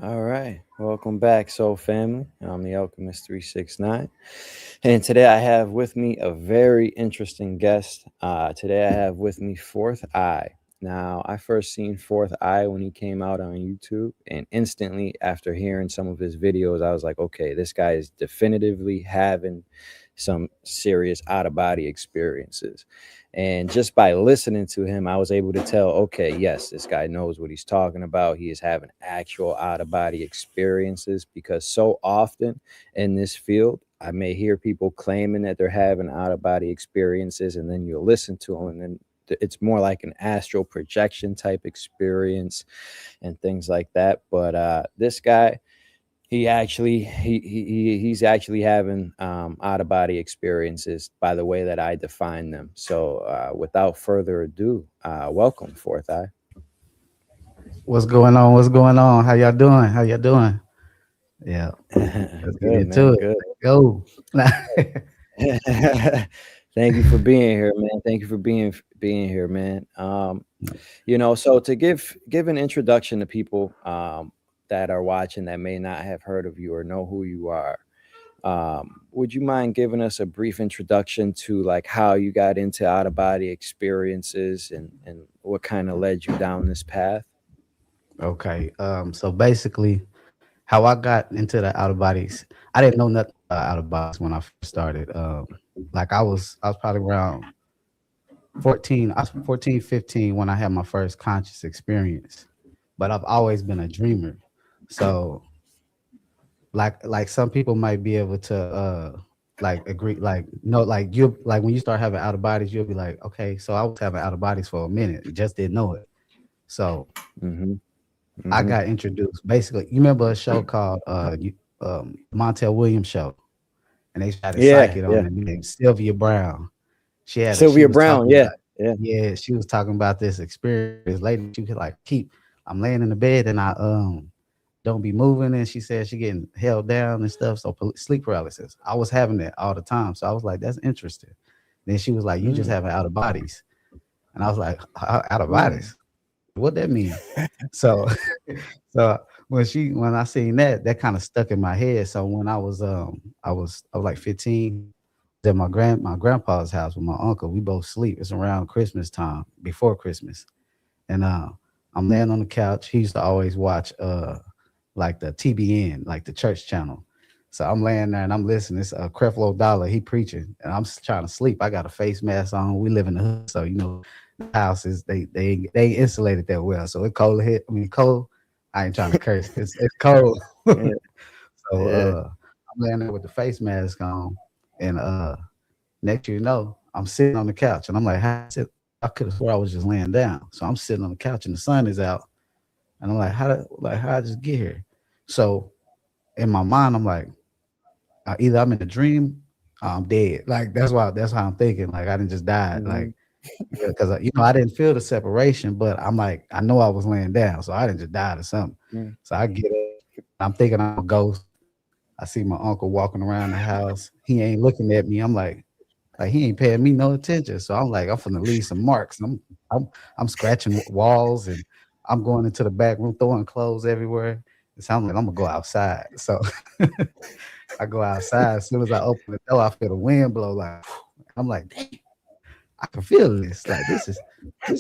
All right, welcome back, Soul Family. I'm the Alchemist 369, and today I have with me a very interesting guest. Today I have with me 4ThEye. Now, I first seen 4ThEye when he came out on YouTube, and instantly after hearing some of his videos, I was like, okay, this guy is definitively having some serious out of body experiences. And just by listening to him, I was able to tell, okay, yes, this guy knows what he's talking about. He is having actual out of body experiences, because so often in this field, I may hear people claiming that they're having out of body experiences, and then you listen to them, and then it's more like an astral projection type experience and things like that. But this guy, he's actually having out of body experiences by the way that I define them. So without further ado, welcome, 4ThEye. What's going on? What's going on? How y'all doing? How y'all doing? Yeah, let's get Good, into man. it. Good. Let's go. Thank you for being here, man. Thank you for being here, man. So to give an introduction to people that are watching that may not have heard of you or know who you are, would you mind giving us a brief introduction to like how you got into out of body experiences and what kind of led you down this path? Okay. So basically, how I got into the out of bodies, I didn't know nothing about out of bodies when I first started. Like I was probably around 14. I was 14, 15 when I had my first conscious experience. But I've always been a dreamer. So like some people might be able to like agree, like no, like you, like when you start having out of bodies, you'll be like, okay, so I was having out of bodies for a minute, you just didn't know it. So Mm-hmm. I Mm-hmm. got introduced, basically, you remember a show called Montel Williams show, and they had a Yeah, psychic on yeah. it named Sylvia Brown. She Sylvia was Brown. talking Yeah, about, yeah. yeah, she was talking about this experience. This lady, she could like keep, I'm laying in the bed, and don't be moving. And she said she getting held down and stuff. So sleep paralysis. I was having that all the time. So I was like, that's interesting. Then she was like, you just Mm, having out of bodies. And I was like, out of mm, bodies? What that mean? So so when I seen that, that kind of stuck in my head. So when I was like 15, at my grandpa's house with my uncle. We both sleep. It's around Christmas time, before Christmas. And I'm laying on the couch. He used to always watch like the TBN, like the church channel. So I'm laying there and I'm listening. It's Creflo Dollar. He preaching, and I'm trying to sleep. I got a face mask on. We live in the hood, so the houses they ain't insulated that well. So it cold hit. I mean cold. I ain't trying to curse. It's cold. yeah, So yeah. I'm laying there with the face mask on, and next you know, I'm sitting on the couch, and I'm like, I could have swore I was just laying down. So I'm sitting on the couch, and the sun is out, and I'm like, how I just get here? So in my mind, I'm like, either I'm in a dream, or I'm dead. Like that's how I'm thinking. Like I didn't just die. Mhm, Like yeah, because I didn't feel the separation, but I'm like, I know I was laying down, so I didn't just die or something. mm, So I get up, I'm thinking I'm a ghost. I see my uncle walking around the house. He ain't looking at me. I'm like he ain't paying me no attention. So I'm like, I'm finna leave some marks. I'm I'm scratching walls, and I'm going into the back room, throwing clothes everywhere. It sounds like I'm gonna go outside. So I go outside. As soon as I open the door, I feel the wind blow. Like I'm like, dang, I can feel this. Like this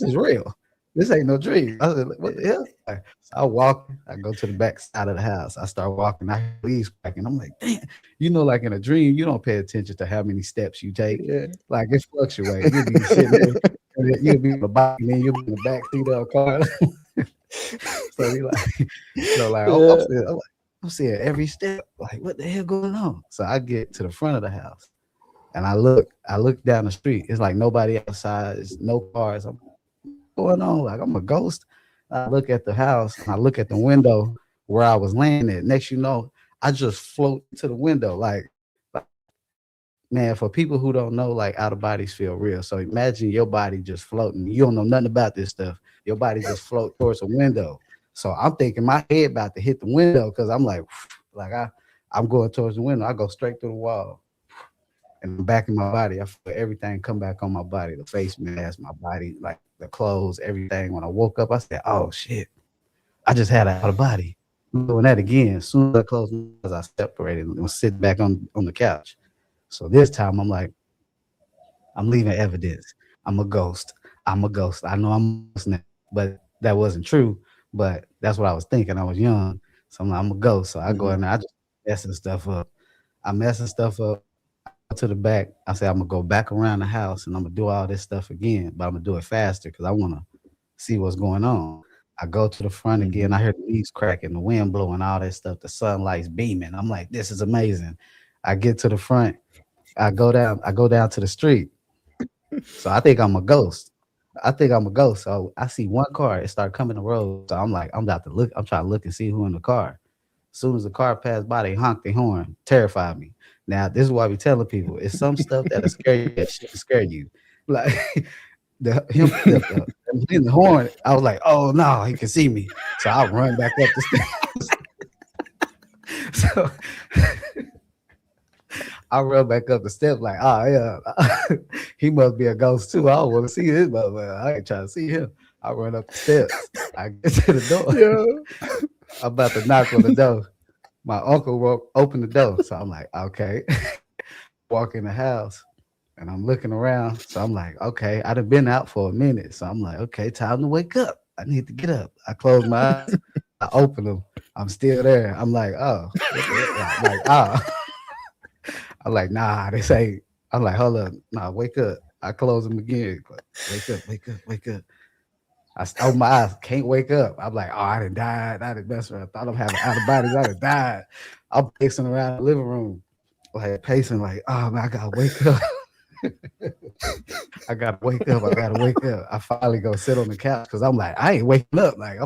is real. This ain't no dream. I was like, what the hell? So I walk. I go to the back side of the house. I start walking. I hear leaves cracking. I'm like, damn. Like in a dream, you don't pay attention to how many steps you take. yeah, Like it fluctuates. You'll be sitting there, and then you'll be on the bike, and then you'll be in the back seat of a car. So you like, so like yeah. I'm seeing every step. Like what the hell going on? So I get to the front of the house, and I look down the street. It's like nobody outside. There's no cars. I'm like, what's going on? Like I'm a ghost. I look at the house, and I look at the window where I was laying at. Next, I just float to the window. Like man, for people who don't know, like out of bodies feel real. So imagine your body just floating. You don't know nothing about this stuff. Your body just float towards a window. So I'm thinking my head about to hit the window because I'm like, like I'm going towards the window. I go straight through the wall, and I'm back in my body. I feel everything come back on my body, the face mask, my body, like the clothes, everything. When I woke up, I said, oh shit, I just had an out of body. I'm doing that again. As soon as I closed my eyes, I separated and was sitting back on the couch. So this time I'm like, I'm leaving evidence. I'm a ghost. I'm a ghost. I know I'm a ghost now, but that wasn't true. But that's what I was thinking. I was young. So I'm a ghost. So I go Mhm, in there, I just messing stuff up. I'm messing stuff up. I go to the back. I say I'm gonna go back around the house and I'm gonna do all this stuff again, but I'm gonna do it faster because I wanna see what's going on. I go to the front again. mhm. I hear the leaves cracking, the wind blowing, all that stuff. The sunlight's beaming. I'm like, this is amazing. I get to the front. I go down to the street. So I think I'm a ghost. I think I'm a ghost. So I see one car. It started coming the road. So I'm like, I'm about to look. I'm trying to look and see who in the car. As soon as the car passed by, they honked their horn, terrified me. Now, this is why we telling people it's some stuff that'll scare you that shouldn't scare you. Like him hitting the horn, I was like, oh no, he can see me. So I run back up the stairs. So I run back up the steps like, oh yeah, he must be a ghost too. I don't want to see his motherfucker. I ain't trying to see him. I run up the steps. I get to the door. Yeah. I'm about to knock on the door. My uncle open the door. So I'm like, okay. Walk in the house and I'm looking around. So I'm like, okay, I done been out for a minute. So I'm like, okay, time to wake up. I need to get up. I close my eyes. I open them. I'm still there. I'm like, oh, what the hell? Like, ah. I'm like, nah, this ain't. I'm like, hold up. Nah, wake up. I close them again. Wake up, wake up, wake up. Open my eyes, can't wake up. I'm like, oh, I done died. I done messed around. I thought I'm having out of bodies. I done died. I'm pacing around the living room, like pacing, like, oh man, I gotta wake up. I gotta wake up. I gotta wake up. I finally go sit on the couch because I'm like, I ain't waking up. Like,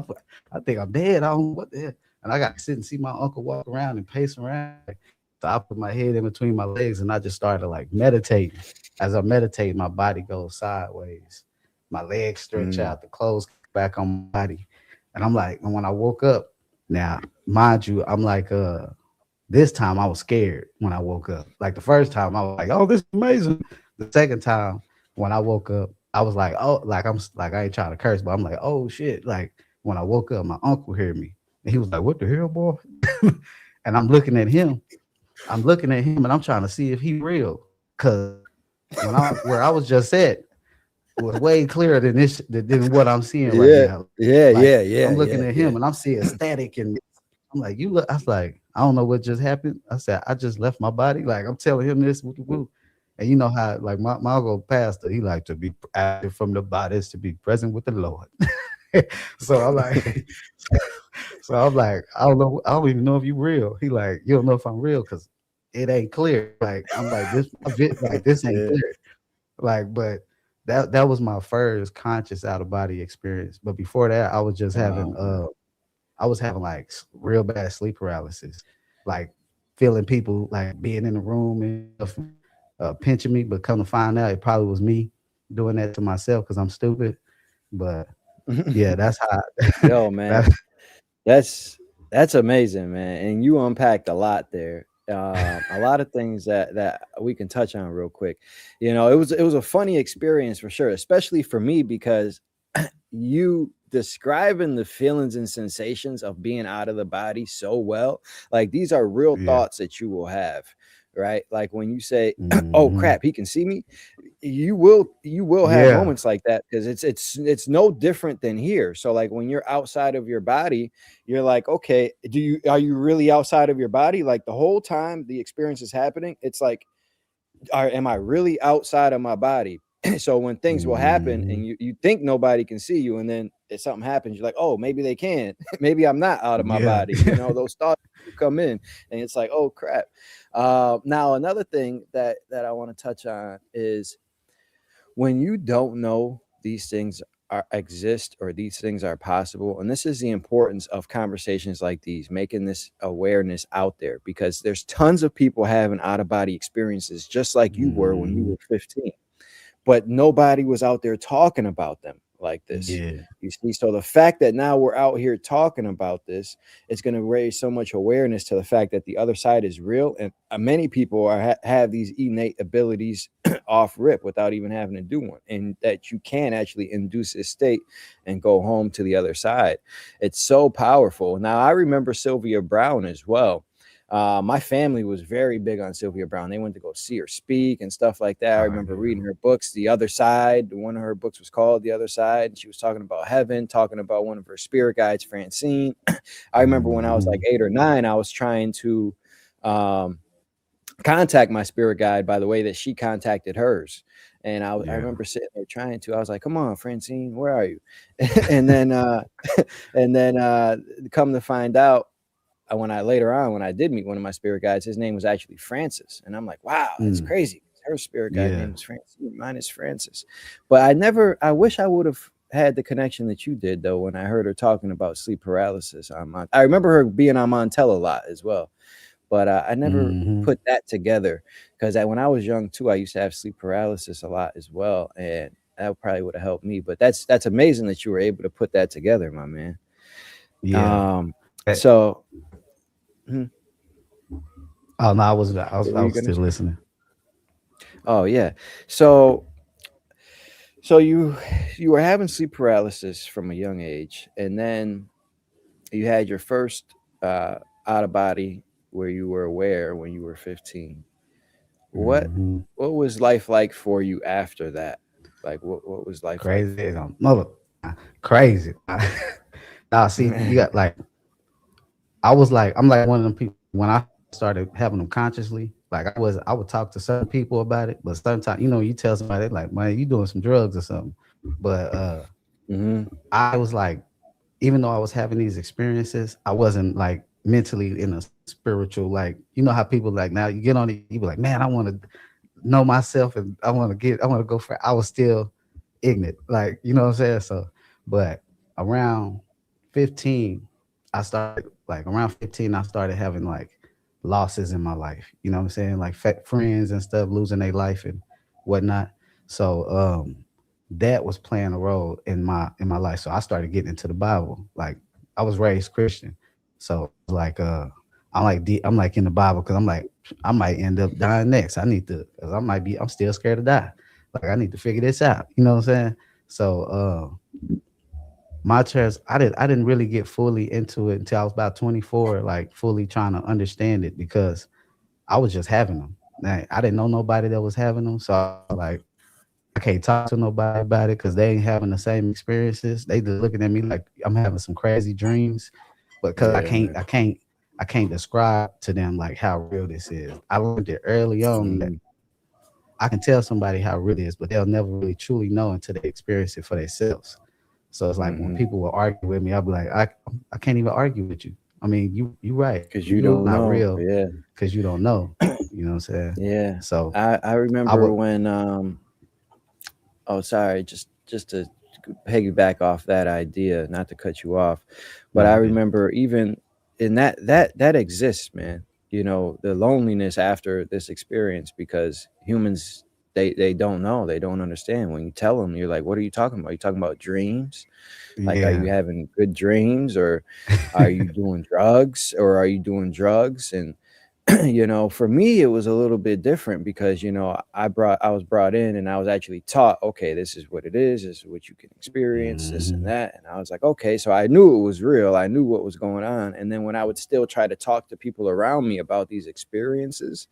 I think I'm dead. I don't know what the hell. And I got to sit and see my uncle walk around and pace around. So I put my head in between my legs and I just started like meditating. As I meditate, my body goes sideways. My legs stretch Mm, out, the clothes back on my body. And I'm like, and when I woke up, Now, mind you, I'm like, this time I was scared when I woke up. Like the first time I was like, oh, this is amazing. The second time when I woke up, I was like, oh, like like I ain't trying to curse, but I'm like, oh shit. Like when I woke up, my uncle heard me. And he was like, what the hell, boy? And I'm looking at him. I'm looking at him and I'm trying to see if he real. Cause when I where I was just at was way clearer than than what I'm seeing right Yeah, now. yeah, Like yeah, I'm yeah, looking yeah, at yeah. him and I'm seeing static and I'm like, you look. I was like, I don't know what just happened. I said, I just left my body. Like I'm telling him this, woo, woo, woo. And you know how, like my uncle pastor, he like to be active from the body is to be present with the Lord. So I'm like, so I'm like, I don't know, I don't even know if you real. He like, you don't know if I'm real because it ain't clear. Like I'm like this, like this ain't Yeah. clear. Like, but that was my first conscious out of body experience. But before that, Wow, man. I was having like real bad sleep paralysis, like feeling people like being in the room and stuff, pinching me. But come to find out, it probably was me doing that to myself because I'm stupid. But yeah, that's how. Yo, that man, that's that's amazing, man. And you unpacked a lot there. A lot of things that we can touch on real quick. You know, it was a funny experience for sure, especially for me because you describing the feelings and sensations of being out of the body so well. Like these are real yeah, thoughts that you will have, right? Like when you say, "Oh hmm, crap, he can see me." You will have yeah, moments like that because it's no different than here. So like when you're outside of your body, you're like, okay, are you really outside of your body? Like the whole time the experience is happening, it's like, am I really outside of my body? So when things will happen hmm, and you think nobody can see you, and then if something happens, you're like, oh, maybe they can. Maybe I'm not out of my yeah, body. You know, those thoughts come in, and it's like, oh crap. Now another thing that I want to touch on is when you don't know these things are exist or these things are possible, and this is the importance of conversations like these, making this awareness out there, because there's tons of people having out of body experiences just like you were when you hmm, were 15, but nobody was out there talking about them like this. yeah, You see, so the fact that now we're out here talking about this, it's going to raise so much awareness to the fact that the other side is real, and many people have these innate abilities off rip without even having to do one, and that you can actually induce this state and go home to the other side. It's so powerful. Now I remember Sylvia Brown as well. My family was very big on Sylvia Brown. They went to go see her speak and stuff like that. I oh remember yeah, reading her books, The Other Side. One of her books was called The Other Side. And she was talking about heaven, talking about one of her spirit guides, Francine. I remember when I was like hmm, 8 or 9, I was trying to um, contact my spirit guide by the way that she contacted hers. And I yeah, remember sitting there trying to. I was like, "Come on, Francine, where are you?" and then and then come to find out, when I later on when I did meet one of my spirit guides, his name was actually Francis, and I'm like, wow, that's mm, crazy. Her spirit guide yeah, name is Francis, mine is Francis. But I never. I wish I would have had the connection that you did though when I heard her talking about sleep paralysis on I remember her being on Montel a lot as well, but I never hmm, put that together because when I was young too, I used to have sleep paralysis a lot as well, and that probably would have helped me. But that's amazing that you were able to put that together, my man. yeah. Um, Eh, so. Mhm. oh no, What were I you was gonna still say? listening. Oh yeah. So so you were having sleep paralysis from a young age, and then you had your first uh, out of body where you were aware when you were 15. What Hmm. what was life like for you after that? Like what was life like Crazy, for you? mother, crazy. Nah, see, you got like I'm like one of them people when I started having them consciously. Like I would talk to certain people about it, but sometimes you tell somebody like, man, you doing some drugs or something. But Hmm. I was like, even though I was having these experiences, I wasn't like mentally in a spiritual like how people like now you get on it, you be like, man, I want to know myself and I want to go for I was still ignorant. Like, you know what I'm saying? So but around 15, I started like around 15, I started having like losses in my life. You know what I'm saying? Like friends and stuff losing their life and whatnot. So that was playing a role in my life. So I started getting into the Bible. Like I was raised Christian. So it's like I'm like in the Bible because I'm like I might end up dying next. I need to because I'm still scared to die. Like I need to figure this out. You know what I'm saying? So my church, I didn't really get fully into it until I was about 24, like fully trying to understand it because I was just having them. Like, I didn't know nobody that was having them, so I was like, I can't talk to nobody about it because they ain't having the same experiences. They just looking at me like I'm having some crazy dreams, but because Yeah, man. I can't describe to them like how real this is. I learned it early on that Mhm, I can tell somebody how real it is, but they'll never really truly know until they experience it for themselves. So it's like when mhm. people will argue with me, I'll be like, I can't even argue with you. I mean, you right. 'Cause You you know it's don't not know. real Yeah, because you don't know. You know what I'm saying? yeah. So I I remember would when, oh, sorry, just to piggyback off that idea, not to cut you off, but no, I you good. remember even in that exists, man. You know, the loneliness after this experience because humans they don't know, they don't understand. When you tell them, you're like, "What are you talking about? Are you talking about dreams? Like, are you Yeah. having good dreams, or are you doing drugs, or are you doing drugs?" And for me, it was a little bit different because I was brought in and I was actually taught, okay, this is what it is. This is what you can experience, this and Hmm. that. And I was like, okay, so I knew it was real. I knew what was going on. And then when I would still try to talk to people around me about these experiences,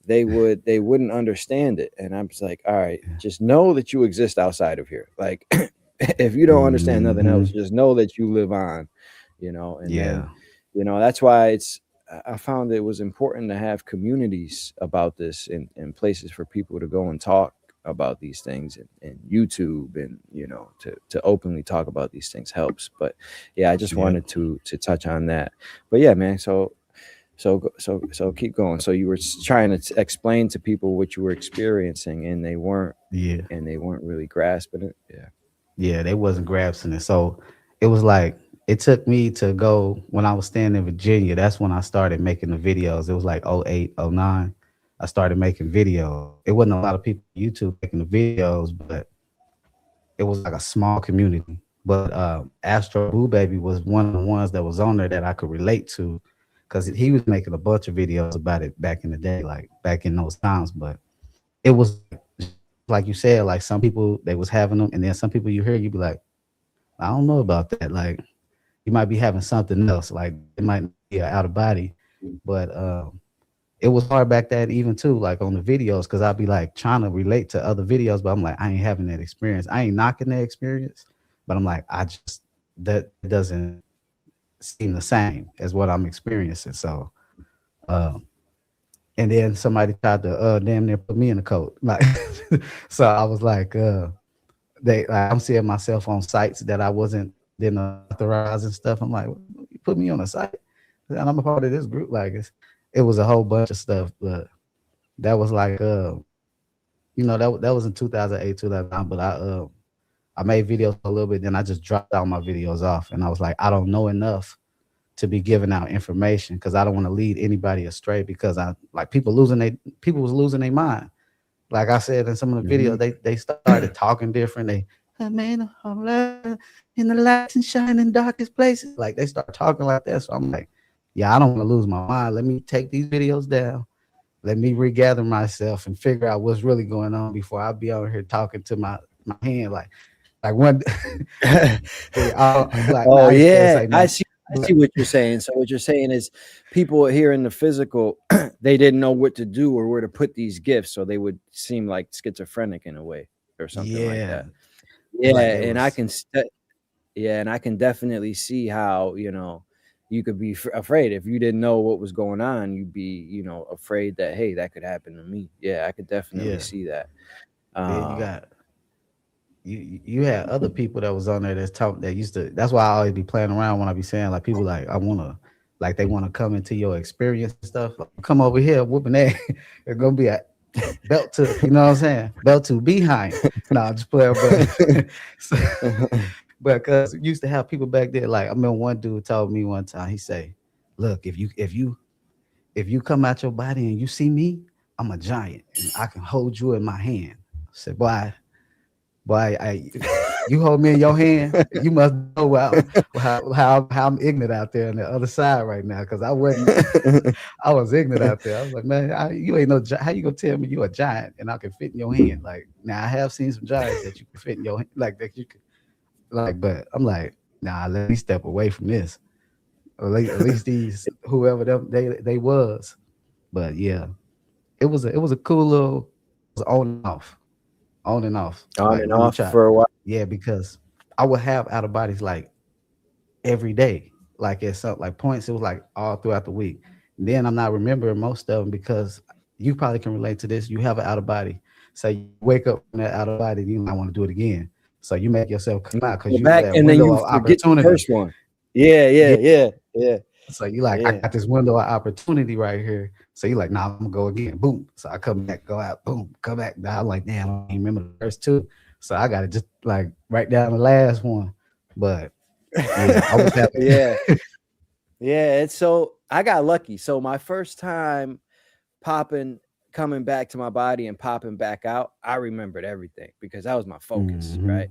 they wouldn't understand it. And I'm just like, all right, just know that you exist outside of here. Like, if you don't understand nothing else, Hmm. just know that you live on, and then, Yeah. that's why I found it was important to have communities about this, and places for people to go and talk about these things, and YouTube, and to openly talk about these things helps. But yeah, I just Yeah. wanted to touch on that. But yeah, man, so keep going. So you were trying to explain to people what you were experiencing, and Yeah. they weren't really grasping it. Yeah. Yeah, they wasn't grasping it. So it was like it took me to go when I was staying in Virginia. That's when I started making the videos. It was like '08, '09. I started making videos. It wasn't a lot of people on YouTube making the videos, but it was like a small community. But Astro Boo Baby was one of the ones that was on there that I could relate to because he was making a bunch of videos about it back in the day, like back in those times. But it was like you said, like some people they was having them, and then some people you hear you be like, I don't know about that. Like you might be having something else. Like it might not be out of body, but it was hard back then even too, like on the videos, because I'd be like trying to relate to other videos, but I'm like, I ain't having that experience. I ain't knocking that experience, but I'm like, I just that doesn't seem the same as what I'm experiencing. So um and then somebody tried to damn near put me in a coat. Like so I was like, I'm seeing myself on sites that I wasn't didn't authorize and stuff. I'm like, you put me on a site and I'm a part of this group. Like it was a whole bunch of stuff, but that was like that was in 2008, 2009. But I made videos for a little bit, then I just dropped all my videos off, and I was like, I don't know enough to be giving out information because I don't want to lead anybody astray because I like people was losing their mind. Like I said in some of the videos, Hmm. they started talking different. They, "Hey, man, I'm in the lights and shining darkest places." Like they start talking like that. So I'm like, yeah, I don't want to lose my mind. Let me take these videos down. Let me regather myself and figure out what's really going on before I be out here talking to my hand like one like nah, Oh I ain't gonna yeah, say nothing. I see what you're saying. So what you're saying is people here in the physical, they didn't know what to do or where to put these gifts, so they would seem like schizophrenic in a way or something like Yeah. that. It's Yeah, like they and I was can yeah, and I can definitely see how, you could be afraid if you didn't know what was going on. You'd be, afraid that, hey, that could happen to me. Yeah, I could definitely yeah. see that. Then you Um, got you had other people that was on there that's talk that used to that's why I always be playing around when I be saying like people like I wanna like they wanna come into your experience and stuff. Like, come over here, whooping that. It's gonna be a belt to you know what I'm saying? Belt to behind. No, I'm just playing, but so, but cause used to have people back there, like I remember one dude told me one time, he say, look, if you come out your body and you see me, I'm a giant and I can hold you in my hand. I said, boy, You hold me in your hand, you must know how I'm ignorant out there on the other side right now because I wasn't. I was ignorant out there. I was like, man, you ain't no. How you gonna tell me you a giant and I can fit in your hand? Like now, I have seen some giants that you can fit in your hand, like that you could like. But I'm like, nah, let me step away from this. Or at least these whoever them they was. But yeah, it was a cool little it was on and off. On Like and let me off try. for a while. Yeah, because I would have out of bodies like every day. Like at some like points, it was like all throughout the week. Then I'm not remembering most of them because you probably can relate to this. You have an out of body. So you wake up from that out of body and you might want to do it again. So you make yourself come You out because go you back that and then window you of forget the opportunity. first one. Yeah, yeah, Yeah. yeah, yeah, So you like, I yeah. got this window of opportunity right here. So you like, nah, I'm gonna go again. Boom. So I come back, go out, boom, come back. Now I'm like, damn, I don't even remember the first two. So I gotta just like write down the last one. But yeah, I was having Yeah, yeah. It's so I got lucky. So my first time popping, coming back to my body and popping back out, I remembered everything because that was my focus, hmm. right?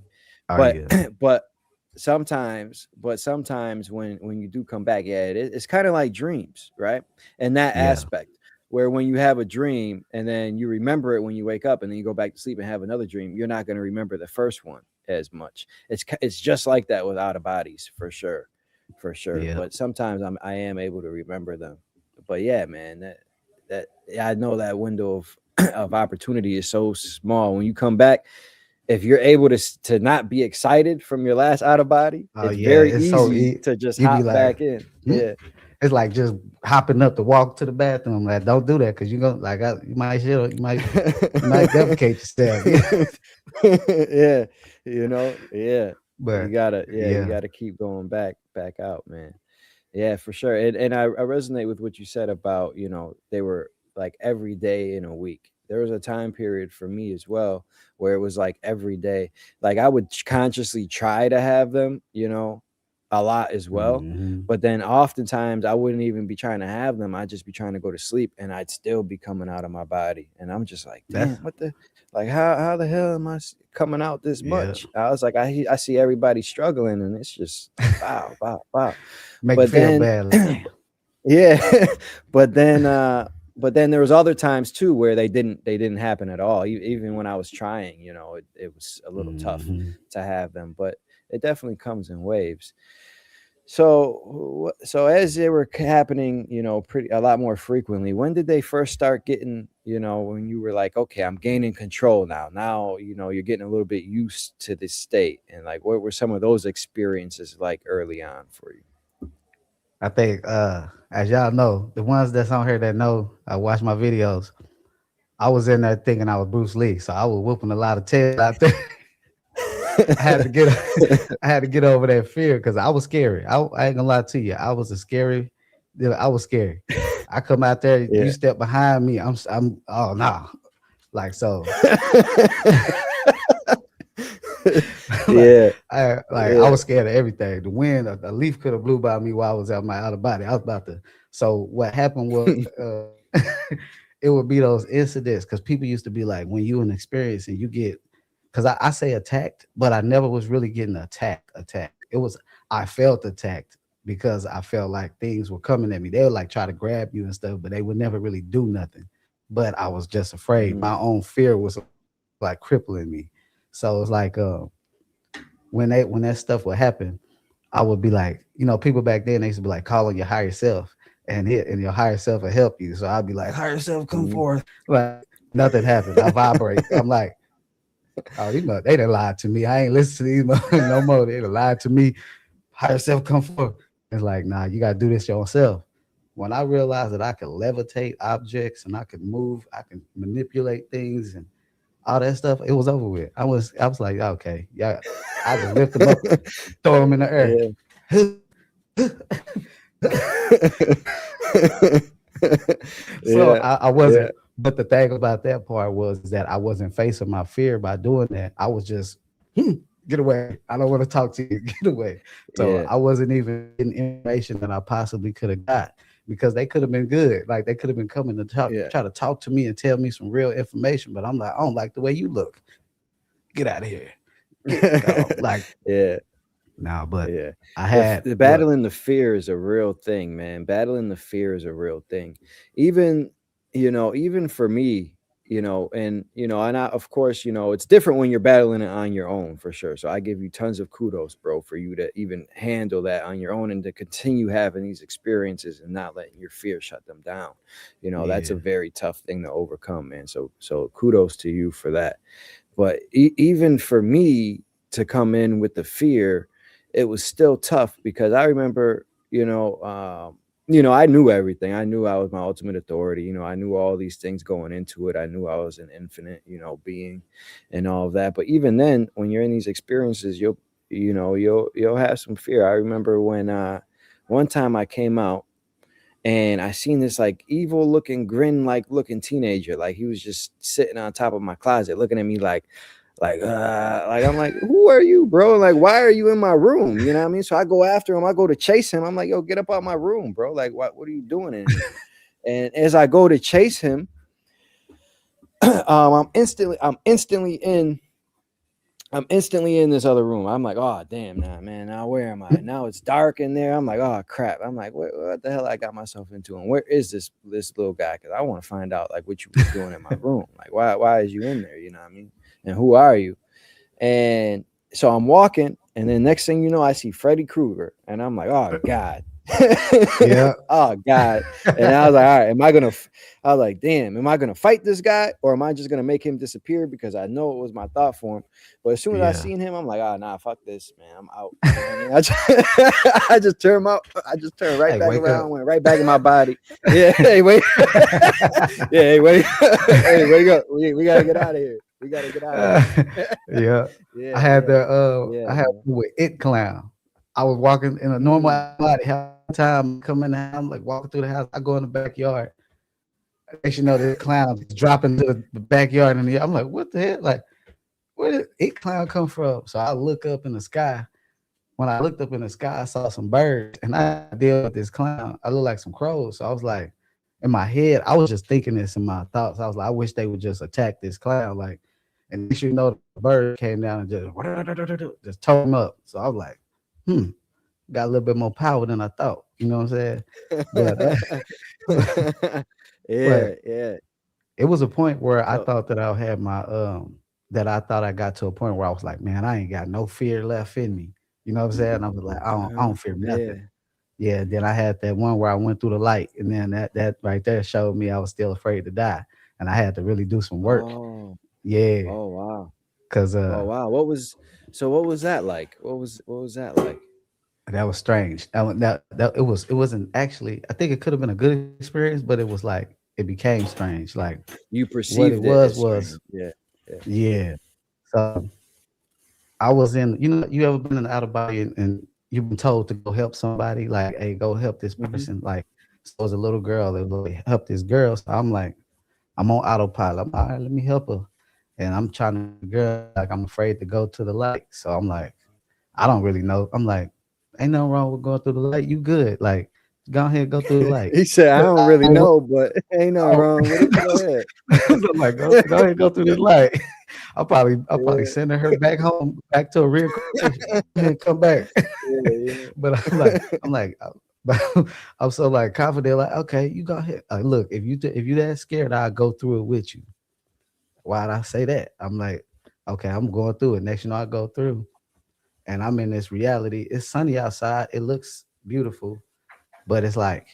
Oh But yeah. but sometimes when you do come back, yeah, it's kind of like dreams, right? In that Yeah. aspect, where when you have a dream and then you remember it when you wake up and then you go back to sleep and have another dream, you're not going to remember the first one as much. It's just like that with out of bodies for sure, for sure. Yeah. But sometimes I am able to remember them. But yeah, man, that yeah, I know that window of of opportunity is so small. When you come back, if you're able to not be excited from your last out of body, Oh it's yeah. very It's so easy to just you be hop like, back in. hmm? Yeah. It's like just hopping up to walk to the bathroom. Like, don't do that because you gonna like you might defecate yourself. Yeah, yeah. But You yeah. gotta keep going back out, man. Yeah, for sure. And I resonate with what you said about, they were like every day in a week. There was a time period for me as well where it was like every day. Like I would consciously try to have them, a lot as well. Hmm. But then oftentimes I wouldn't even be trying to have them. I'd just be trying to go to sleep and I'd still be coming out of my body. And I'm just like, That's damn, what the like how the hell am I coming out this yeah. much? I was like, I see everybody struggling and it's just wow, wow, wow. Make you But feel then bad. Like, damn. yeah, but then there was other times too where they didn't happen at all. Even when I was trying, it was a little tough Hmm. to have them, but it definitely comes in waves. So as they were happening, pretty a lot more frequently, when did they first start getting, when you were like, okay, I'm gaining control now. Now, you're getting a little bit used to this state, and like, what were some of those experiences like early on for you? I think as y'all know, the ones that's on here that know I watch my videos, I was in there thinking I was Bruce Lee. So I was whooping a lot of tail out there. I had to get I had to get over that fear because I was scary. I ain't gonna lie to you. I was a scary. I was scary. I come out there, you Yeah. step behind me. I'm oh no, like so. like Yeah, I yeah. was scared of everything. The wind, a leaf could have blew by me while I was at my out of body. I was about to. So what happened was, it would be those incidents because people used to be like, when you an experience and you get, because I say attacked, but I never was really getting attacked. Attacked. It was I felt attacked because I felt like things were coming at me. They would like try to grab you and stuff, but they would never really do nothing. But I was just afraid. Mhm, My own fear was like crippling me. So it's like when that stuff would happen, I would be like, people back then they used to be like calling your higher self and your higher self will help you. So I'd be like, higher self, come mhm. forth. Like nothing happened. I vibrate. I'm like, oh, they done lied to me. I ain't listen to these no more. They done lied to me. Higher self, come forth. It's like, nah, you gotta do this yourself. When I realized that I could levitate objects and I could move, I can manipulate things and all that stuff, it was over with. I was like, okay, yeah. I just lift them up, throw them in the air. Yeah. So Yeah, I yeah, wasn't. But the thing about that part was is that I wasn't facing my fear by doing that. I was just get away. I don't want to talk to you. Get away. So yeah, I wasn't even getting information that I possibly could have got because they could have been good. Like they could have been coming to yeah. try to talk to me and tell me some real information. But I'm like, I don't like the way you look. Get out of here. So like, Yeah. no, but Yeah. I had The what? battling the fear is a real thing, man. Battling the fear is a real thing. Even, even for me, and of course, it's different when you're battling it on your own for sure. So I give you tons of kudos, bro, for you to even handle that on your own and to continue having these experiences and not letting your fear shut them down. That's a Yeah, very tough thing to overcome, man. So kudos to you for that. But even for me to come in with the fear, it was still tough because I remember, I knew everything. I knew I was my ultimate authority. I knew all these things going into it. I knew I was an infinite, being, and all of that. But even then, when you're in these experiences, you'll have some fear. I remember when one time I came out and I seen this like evil looking grin like looking teenager. Like he was just sitting on top of my closet looking at me like I'm like, who are you, bro? Like, why are you in my room? You know what I mean? So I go after him, I go to chase him. I'm like, yo, get up out my room, bro. Like, what are you doing in here? And as I go to chase him, I'm instantly in this other room. I'm like, oh damn, nah, man. Now where am I? Now it's dark in there. I'm like, oh crap. I'm like, what the hell I got myself into? And where is this little guy? Because I want to find out like what you was doing in my room. Like, why is you in there? You know what I mean? And who are you? And so I'm walking, and then next thing you know, I see Freddy Krueger, and I'm like, oh God. yeah, Oh God. And I was like, all right, I was like, damn, am I gonna fight this guy or am I just gonna make him disappear? Because I know it was my thought form. But as soon as I yeah. seen him, I'm like, oh nah, fuck this, man. I'm out. You know what I mean? I just turned out. I just turned right Hey, back wake up. around, went right back in my body. Yeah, hey, wait. Yeah, hey, wait. Hey, wake up. We gotta get out of here. We gotta get out of here. Yeah. Yeah, yeah, yeah, I had man. one with It Clown. I was walking in a normal Mm. body. Half the time I come in the house, I'm like walking through the house. I go in the backyard. Next you know, this clown just dropping to the backyard, and I'm like, what the hell? Like, where did It Clown come from? So I look up in the sky. When I looked up in the sky, I saw some birds, and I deal with this clown. I look like some crows. So I was like, in my head, I was just thinking this in my thoughts. I was like, I wish they would just attack this clown. Like, and next you know, the bird came down and just tore him up. So I was like, hmm, got a little bit more power than I thought. You know what I'm saying? But Yeah, but yeah. it was a point where I So, thought that I had my that I thought I got to a point where I was like, man, I ain't got no fear left in me. You know what I'm saying? I was like, I don't fear nothing. yeah. Yeah, then I had that one where I went through the light, and then that right there showed me I was still afraid to die, and I had to really do some work. Oh, Yeah, oh wow. cause Oh wow. What was that like? What was that like? that was strange. That it wasn't actually. I think it could have been a good experience, but it was like it became strange. Like You what it perceived it as was strange. Yeah. Yeah. yeah. So I was in. You ever been in the out of body and you've been told to go help somebody? Like, hey, go help this Hmm. person. Like, so it was a little girl that was like, help this girl. So I'm like. I'm on autopilot. I'm all right, let me help her. And I'm trying to girl, like I'm afraid to go to the light. So I'm like, I don't really know. I'm like, ain't nothing wrong with going through the light. You good. Like, go ahead, go through the light. He said, I But don't I really don't know, but ain't nothing know. wrong with it. Go ahead. So I'm like, go ahead, go through this light. I'll probably Yeah. sending her back home, back to a reincarnation. Go ahead, come back. Yeah. But but I'm so like confident, like, okay, you go ahead. Look, if you that scared, I'll go through it with you. Why'd I say that? I'm like, okay, I'm going through it. Next, I go through, and I'm in this reality. It's sunny outside. It looks beautiful, but it's like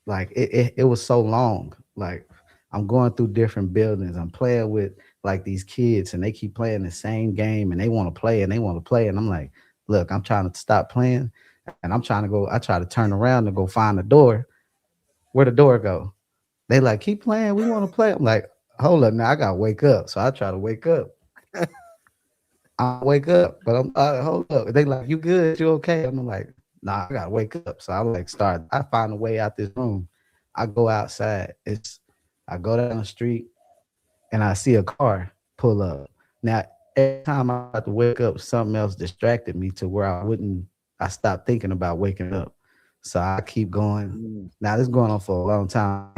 it was so long. Like I'm going through different buildings. I'm playing with like these kids, and they keep playing the same game, and they want to play, and they want to play, and I'm like, look, I'm trying to stop playing, and I'm trying to go. I try to turn around and go find the door. Where the door go? They like keep playing. We want to play. I'm like, hold up, now I gotta wake up. So I try to wake up. I wake up, but I'm hold up. They like, you good? You okay? I'm like, nah, I gotta wake up. So I like start. I find a way out this room. I go outside. I go down the street and I see a car pull up. Now every time I have to wake up, something else distracted me to where I wouldn't. I stopped thinking about waking up. So I keep going. Mm. Now this is going on for a long time.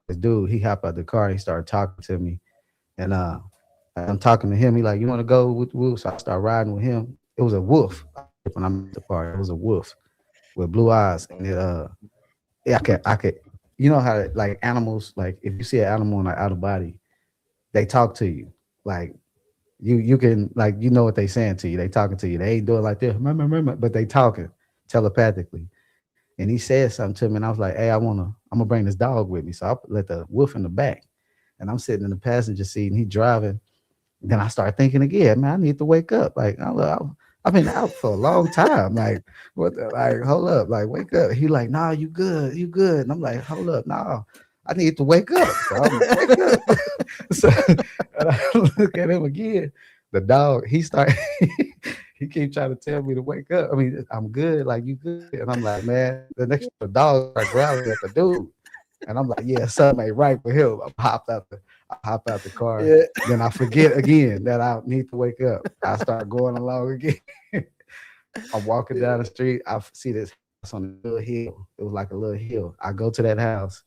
This dude, he hopped out the car. He started talking to me, and I'm talking to him. He like, you want to go with Wolf? So I start riding with him. It was a wolf. When I met the party, it was a wolf with blue eyes, and yeah, I could, you know how like animals, like if you see an animal in an out of body, they talk to you, like you can like you know what they saying to you. They talking to you. They ain't doing like this, remember, but they talking telepathically. And he said something to me, and I was like, hey, I'm gonna bring this dog with me. So I let the wolf in the back, and I'm sitting in the passenger seat, and he driving. Then I start thinking again, man, I need to wake up. Like I've been out for a long time. Like what? Like hold up, like wake up. He like, nah, you good, you good. And I'm like, hold up, nah, I need to wake up. So I'm wake up. So and I look at him again. The dog, he start, he keep trying to tell me to wake up. I mean, I'm good, like you good. And I'm like, man, the next the dog start growling at the dude. And I'm like, yeah, something ain't right with him. I hop out the car. Yeah. Then I forget again that I need to wake up. I start going along again. I'm walking down the street. See this house on a little hill. It was like a little hill. I go to that house.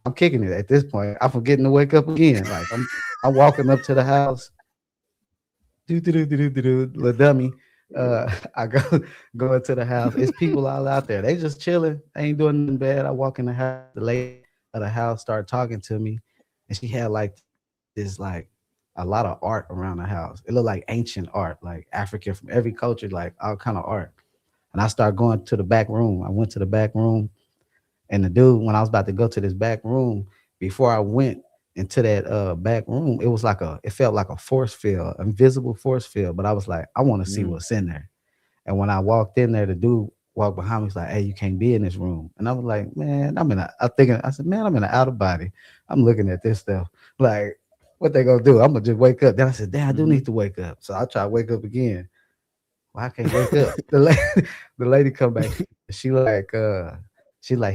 I'm kicking it at this point. I'm forgetting to wake up again. Like I'm walking up to the house. Do do do do do do do. Little dummy. I go into the house. It's people all out there. They just chilling. They ain't doing nothing bad. I walk in the house. The lady of the house started talking to me, and she had like this like a lot of art around the house. It looked like ancient art, like African from every culture, like all kind of art. And I started going to the back room. I went to the back room, and the dude, when I was about to go to this back room, before I went into that back room, it felt like a force field, invisible force field. But I was like, I want to see Mm. what's in there. And when I walked in there, the dude walked behind me. He's like, hey, you can't be in this room. And I was like, man, I said, man, I'm in an out of body. I'm looking at this stuff. Like, what they gonna do? I'm gonna just wake up. Then I said, damn, I do Mhm. need to wake up. So I try to wake up again. Well, I can't wake up. The lady come back. She like,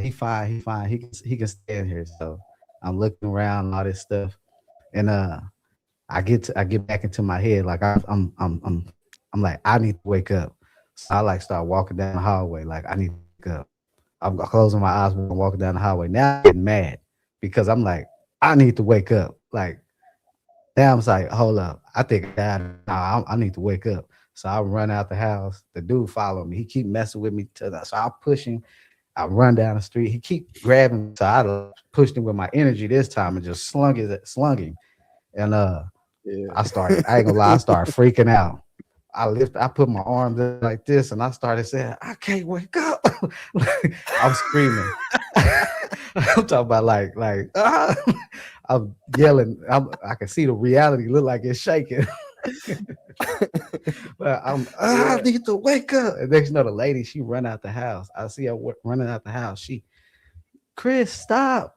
he fine, he fine. He can stay in here. So I'm looking around and all this stuff. And I get back into my head like I'm like I need to wake up. So I like start walking down the hallway like I need to wake up. I'm closing my eyes when I'm walking down the hallway. Now I'm getting mad because I'm like I need to wake up. Like now I'm like hold up, I think I got it. Nah, I need to wake up. So I run out the house. The dude followed me. He keep messing with me so I push him. I run down the street. He keep grabbing me. So I like, pushed him with my energy this time and just slung him. And Yeah. I ain't gonna lie, I started freaking out. I put my arms up like this and I started saying, I can't wake up. Like, I'm screaming. I'm talking about I'm yelling. I can see the reality look like it's shaking. But I Yeah. need to wake up. And next you know, the lady, she run out the house. I see her running out the house. Chris, stop,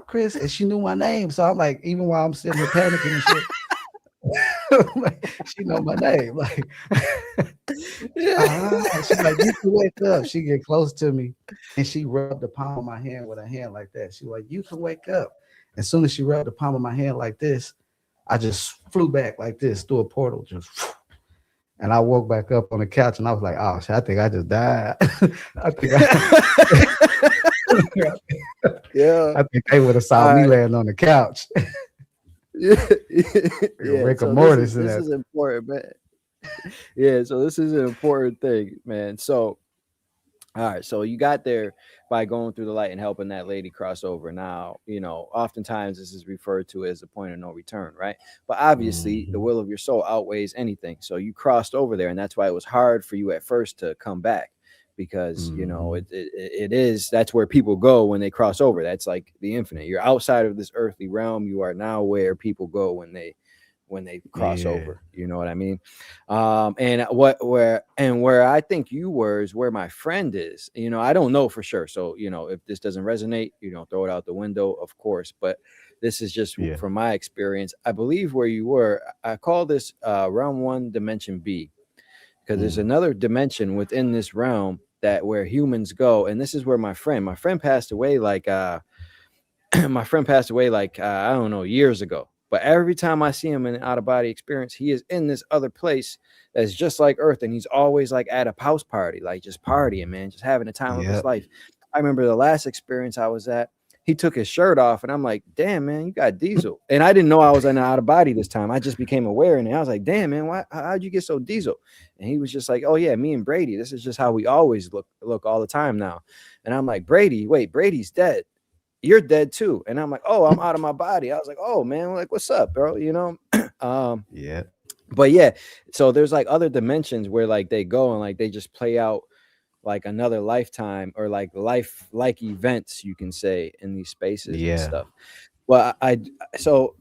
Chris. And she knew my name. So I'm like, even while I'm sitting here panicking and shit, like, she know my name. Like, Yeah. she like, you can wake up. She get close to me and she rubbed the palm of my hand with her hand like that. She like, you can wake up. As soon as she rubbed the palm of my hand like this, I just flew back like this through a portal, just and I woke back up on the couch and I was like, oh shit, I think I just died. I think Yeah. I think they would have saw All me right. laying on the couch. Yeah. Yeah. Rigor So this is mortis in this that. is important, man. Yeah. So this is an important thing, man. So all right, so you got there by going through the light and helping that lady cross over. Now, oftentimes this is referred to as a point of no return, right? But obviously, the Mhm. will of your soul outweighs anything. So you crossed over there, and that's why it was hard for you at first to come back, because Mhm. it is that's where people go when they cross over. That's like the infinite. You're outside of this earthly realm. You are now where people go when they cross Yeah. over. You know what I mean? And where I think you were is where my friend is. I don't know for sure. So, if this doesn't resonate, throw it out the window, of course. But this is just Yeah. from my experience. I believe where you were, I call this realm one, dimension B, because there's Mm. another dimension within this realm that where humans go. And this is where my friend passed away like my friend passed away like I don't know, years ago. But every time I see him in an out of body experience, he is in this other place that's just like Earth, and he's always like at a house party, like just partying, man, just having the time of his Yep. life. I remember the last experience I was at. he took his shirt off, and I'm like, damn, man, you got diesel. And I didn't know I was in an out of body this time. I just became aware, and I was like, damn, man, how'd you get so diesel? And he was just like, oh yeah, me and Brady, this is just how we always look all the time now. And I'm like, Brady, wait, Brady's dead. You're dead too. And I'm like, oh, I'm out of my body. I was like, oh man, like, what's up, bro? Um, Yeah. but yeah, so there's like other dimensions where like they go and like they just play out like another lifetime or like life like events, you can say, in these spaces and Yeah. stuff. Well, so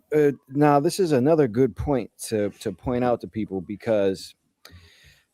now this is another good point to point out to people, because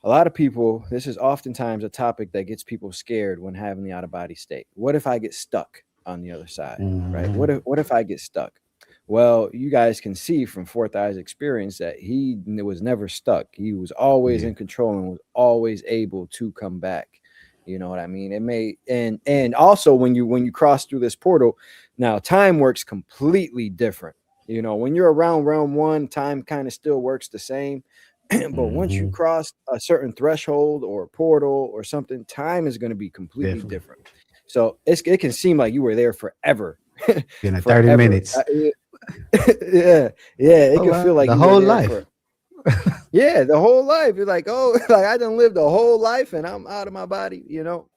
a lot of people, this is oftentimes a topic that gets people scared when having the out of body state. What if I get stuck on the other side, right? Hmm. What if I get stuck? Well, you guys can see from Fourth Eye's experience that he was never stuck. He was always Yeah. in control and was always able to come back. You know what I mean? It may and also when you cross through this portal, now time works completely different. When you're around realm one, time kind of still works the same. But once you Hmm. cross a certain threshold or a portal or something, time is going to be completely Definitely. different. So it can seem like you were there forever, Been at 30 forever. minutes. Yeah, yeah. It Oh, could feel like the you were whole there life. for the whole life. You're like, oh, like I done lived a whole life and I'm out of my body.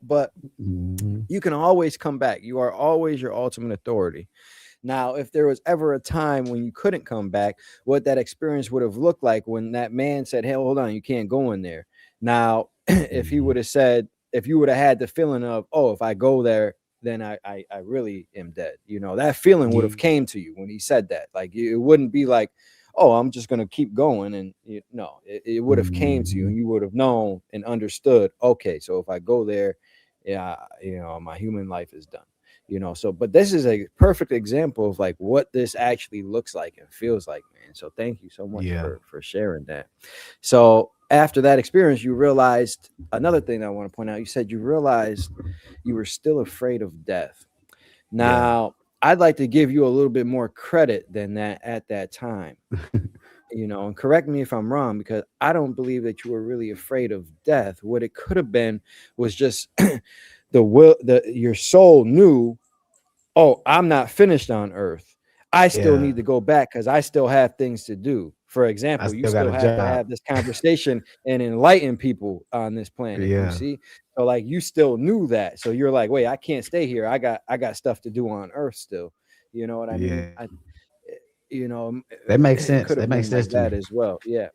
But Hmm. you can always come back. You are always your ultimate authority. Now, if there was ever a time when you couldn't come back, what that experience would have looked like when that man said, hey, hold on, you can't go in there. Now, if he Hmm. would have said, if you would have had the feeling of, oh, if I go there, then I really am dead. That feeling would have Yeah. came to you when he said that. Like it wouldn't be like, oh, I'm just gonna keep going. And no, it would have came to you, and Hmm. you would have known and understood. Okay, so if I go there, yeah, my human life is done. So but this is a perfect example of like what this actually looks like and feels like, man. So thank you so much Yeah. for sharing that. So after that experience, you realized another thing I want to point out. You said you realized you were still afraid of death. Yeah. Now, I'd like to give you a little bit more credit than that at that time. And correct me if I'm wrong, because I don't believe that you were really afraid of death. What it could have been was just your soul knew, oh, I'm not finished on earth. I still Yeah. need to go back because I still have things to do. For I example, you still got still a have to job. have this conversation and enlighten people on this planet. You Yeah. see? So like you still knew that. So you're like, wait, I can't stay here. I got stuff to do on earth still. You know what I mean? Yeah. That makes It sense. could That have makes been sense like to me. that as well. Yeah.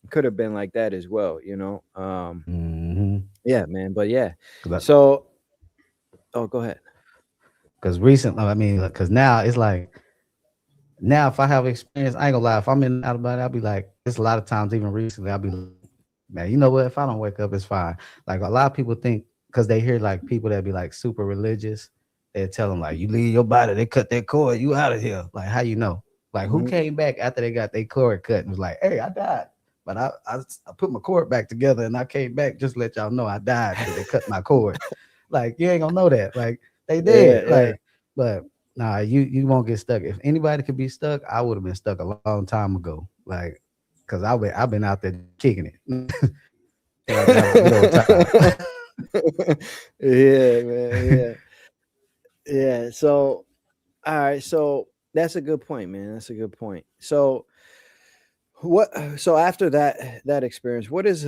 It could have been like that as well. Hmm. Yeah, man. But yeah. Because So go ahead. recently, I mean, because now it's like, now if I have experience, I ain't gonna lie. If I'm in out of body, I'll be like, it's a lot of times, even recently, I'll be like, man, you know what? If I don't wake up, it's fine. Like a lot of people think, because they hear like people that be like super religious, they tell them like, you leave your body, they cut that cord, you out of here. Like, how you know? Like, who Mhm. came back after they got their cord cut and was like, hey, I died, but I put my cord back together and I came back just to let y'all know I died because they cut my cord. Like, you ain't gonna know that. Like, they Yeah, dead. yeah. Like, but nah, you won't get stuck. If anybody could be stuck, I would have been stuck a long time ago. Like, cause I've been out there just kicking it. Feel like having a good old time. Yeah, man. Yeah. Yeah. So, all right. So that's a good point, man. That's a good point. So what so after that experience, what is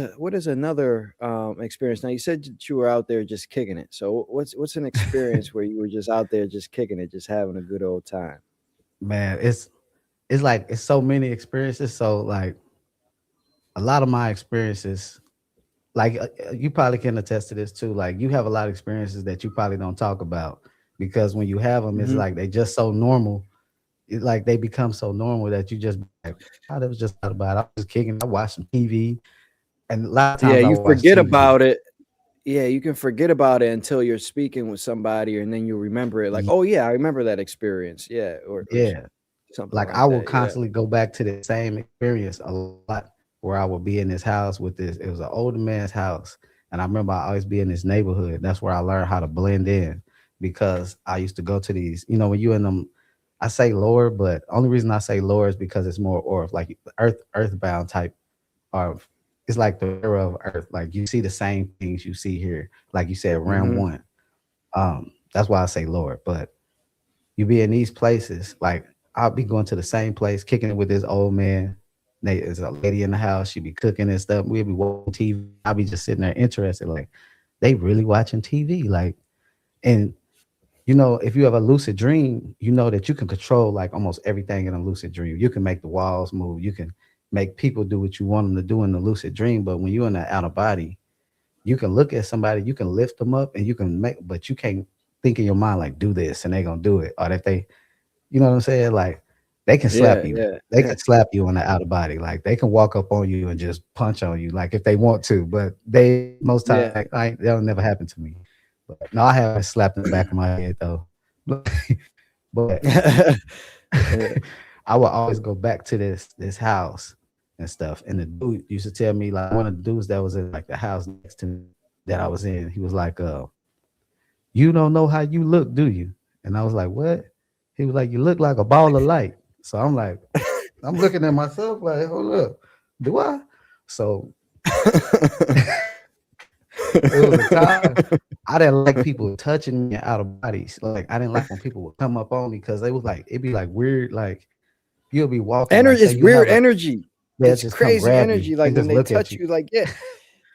another experience? Now you said that you were out there just kicking it. So what's an experience where you were just out there just kicking it, just having a good old time? Man, it's like it's so many experiences. So like a lot of my experiences, like you probably can attest to this too. Like you have a lot of experiences that you probably don't talk about because when you have them, it's Hmm. like they just so normal. It, like they become so normal that you just be like, oh, that was just out about it. I was just kicking. I watched some TV, and a lot of Yeah, times I you would watch forget TV. about it. Yeah, you can forget about it until you're speaking with somebody, and then you remember it. Like, oh yeah, I remember that experience. Yeah, or Yeah, something like like I will that. Yeah. constantly go back to the same experience a lot where I would be in this house with this. It was an older man's house, and I remember I always be in this neighborhood. That's where I learned how to blend in because I used to go to these. You know, when you in them, I say lower, but only reason I say lower is because it's more or like earthbound type of. It's like the era of Earth. Like you see the same things you see here. Like you said, round Hmm. one. That's why I say lower, but You be in these places, like I'll be going to the same place, kicking it with this old man. There's a lady in the house. She be cooking and stuff. We'll be watching TV. I'll be just sitting there interested, like they really watching TV, like. And if you have a lucid dream, you know that you can control like almost everything in a lucid dream. You can make the walls move. You can make people do what you want them to do in the lucid dream. But when you're in the out of body, you can look at somebody, you can lift them up, and you can make, but you can't think in your mind like do this, and they're gonna do it. Or if they, you know what I'm saying, like they can slap Yeah, you. yeah, They can slap you on the out of body. Like they can walk up on you and just punch on you, like if they want to. But they most times, yeah. like, that'll never happen to me. But no, I haven't slapped in the back of my head though. But Yeah. I would always go back to this house and stuff. And the dude used to tell me, like, one of the dudes that was in like the house next to me that I was in, he was like, "You don't know how you look, do you?" And I was like, "What?" He was like, "You look like a ball of light." So I'm like, I'm looking at myself like, hold up, do I? So it was a time I didn't like people touching me out of bodies. Like I didn't like when people would come up on me because they was like, it'd be like weird, like you'll be walking, like Energy say is you weird have a, energy. they'll It's just come crazy grab you energy. Like and when just they look at touch you. you, like, yeah,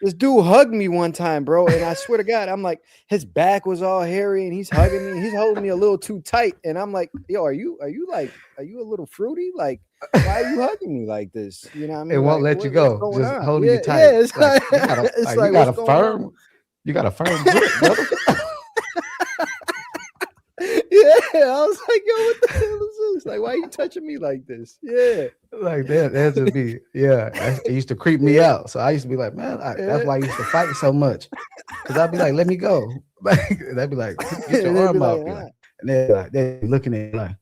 this dude hugged me one time, bro, and I swear to God, I'm like, his back was all hairy, and he's hugging me. He's holding me a little too tight, and I'm like, yo, are you a little fruity? Like, why are you hugging me like this? You know what I It mean? won't Like, let you what's go, going just on? holding you Yeah, tight. yeah. It's Like like, you got a it's like you like, got what's a going on? firm, you got a firm grip, brother. Yeah, I was like, yo, what the hell is this? Like, why are you touching me like this? Yeah, Like that just be, yeah. It used to creep me yeah, out. So I used to be like, man, that's yeah. why I used to fight so much. Cause I'd be like, let me go. Like they'd be like, get your And they'd be arm like, off me. Like, ah. and they're looking at me like,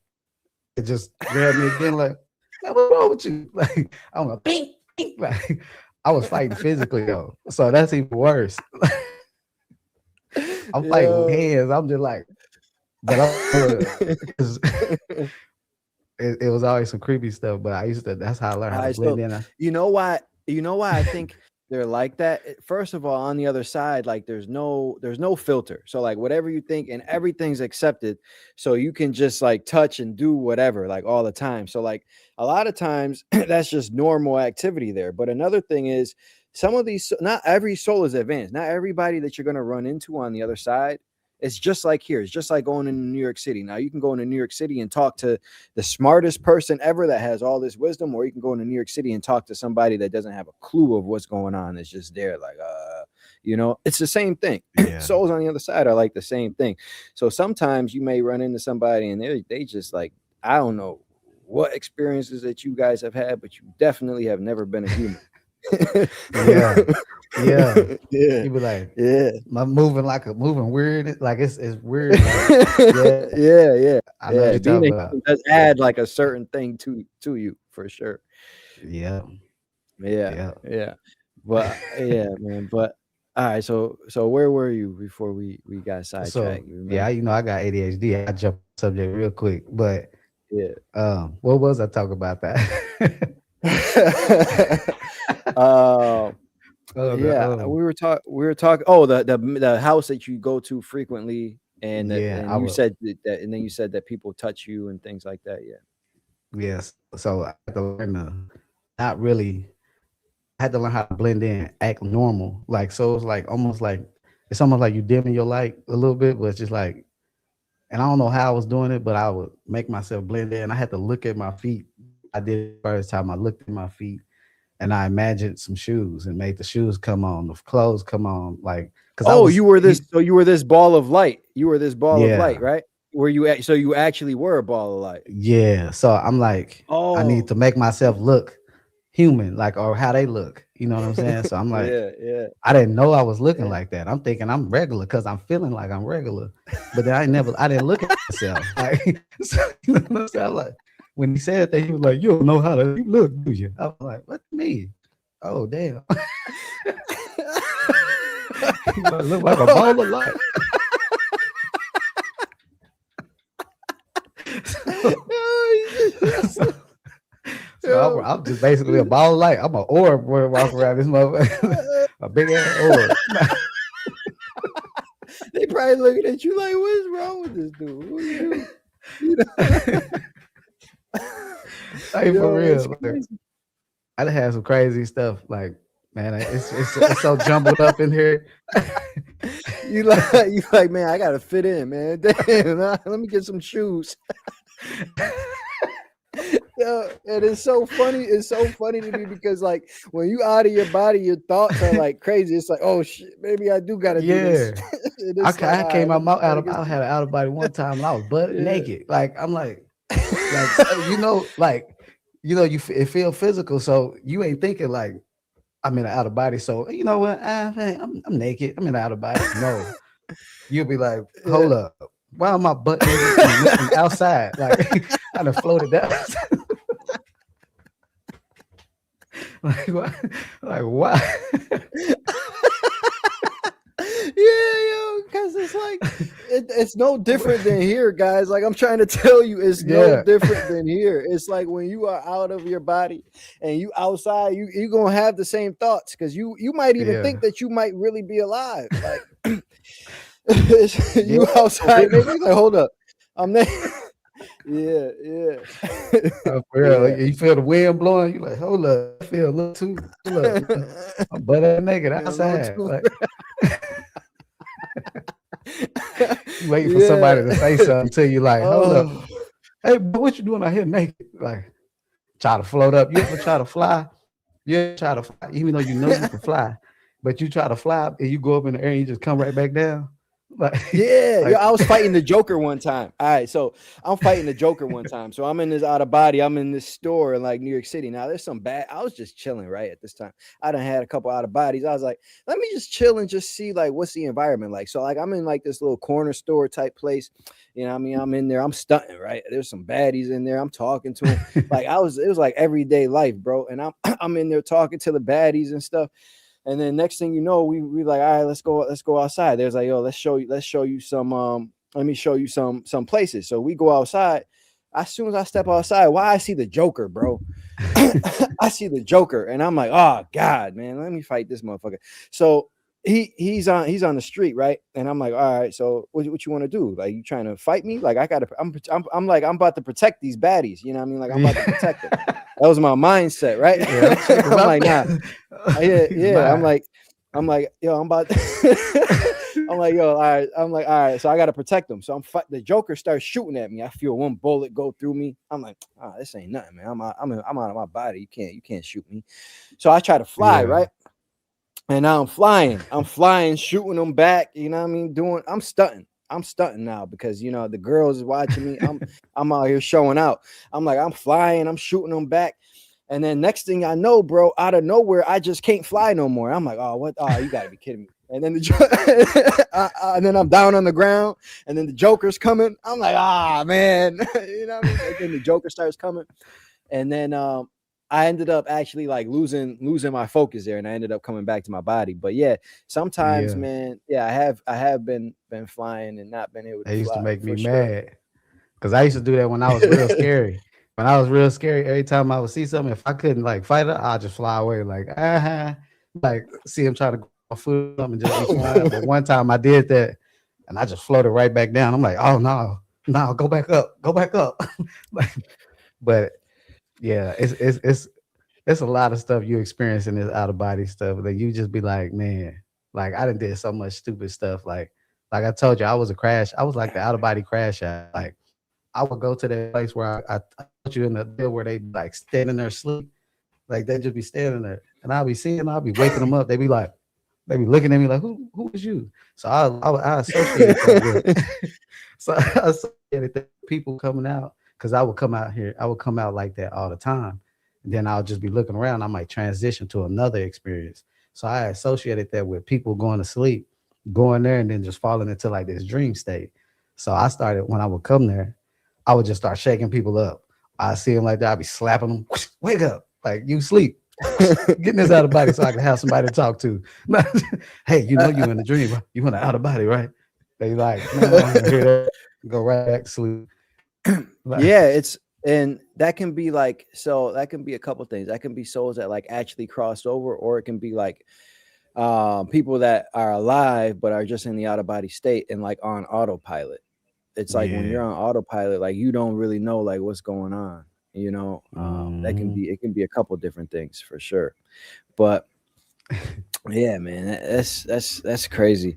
they just grab me again, like, man, what's wrong with you? Like, I'm like, pink, pink. Like, I was fighting physically though. So that's even worse. I'm fighting with Yo. hands. I'm just like, but I'm because it was always some creepy stuff. But I used to, that's how I learned how to I blend so in. you know why I think they're like that. First of all, on the other side, like there's no filter. So like whatever you think and everything's accepted. So you can just like touch and do whatever like all the time. So like a lot of times that's just normal activity there. But another thing is some of these, not every soul is advanced. Not everybody that you're gonna run into on the other side. It's just like here. It's just like going into New York City. Now you can go into New York City and talk to the smartest person ever that has all this wisdom, or you can go into New York City and talk to somebody that doesn't have a clue of what's going on. It's just there, like, it's the same thing. Yeah. Souls on the other side are like the same thing. So sometimes you may run into somebody and they just like, I don't know what experiences that you guys have had, but you definitely have never been a human. Yeah. Yeah. Yeah, You be like, yeah. I'm moving like a moving weird. Like it's weird. Like, yeah, Yeah, yeah, I know what yeah. you're Being talking a about. human does add like a certain thing to you for sure. Yeah. Yeah, Yeah. yeah. But yeah, man. But all right, so where were you before we got So sidetracked? You yeah, remember? I got ADHD. I jump subject real quick. But Yeah. what was I talking about that? um Oh the yeah, we were talking oh the house that you go to frequently yeah, and I you would said that and then you said that people touch you and things like that. Yeah. yes. So I had to learn to not really I had to learn how to blend in, act normal. Like so it's like almost like it's almost like you dimming your light a little bit, but it's just like and I don't know how I was doing it, but I would make myself blend in. I had to look at my feet. I did it the first time. I looked at my feet and I imagined some shoes and made the shoes come on, the clothes come on, like because I Oh, was you were this ball of light. You were this ball of light, yeah, right? So you actually were a ball of light. yeah. So I'm like, I need Oh. to make myself look human, like or how they look. You know what I'm saying? So I'm like, Yeah, yeah, I didn't know I was looking yeah. like that. I'm thinking I'm regular because I'm feeling like I'm regular. But then I didn't look at myself. Like, so, you know what I'm saying? Like, when he said that, he was like, you don't know how to you look, do you? I was like, what do you mean? Oh, damn. He like, look like a ball of light. so, so, Yo. I'm just basically a ball of light. I'm an orb walking around this motherfucker. A big ass orb. They probably looking at you like, what's wrong with this dude? What do you do? You know? Like for Yo, it's real. Like, crazy. I done had some crazy stuff. Like, man, it's so jumbled up in here. You like, man, I gotta fit in, man. Damn, let me get some shoes. Yo, and it's so funny. It's so funny to me because like when you out of your body, your thoughts are like crazy. It's like, oh shit, maybe I do gotta do this. Yeah. And it's like, I all right, came let out me try to get I some. had an out of body one time and I was butt Yeah. naked. Like I'm like you know, like it feel physical, so you ain't thinking like I'm in an out of body. So you know what? Hey, I'm naked. I'm in an out of body. No, you'll be like, Yeah. hold up. Why am I butt naked and outside? Like I done floated down. Like why? Like why? Yeah, yo, because it's like it's no different than here, guys. Like I'm trying to tell you, it's no Yeah, different than here. It's like when you are out of your body and you outside, you gonna have the same thoughts because you might even yeah, think that you might really be alive. Like yeah. you For outside, real. maybe like hold up, I'm there. Yeah, yeah, For real. yeah. Like, you feel the wind blowing. You like, hold up. I feel a little too. Hold up. I'm butt ass naked Yeah, a little outside. too. Like you waiting for somebody Yeah. to say something to you. Like, hold up. Oh. Hey, bro, what you doing out here naked? Like, try to float up. You ever try to fly? You ever try to fly, even though you know you can fly, but you try to fly and you go up in the air and you just come right back down. Like, Yeah, yo, like I was fighting the Joker one time. All right, so I'm fighting the Joker one time. So I'm in this out of body. I'm in this store in like New York City. Now there's some bad. I was just chilling right at this time. I done had a couple out of bodies. I was like, let me just chill and just see like what's the environment like. So like I'm in like this little corner store type place. You know, what I mean, I'm in there. I'm stunting right. There's some baddies in there. I'm talking to them. Like I was. It was like everyday life, bro. And I'm I'm in there talking to the baddies and stuff. And then next thing you know, we like, all right, let's go outside. There's like, yo, let's show you some let me show you some places. So we go outside. As soon as I step outside, why I see the Joker, bro. I see the Joker, and I'm like, oh God, man, let me fight this motherfucker. So he's on the street, right? And I'm like, all right, so what you want to do? Like, you trying to fight me? Like, I gotta, I'm like, I'm about to protect these baddies. You know what I mean? Like, I'm about to protect them. That was my mindset, right? yeah, I'm check him I'm out. like, nah, yeah, He's yeah. mine. I'm like, yo, I'm about. I'm like, yo, all right. I'm like, all right. So I gotta protect them. So the Joker starts shooting at me. I feel one bullet go through me. I'm like, oh, this ain't nothing, man. I'm out of my body. You can't shoot me. So I try to fly, Yeah, right? And now I'm flying. I'm flying, shooting them back. You know what I mean? I'm stunting. I'm stunting now because you know the girls is watching me. I'm out here showing out. I'm like, I'm flying, I'm shooting them back. And then next thing I know, bro, out of nowhere, I just can't fly no more. I'm like, oh, what? Oh, you gotta be kidding me. And then and then I'm down on the ground, and then the Joker's coming. I'm like, ah, man, you know what I mean? And then the Joker starts coming, and then I ended up actually like losing my focus there, and I ended up coming back to my body. But yeah, sometimes, yeah. man, yeah, I have been flying and not been able to That used to fly make me for sure. mad because I used to do that when I was real scary. When I was real scary, every time I would see something, if I couldn't like fight it, I'd just fly away. Like, like see him try to grab my foot or something and just be flying. But one time I did that and I just floated right back down. I'm like, oh no, no, go back up. Like, but yeah, it's a lot of stuff you experience in this out of body stuff that you just be like, man, like I done did so much stupid stuff. Like I told you, I was a crash. I was like the out of body crash out. Like I would go to that place where I told you in the deal where they be like standing there asleep. Like they just be standing there. And I'll be seeing, I'll be waking them up. They be looking at me like, who is you? So I associate that with so I associated that with people coming out because I would come out here, I would come out like that all the time. And then I'll just be looking around. I might transition to another experience. So I associated that with people going to sleep, going there and then just falling into like this dream state. So I started when I would come there, I would just start shaking people up. I see them like that. I'd be slapping them. Wake up. Like you sleep. Getting this out of body so I can have somebody to talk to. Hey, you know you in a dream. You want to out of body, right? They like, man, I don't want to hear that. Go right back to sleep. Like, Yeah, it's and that can be like so that can be a couple things. That can be souls that like actually crossed over, or it can be like people that are alive but are just in the out of body state and like on autopilot. it's like when you're Yeah. on autopilot, like you don't really know like what's going on. That can Hmm. be it can be a couple different things for sure. But yeah, man, that's crazy.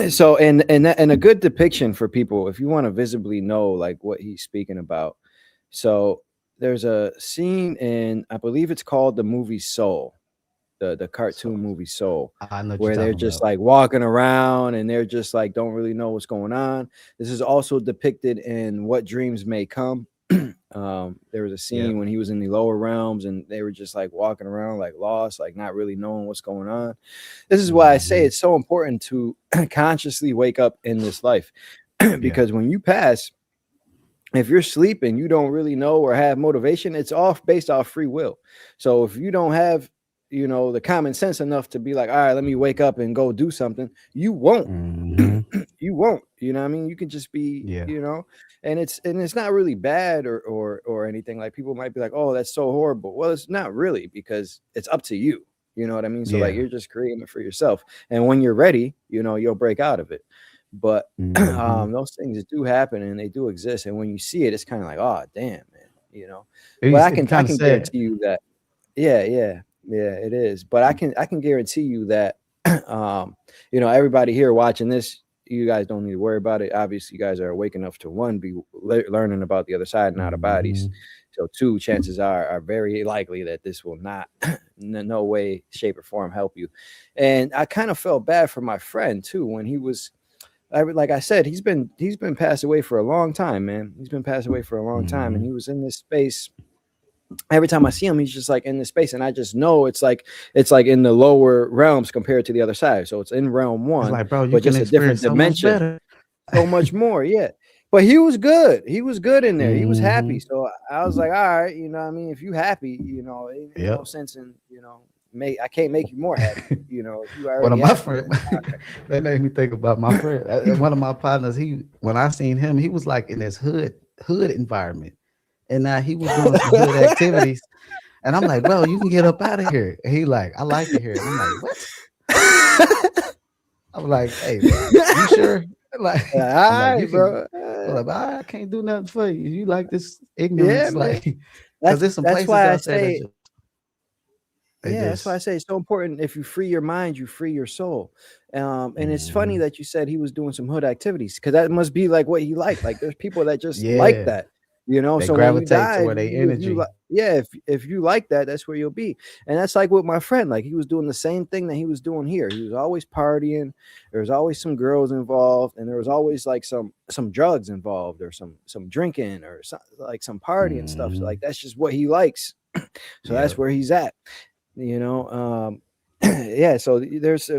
So, and a good depiction for people if you want to visibly know like what he's speaking about. So there's a scene in, I believe it's called the movie Soul, the So cartoon movie Soul, I know what you're where talking they're just about. like walking around and they're just like don't really know what's going on. This is also depicted in What Dreams May Come. There was a Yep. scene when he was in the lower realms and they were just like walking around like lost, like not really knowing what's going on. This is why I say Hmm. it's so important to consciously wake up in this life. Yeah. Because when you pass, if you're sleeping, you don't really know or have motivation. It's all based off free will. So if you don't have, the common sense enough to be like, all right, let me wake up and go do something, you won't. Hmm. You won't. You know what I mean? You can just be, Yeah. and it's not really bad or anything. Like people might be like, oh, that's so horrible. Well, it's not really because it's up to you. You know what I mean? So like Yeah. you're just creating it for yourself. And when you're ready, you'll break out of it. But Hmm. those things do happen and they do exist. And when you see it, it's kind of like, oh damn, man, But I It can I kind of can sad. guarantee you that, yeah, yeah, yeah, it is. But I can guarantee you that um, everybody here watching this, you guys don't need to worry about it. Obviously, you guys are awake enough to one, be learning about the other side and out of bodies. Hmm. So two, chances are very likely that this will not, no way, shape, or form help you. And I kind of felt bad for my friend too when he was, like I said, he's been passed away for a long time, man. He's been passed away for a long time, and Hmm. he was in this space. Every time I see him, he's just like in this space, and I just know it's like in the lower realms compared to the other side. So it's in realm It's one, like, bro, you but can just a different experience so much dimension, better. so much more. Yeah, but he was good. He was good in there. He was happy. Hmm. So I was like, all right, what I mean, if you happy, ain't no Yep. sense in I can't make you more happy. If you One already of my happy, friends, then that made me think about my friend. One of my partners, he when I seen him, he was like in this hood environment, and now he was doing some hood activities. And I'm like, bro, you can get up out of here. And he like, I like it here. And I'm like, what? I'm like, hey, you sure? Like, all I'm like, right, you can. bro. I'm like, I can't do nothing for you. You like this Yeah, ignorance, man. like, because That's there's some that's places why I out there that say, just they yeah, that's why I just. say it's so important. If you free your mind, you free your soul. And it's funny Mhm. that you said he was doing some hood activities because that must be like what he liked. Like there's people that just like Yeah, that. they So when you gravitate die, toward their if you like, energy. yeah, if you like that, that's where you'll be. And that's like with my friend. Like he was doing the same thing that he was doing here. He was always partying. There was always some girls involved, and there was always like some drugs involved, or some drinking, or like some party and stuff. So like Hmm. that's just what he likes. So that's Yep. where he's at you know yeah, so there's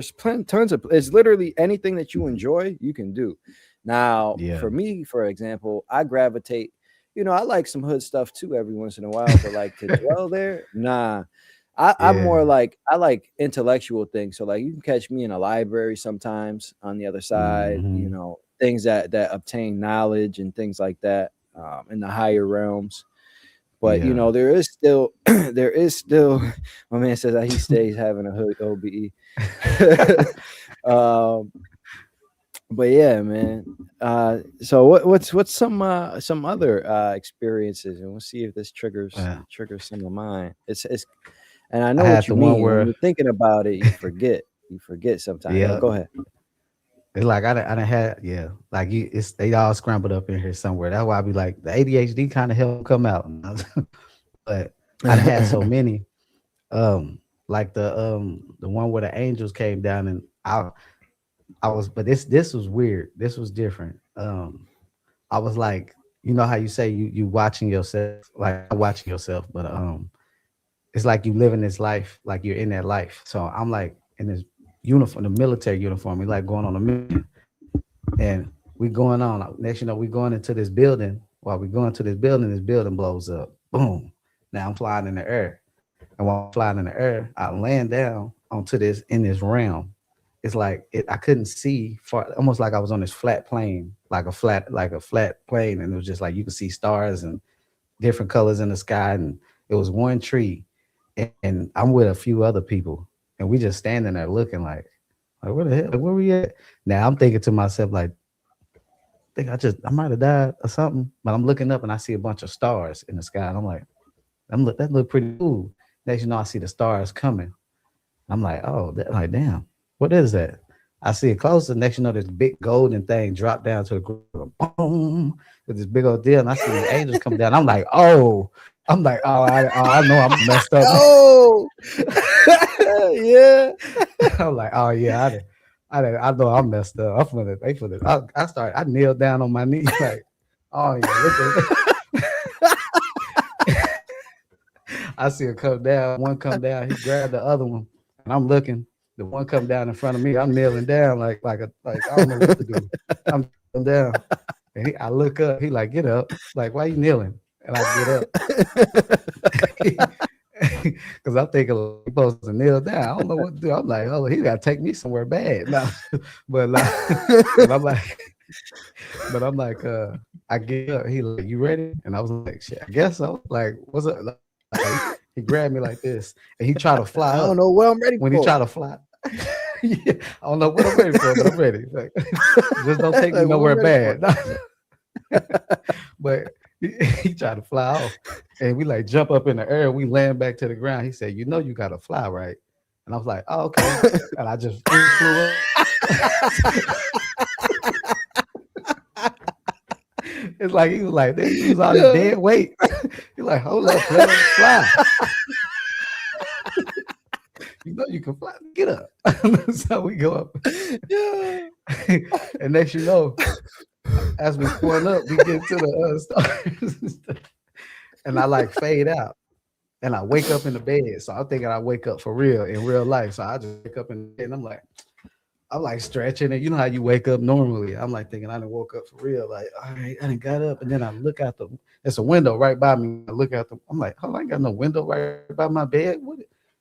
tons of, it's literally anything that you enjoy you can do. Now Yeah. for me, for example, I gravitate, I like some hood stuff too every once in a while, but like to dwell there, nah. I'm more Yeah. like, I like intellectual things, so like you can catch me in a library sometimes on the other side, Hmm. things that obtain knowledge and things like that, in the higher realms. But Yeah. there is still there is still my man says that he stays having a hood OBE. um, but yeah, man. So what's some other experiences, and we'll see if this Uh, triggers some of mine. It's and I I know what had you the one mean. When where, you're thinking about it, you forget. You forget sometimes. yeah, Go ahead. it's like I done had, yeah, like you, it's they all scrambled up in here somewhere. That's why I be like the ADHD kind of help come out. But I done had so many. Like the one where the angels came down, and I was, but this was weird. This was different. I was like, you know how you say you watching yourself, like not watching yourself, but it's like you living this life, like you're in that life. So I'm like in this uniform, the military uniform. We like going on a mission, and we going on. Next, we going into this building. While we going to this building blows up. Boom! Now I'm flying in the air, and while I'm flying in the air, I land down onto this in this realm. It's like I couldn't see far, almost like I was on this flat plane, like a flat plane, and it was just like you could see stars and different colors in the sky, and it was one tree, and I'm with a few other people, and we just standing there looking like where the hell, like, where we at? Now I'm thinking to myself like, think I might have died or something. But I'm looking up and I see a bunch of stars in the sky, and I'm like, that look pretty cool. Next, I see the stars coming. I'm like, oh, like damn, what is that? I see it closer. Next, this big golden thing drop down to the ground, boom, with this big old deal. And I see these angels come down. I'm like, I know I'm messed up. Oh, yeah. I'm like, oh yeah, I know I'm messed up. I kneeled down on my knee, like, oh yeah, look at I see it come down, one come down, he grabbed the other one, and I'm looking. The one come down in front of me, I'm kneeling down like I don't know what to do. I'm kneeling down. And I look up, he like, get up. Like, why you kneeling? And I get up. Because I'm thinking like, he's supposed to kneel down. I don't know what to do. I'm like, oh, he gotta take me somewhere bad. No. but like, but I'm like, but I'm like, I get up. He like, you ready? And I was like, shit, I guess so. Like, what's up? Like, he grabbed me like this, and he tried to fly I don't up. know what I'm ready When he for. tried to fly, yeah, I don't know what I'm ready for, but I'm ready. Like, just don't take me Like, what nowhere I'm ready bad. But he tried to fly off, and we like jump up in the air. We land back to the ground. He said, "You know, you gotta fly, right?" And I was like, "Oh, okay." And I just flew up. It's like he was like, "They use all this dead weight." He's like, "Hold up, player, fly." You know you can fly. Get up. So we go up, Yeah. and next as we going up, we get to the stars, and I like fade out, and I wake up in the bed. So I'm thinking I wake up for real in real life. So I just wake up in the bed, and I'm like stretching, and you know how you wake up normally. I'm like thinking I done woke up for real. Like, all right, I done got up, and then I look out it's a window right by me. I look out I'm like, oh, I ain't got no window right by my bed.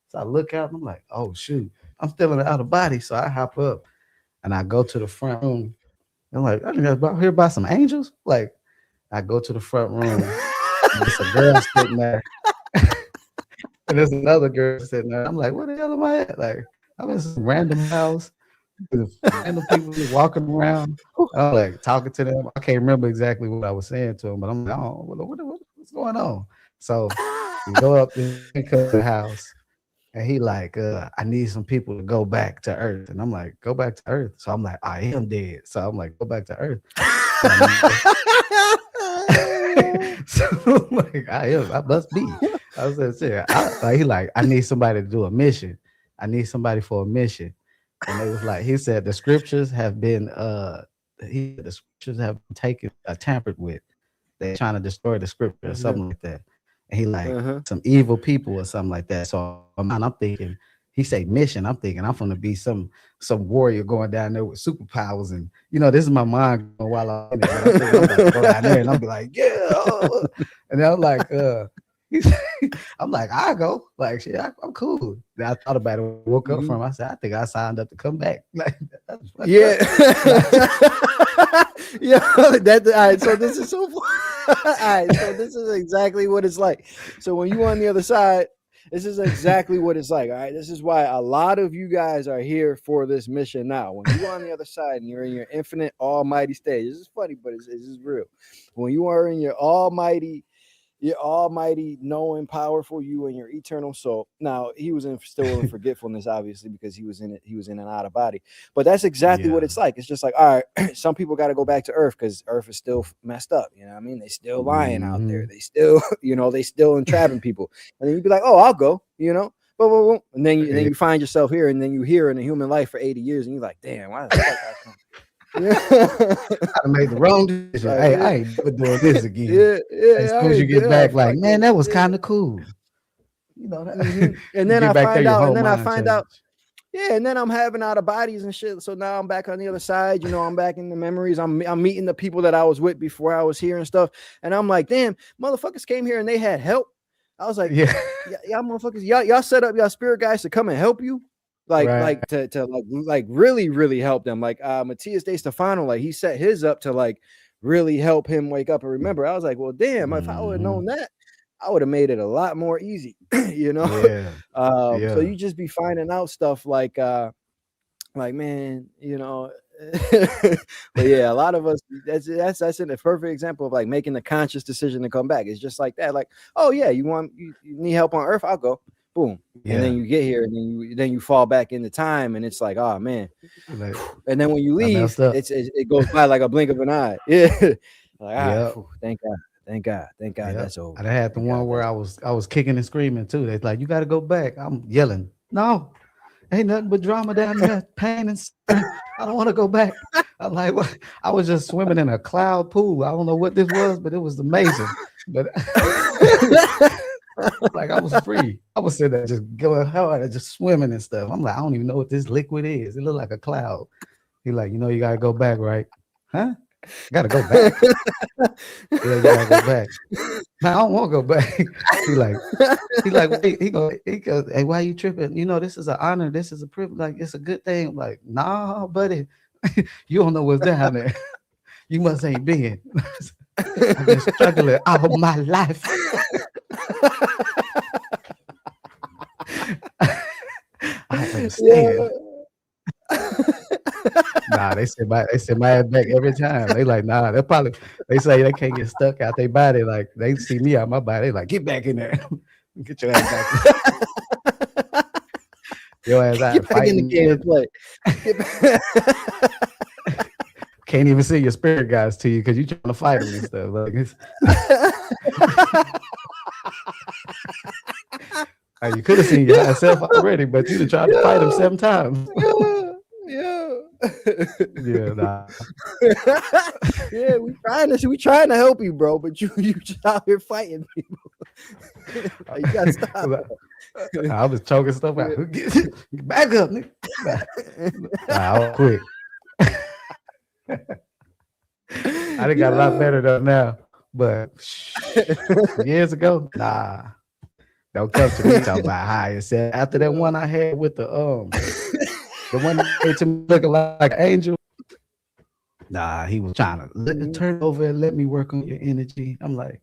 So I look out, and I'm like, oh shoot, I'm still in the out of body. So I hop up, and I go to the front room. I'm like, I done got here by some angels. Like, I go to the front room, and there's a girl sitting there, and there's another girl sitting there. I'm like, where the hell am I at? Like, I'm in some random house with random people walking around. I'm like talking to them. I can't remember exactly what I was saying to them, but I'm like, oh, what's going on? So we go up there and come to the house, and he like, I need some people to go back to Earth. And I'm like, go back to Earth. So I'm like, I am dead. So I'm like, go back to Earth. So so like I must be. I said, he like, I need somebody to do a mission. I need somebody for a mission. And they was like, he said the scriptures have been the scriptures have been taken tampered with. They're trying to destroy the scripture or something like that. And he like some evil people or something like that. So I'm thinking, he say mission. I'm thinking I'm gonna be some warrior going down there with superpowers, and this is my mind going while I'm in it. I'm thinking I'm about to go down there and I'll be like, yeah. And then I'm like, I'm like, I go. Like, shit, I'm cool. Then I thought about it, woke up from. I said, I think I signed up to come back. Like, yeah. Yeah. All right. So this is so. All right. So this is exactly what it's like. So when you on the other side, this is exactly what it's like. All right. This is why a lot of you guys are here for this mission now. When you're on the other side and you're in your infinite almighty stage, this is funny, but it's real. When you are in your almighty knowing, powerful you and your eternal soul. Now he was still in forgetfulness, obviously, because he was in and out of body. But that's exactly what it's like. It's just like, all right, some people got to go back to Earth because Earth is still messed up. You know what I mean? They still lying out there. They still, they still entrapping people. And then you'd be like, oh, I'll go. And then you find yourself here, and then you here in a human life for 80 years, and you're like, damn, why the fuck I come? I made the wrong decision. Hey, I ain't never doing this again. Yeah. As soon as you get back, like, man, that was kind of cool. And then I find out, and then I'm having out of bodies and shit. So now I'm back on the other side. I'm back in the memories. I'm meeting the people that I was with before I was here and stuff. And I'm like, damn, motherfuckers came here and they had help. I was like, yeah, motherfuckers, y'all set up y'all spirit guys to come and help you. Like to really, really help them. Like Matthias De Stefano, like he set his up to like really help him wake up and remember. I was like, well, damn, if I would have known that, I would have made it a lot more easy, Yeah. So you just be finding out stuff like man, But yeah, a lot of us, that's a perfect example of like making a conscious decision to come back. It's just like that. Like, oh yeah, you need help on Earth? I'll go. Boom. And then Yeah, you get here, and then you fall back into time, and it's like, oh man. like And then when you I leave, messed up. it goes by like a blink of an eye. Yeah. Like, all right, Yep, phew, thank God yep. that's over. I done had the Thank one God where that's I was kicking and screaming too. They like, you got to go back. I'm yelling, no, ain't nothing but drama down there, pain and suffering. I don't want to go back. I'm like, what? I was just swimming in a cloud pool. I don't know what this was, but it was amazing. But like I was free. I was sitting there just going hard and just swimming and stuff. I'm like, I don't even know what this liquid is. It looked like a cloud. He like, you gotta go back, right? Huh? Gotta go back? Yeah, you gotta go back. Man, I don't want to go back. he like, he like, wait, he goes, hey, why you tripping? This is an honor. This is a privilege. Like, it's a good thing. I'm like, nah, buddy, you don't know what's down there. You must ain't been. I've been struggling all my life. I understand. yeah. Nah, they send my ass back every time. They like, nah, they say they can't get stuck out their body. Like they see me out my body, they like, get back in there. Get your ass back in. Your ass out Get back in the fighting. game and play. Get back. Can't even see your spirit guys to you because you trying to fight them and stuff. Like you could have seen your high self already, but you done tried to fight him 7 times. Yeah. Yeah, nah. Yeah, we trying to help you, bro, but you just out here fighting people. Like, you gotta stop. I was choking stuff out. Get back up, nigga. Nah, I was quick. I done got a lot better though now, but years ago, nah, don't come to me talking about high and set. After that one I had with the one that made to me looking like an angel. Nah, he was trying to turn over and let me work on your energy. I'm like,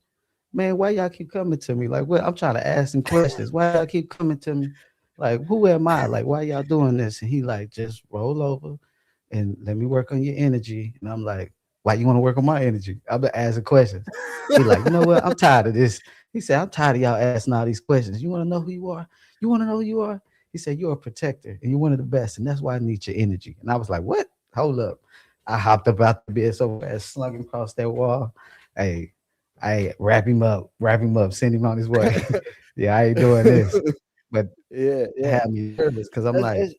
man, why y'all keep coming to me? Like, what? I'm trying to ask some questions. Why y'all keep coming to me? Like, who am I? Like, why y'all doing this? And he like, just roll over and let me work on your energy. And I'm like, why you want to work on my energy? I've been asking questions. He like, you know what? I'm tired of this. He said, I'm tired of y'all asking all these questions. You want to know who you are? You want to know who you are? He said, you're a protector and you're one of the best. And that's why I need your energy. And I was like, what? Hold up. I hopped up out the bed so fast, slung him across that wall. Hey, I wrap him up, send him on his way. Yeah, I ain't doing this. But Yeah, have me nervous because I'm like,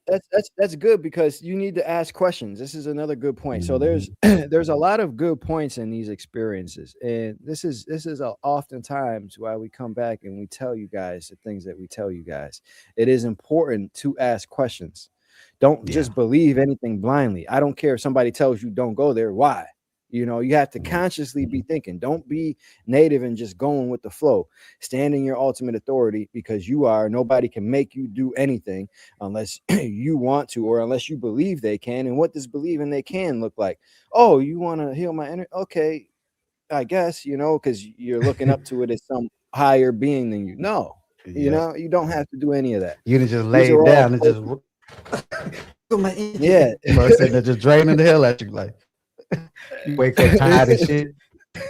that's good because you need to ask questions. This is another good point. So mhm, there's a lot of good points in these experiences, and this is oftentimes why we come back and we tell you guys the things that we tell you guys. It is important to ask questions. Don't yeah, just believe anything blindly. I don't care if somebody tells you don't go there. Why? You have to mhm, consciously be thinking. Don't be native and just going with the flow. Stand in your ultimate authority because you are. Nobody can make you do anything unless you want to or unless you believe they can. And what does believing they can look like? Oh, you want to heal my energy? Okay, I guess, because you're looking up to it as some higher being than you. No, yep. you don't have to do any of that. You done just These laid are all down and just my yeah. energy. You sitting there just draining the hell out you. Like you wake up tired and shit. Why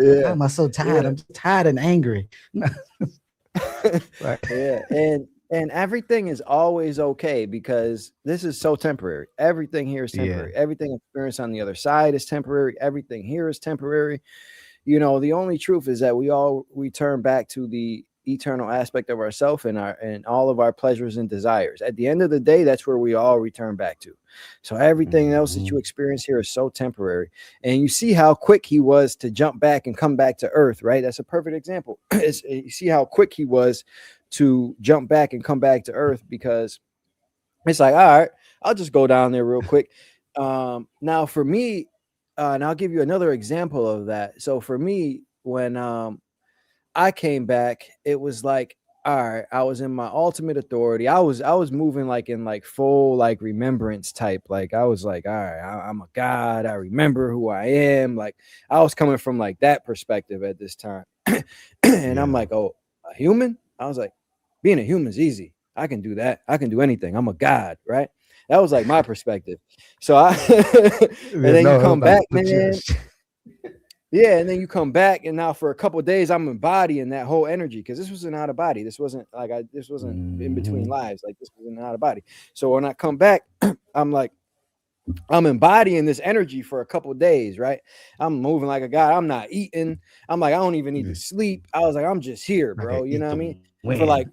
Yeah. am I so tired? Yeah. I'm just tired and angry. Like, Yeah, and everything is always okay because this is so temporary. Everything here is yeah, temporary. Everything experienced on the other side is temporary. Everything here is temporary. The only truth is that we all return back to the eternal aspect of ourself and all of our pleasures and desires. At the end of the day, that's where we all return back to. So everything else that you mhm, experience here is so temporary. And you see how quick he was to jump back and come back to earth, right? That's a perfect example. You see how quick he was to jump back and come back to earth because it's like, all right, I'll just go down there real quick. Now for me, and I'll give you another example of that. So for me, when I came back, it was like, all right, I was in my ultimate authority. I was moving like in like full like remembrance type. Like I was like, all right, I'm a god. I remember who I am. Like I was coming from like that perspective at this time. And I'm yeah, like, oh, a human? I was like, being a human's easy. I can do that. I can do anything. I'm a god, right? That was like my perspective. So I and There's then you no come nobody back, put you in man. Yeah, and then you come back, and now for a couple of days, I'm embodying that whole energy because this was an out of body. This wasn't like this wasn't in between Mhm. lives. Like this was an out of body. So when I come back, I'm like, I'm embodying this energy for a couple of days, right? I'm moving like a god. I'm not eating. I'm like, I don't even need to Yeah. sleep. I was like, I'm just here, I can bro. You know eat what I the mean? For wind. like,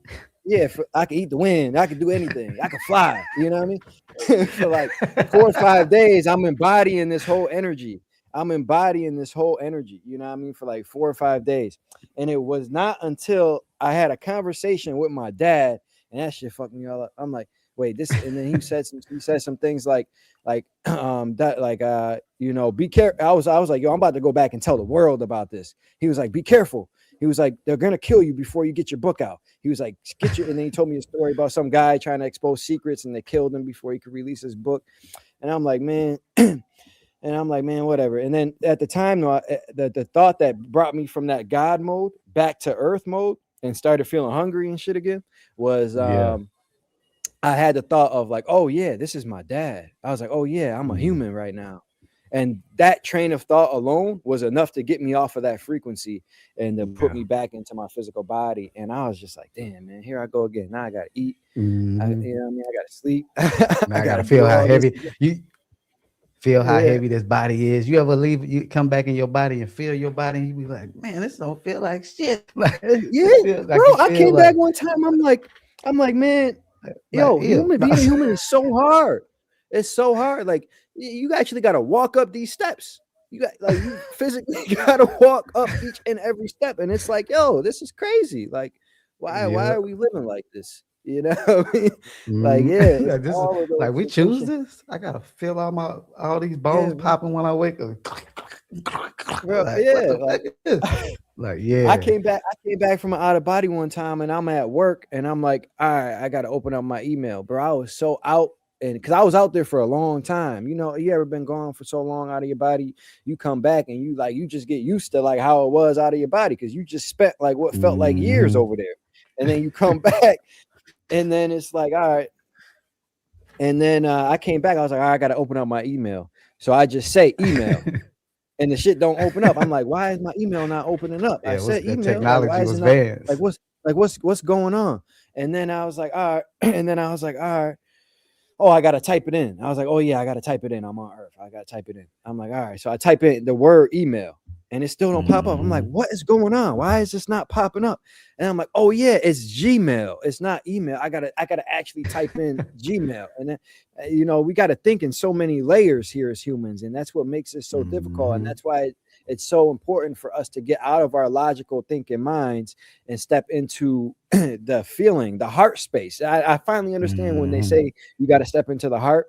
yeah, I could eat the wind. I could do anything. I could fly. You know what I mean? For like 4 or 5 days, I'm embodying this whole energy. I'm embodying this whole energy. You know what I mean? For like 4 or 5 days. And it was not until I had a conversation with my dad, and that shit fucked me all up. I'm like, wait, this, and then he said some things like that like be careful. I was like, yo, I'm about to go back and tell the world about this. He was like, be careful. He was like, they're gonna kill you before you get your book out. He was like, get your, and then he told me a story about some guy trying to expose secrets and they killed him before he could release his book. And I'm like, man, whatever. And then at the time, though, the thought that brought me from that God mode back to earth mode and started feeling hungry and shit again was Yeah. I had the thought of like, oh yeah, this is my dad. I was like, oh yeah, I'm a Mm. human right now. And that train of thought alone was enough to get me off of that frequency and to put Yeah. me back into my physical body. And I was just like, damn, man, here I go again. Now I gotta eat. Mhm. You know what I mean? I gotta sleep. Now I I gotta gotta do feel how all this. heavy you feel how Yeah. heavy this body is. You ever leave you come back in your body and feel your body and you be like, man, this don't feel like shit. Like Yeah, it feels bro. like you I feel came back one time. I'm like, man, like yo, ew. being a human is so hard. It's so hard. Like you actually got to walk up these steps. You got like you physically got to walk up each and every step, and it's like, yo, this is crazy. Like, why Yeah. are we living like this? You know, like Mm. yeah, it's Like this is all of like those we choose sensations. this. I gotta feel all these Yeah, bones man, popping when I wake up. bro. Like what Yeah, the fuck is this? Like I yeah. came back. I came back from an out of body one time, and I'm at work, and I'm like, all right, I got to open up my email, bro. I was so out, and because I was out there for a long time. You know, you ever been gone for so long out of your body, you come back and you just get used to like how it was out of your body because you just spent like what felt like years Mhm. over there, and then you come back, and then it's like, all right, and then I came back. I was like, all right, I got to open up my email, so I just say email and the shit don't open up. I'm like, why is my email not opening up? I Yeah, said that email. Like, why technology is was it not advanced. what's going on? And then I was like, all right. And then I was like, all right. Oh, I gotta type it in. I was like, oh yeah, I gotta type it in. I'm on Earth. I gotta type it in. I'm like, all right. So I type in the word email and it still don't pop up. I'm like, Mhm. what is going on? Why is this not popping up? And I'm like, oh yeah, it's Gmail. It's not email. I gotta actually type in Gmail. And then we gotta think in so many layers here as humans, and that's what makes it so difficult. And Mhm. that's why it's so important for us to get out of our logical thinking minds and step into the feeling, the heart space. I finally understand when they Mhm. say you got to step into the heart.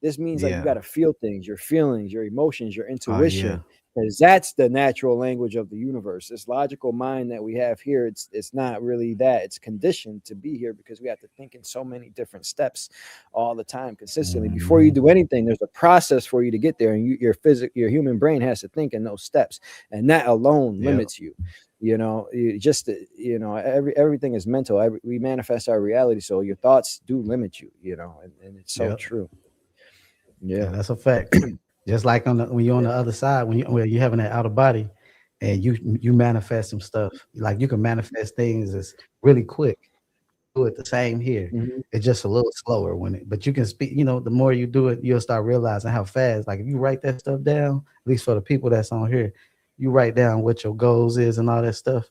This means like you got Yeah. to feel things, your feelings, your emotions, your Oh yeah. intuition, because that's the natural language of the universe. This logical mind that we have here, it's not really that. It's conditioned to be here because we have to think in so many different steps all the time, consistently. Before you Mhm. do anything, there's a process for you to get there, and your human brain has to think in those steps, and that alone Yep. limits you. Everything is mental. We manifest our reality, so your thoughts do limit you. And it's so Yep. true. Yeah, Yeah. that's a fact. Just like when you're on the other side, when you're having that out of body, and you manifest some stuff. Like you can manifest things as really quick. Do it the same here. Mhm. It's just a little slower but you can speak. The more you do it, you'll start realizing how fast. Like if you write that stuff down, at least for the people that's on here, you write down what your goals is and all that stuff,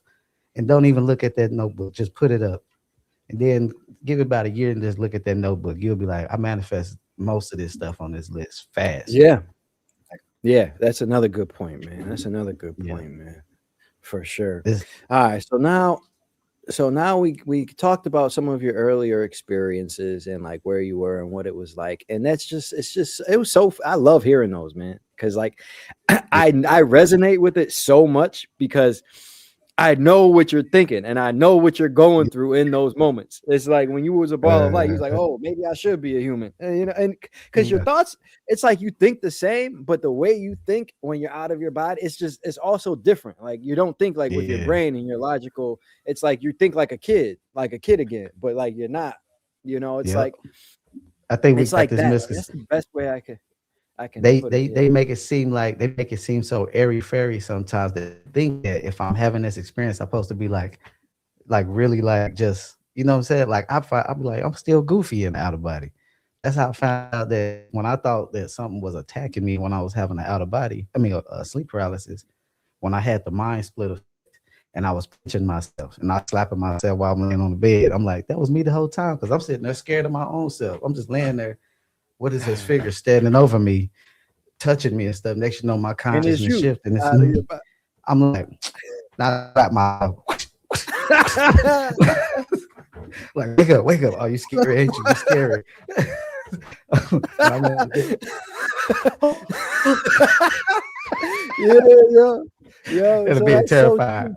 and don't even look at that notebook. Just put it up, and then give it about a year and just look at that notebook. You'll be like, I manifest most of this stuff on this list fast. Yeah. Yeah. That's another good point, man. That's another good Yeah. point, man. For sure. This All right. So now we talked about some of your earlier experiences and like where you were and what it was like. And it was so I love hearing those, man. Cause like I resonate with it so much because I know what you're thinking and I know what you're going through in those moments. It's like when you was a ball of light, you was like, oh, maybe I should be a human. And because your yeah. thoughts, it's like you think the same, but the way you think when you're out of your body, it's also different. Like you don't think like with your Yeah. brain and your logical, it's like you think like a kid again, but like you're not. It's Yep. like I think we It's got like this that. Like, that's misconception. the best way I can They put it. they Yeah. they make it seem like they make it seem so airy fairy sometimes that I think that if I'm having this experience, I'm supposed to be like really like just you know what I'm saying? Like I'll be like I'm still goofy in the outer body. That's how I found out that when I thought that something was attacking me when I was having an outer body, I mean a sleep paralysis, when I had the mind split effect and I was pinching myself and I was slapping myself while I'm laying on the bed. I'm like, that was me the whole time because I'm sitting there scared of my own self. I'm just laying there. What is his figure standing over me, touching me and stuff? Next, you know, my And it's consciousness you shift and it's out of me. your body. I'm like, not slap my like, wake up. Are you scary? Ain't you? You scary. And I'm like, Yeah, yo, yo. it'll So be that's so terrified. true.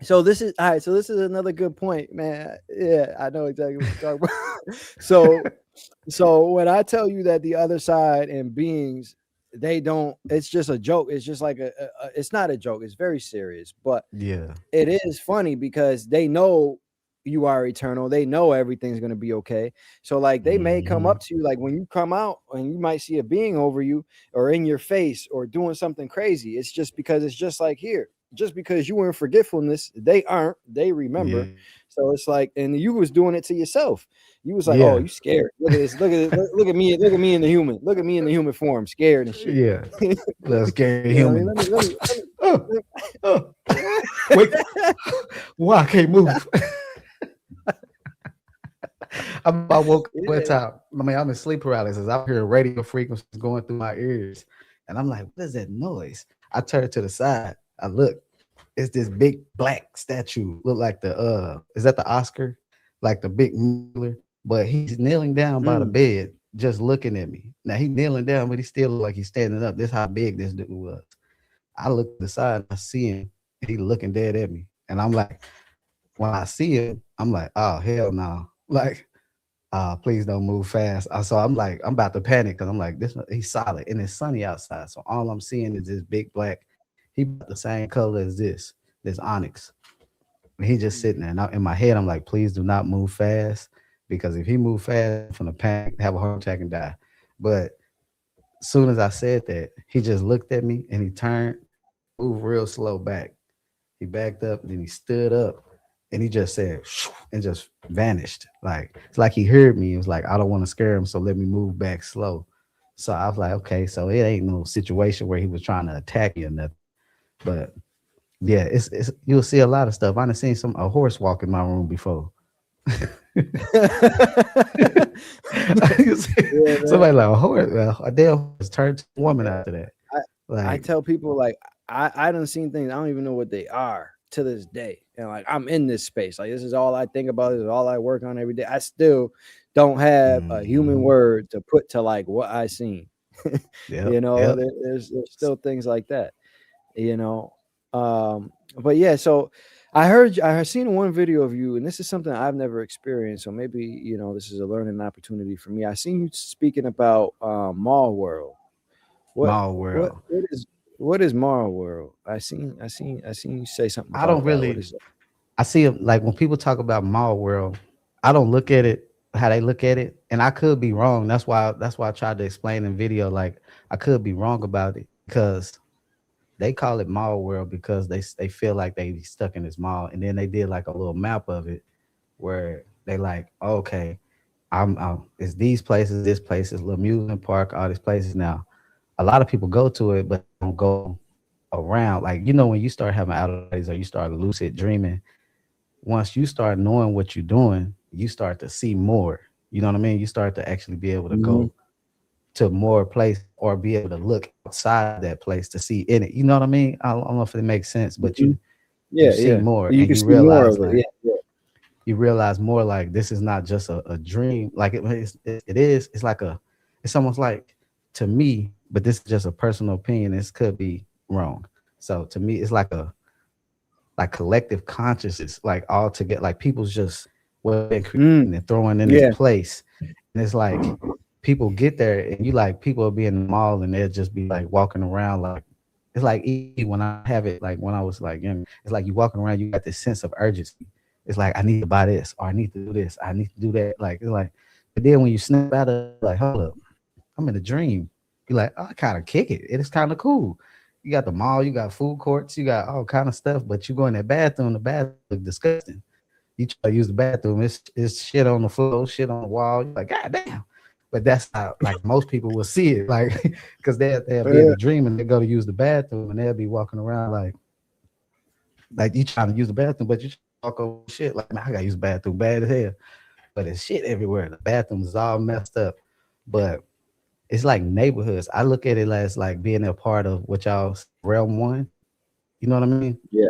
So this is all right. So this is another good point, man. Yeah, I know exactly what you're talking about. So when I tell you that the other side and beings, they don't. It's just a joke. It's just like it's not a joke. It's very serious, but Yeah. it is funny because they know you are eternal. They know everything's going to be okay. So like they may come Hmm. up to you like when you come out and you might see a being over you or in your face or doing something crazy. It's just because it's just like here. Just because you were in forgetfulness, they aren't. They remember. Yeah. So it's like, and you was doing it to yourself. You was like, "Oh, Yeah. you scared? Look at this! Look at it! Look at me! Look at me in the human! Look at me in the human form, scared and shit." Yeah. Little scary You know what I mean? human. Oh, oh, wake up. Why I can't move? I woke up one Yeah. time. I mean, I'm in sleep paralysis. I hear radio frequencies going through my ears. And I'm like, what is that noise? I turn to the side. I look. It's this big black statue. Look like the is that the Oscar? Like the big muscular. But he's kneeling down by the Mm. bed, just looking at me. Now he's kneeling down, but he still look like he's standing up. This how big this dude was. I look to the side and I see him. He looking dead at me. And I'm like, when I see him, I'm like, oh hell no. Like, please don't move fast. So I'm like, I'm about to panic because I'm like, this he's solid and it's sunny outside. So all I'm seeing is this big black, he about the same color as this onyx. And he just sitting there. And in my head, I'm like, please do not move fast. Because if he move fast, I'm gonna panic, have a heart attack, and die. But as soon as I said that, he just looked at me and he turned, moved real slow back. He backed up and then he stood up and he just said "Shoo," and just vanished. Like it's like he heard me. It was like, I don't want to scare him, so let me move back slow. So I was like, okay, so it ain't no situation where he was trying to attack you or nothing. But yeah, it's you'll see a lot of stuff. I done seen a horse walk in my room before. You see Yeah, man. somebody like a horse, a damn horse turned to a woman Yeah. after that. I I Like, tell people like I done seen things I don't even know what they are to this day, and like I'm in this space. Like this is all I think about. This is all I work on every day. I still don't have a human mhm. word to put to like what I seen. Yep, yep. There's still things like that. You know, but yeah. So I had seen one video of you, and this is something I've never experienced. So maybe this is a learning opportunity for me. I seen you speaking about Mall World. What Small what world. what is Mall World? I seen you say something I about don't that. What really is it? I see it like when people talk about mall world, I don't look at it how they look at it. And I could be wrong. That's why I tried to explain in video. Like I could be wrong about it because they call it mall world because they feel like they be stuck in this mall. And then they did like a little map of it where they like, okay, it's these places, this place, this little amusement park, all these places now. A lot of people go to it, but they don't go around. Like, when you start having out of bodies or you start lucid dreaming, once you start knowing what you're doing, you start to see more. You know what I mean? You start to actually be able to Mhm, go to more place or be able to look outside of that place to see in it. You know what I mean? I don't know if it makes sense, but mhm. you Yeah, see yeah. more You and can you see more realize of it. Yeah, like yeah. you realize more like this is not just a dream. Like it is. It's like it's almost like to me, but this is just a personal opinion. This could be wrong. So to me, it's like collective consciousness, like all together, like people's just what been Mm, creating and throwing in this yeah. place. And it's like people get there and you like people will be in the mall and they'll just be like walking around like it's like when I have it like when I was like young, it's like you walking around, you got this sense of urgency. It's like I need to buy this or I need to do this, I need to do that. Like it's like But then when you snap out of it, like, hold up, I'm in a dream. You're like, oh, I kind of kick it. It is kind of cool. You got the mall, you got food courts, you got all kind of stuff, but you go in that bathroom, the bathroom look disgusting. You try to use the bathroom, it's shit on the floor, shit on the wall. You're like, God damn. But that's how like most people will see it, like because they'll be in Yeah. a dream and they go to use the bathroom and they'll be walking around like you trying to use the bathroom, but you walk over shit like, man, I gotta use the bathroom bad as hell. But there's shit everywhere. The bathroom is all messed up. But it's like neighborhoods. I look at it as like being a part of what y'all realm one. You know what I mean? Yeah.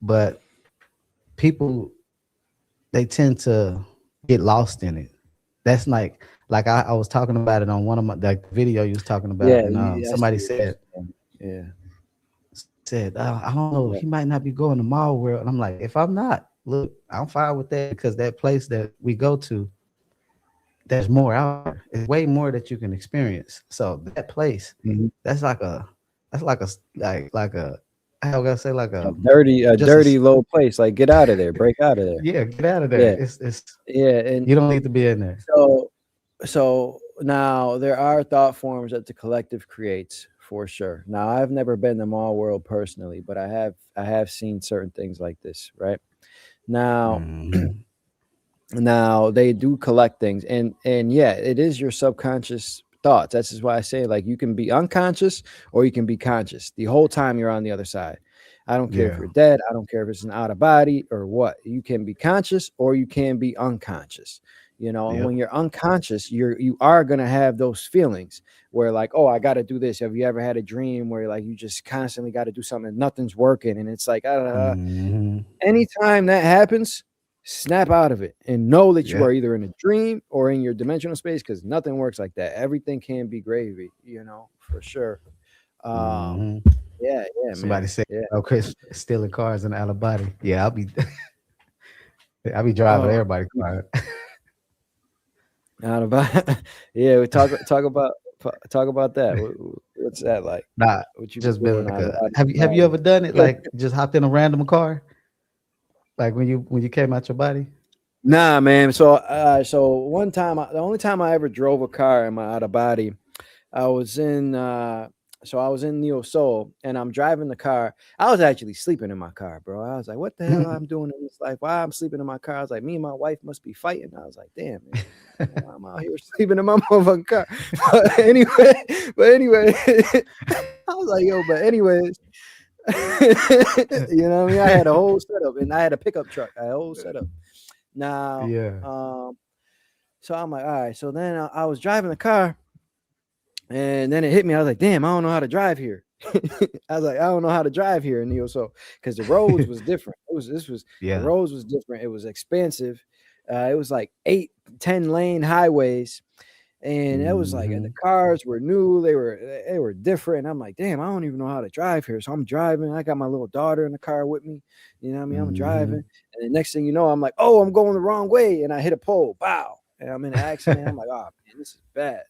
But people they tend to get lost in it. That's like I was talking about it on one of my like the video you was talking about, Yeah. and I see somebody what you're said saying. Yeah. I don't know, Yeah. he might not be going to mall world. And I'm like, if I'm not, look, I'm fine with that because that place that we go to, there's more out there. It's way more that you can experience. So that place, Mhm. that's like a like a how can I say like A just dirty low place. Like, get out of there. Break out of there. yeah, get out of there. Yeah. It's Yeah. And you don't need to be in there. so so now there are thought forms that the collective creates for sure. Now I've never been to Mall World personally, but I have seen certain things like this, right? Now Hmm. now they do collect things, and yeah, it is your subconscious thoughts. That's just why I say, like, you can be unconscious or you can be conscious the whole time you're on the other side. I don't care if Yeah. you're dead, I don't care if it's an out of body or what. You can be conscious or you can be unconscious. And Yep. when you're unconscious, you are going to have those feelings where, like, oh, I got to do this. Have you ever had a dream where, like, you just constantly got to do something and nothing's working, and it's like, Hmm. anytime that happens, snap out of it and know that you are Yep. either in a dream or in your dimensional space, because nothing works like that. Everything can be gravy, for sure. Um, Hmm. yeah, yeah, Somebody man. said, Yeah. "Oh, Chris stealing cars in Alabama." Yeah, I'll be driving Oh, everybody car. not about. Yeah, we talk about that. What's that like? Nah, What you be just been doing like out, a. out Have you ever done it? Like just hopped in a random car, like when you came out your body. Nah, man. So one time, the only time I ever drove a car in my out of body, I was in I was in Neo Soul and I'm driving the car. I was actually sleeping in my car, bro. I was like, what the hell I'm doing in this life? Why I'm sleeping in my car? I was like, me and my wife must be fighting. I was like, damn, man. Why I'm out here sleeping in my motherfucking car. But anyway, I was like, yo, but anyways, you know what I mean? I had a whole setup and I had a pickup truck. I had a whole setup. Now, Yeah. so I'm like, all right. So then I was driving the car. And then it hit me. I was like, damn, I don't know how to drive here. I was like, I don't know how to drive here in Neo because the roads was different. The Yeah. roads was different. It was expansive. It was like 8, 10 lane highways. And it was like, and the Hmm. cars were new. They were different. And I'm like, damn, I don't even know how to drive here. So I'm driving. I got my little daughter in the car with me. You know what I mean? I'm driving. Hmm. And the next thing you know, I'm like, oh, I'm going the wrong way. And I hit a pole. Bow. And I'm in an accident. I'm like, oh man, this is bad.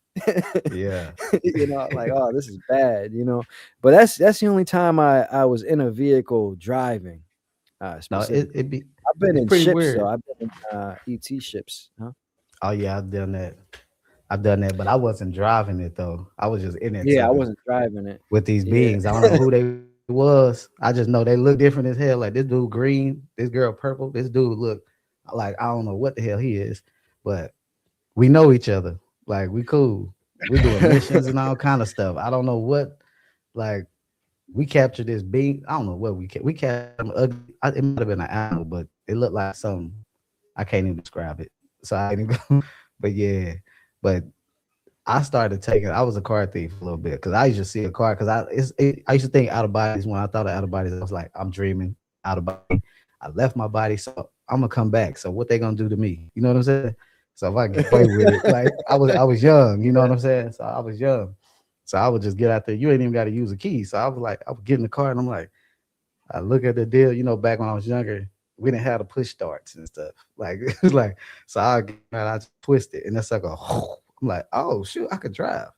Yeah. Like, oh, this is bad. But that's the only time I was in a vehicle driving, No, specifically. it be I've been it's in pretty ships though. weird. I've been in ET ships. Huh? Oh yeah, I've done that. I've done that, but I wasn't driving it though. I was just in that Yeah, I sucker wasn't driving it. with these Yeah. beings. I don't know who they was. I just know they look different as hell. Like this dude green, this girl purple, this dude look like I don't know what the hell he is, but we know each other. Like we cool. We doing missions and all kind of stuff. I don't know what like we captured this being. I don't know what we captured some ugly. It might have been an animal, but it looked like something. I can't even describe it. So I didn't go. But yeah, but I started taking. I was a car thief a little bit because I used to see a car because I used to think out of bodies. When I thought of out of bodies, I was like, I'm dreaming out of body. I left my body, so I'm gonna come back. So what they gonna do to me? You know what I'm saying? So if I get away with it, like I was young. You know what Yeah. I'm saying? So I was young. So I would just get out there. You ain't even got to use a key. So I was like, I would get in the car and I'm like, I look at the deal. Back when I was younger, we didn't have the push starts and stuff. Like it was like, so I get out, I twist it, and that's like a. I'm like, oh shoot, I could drive.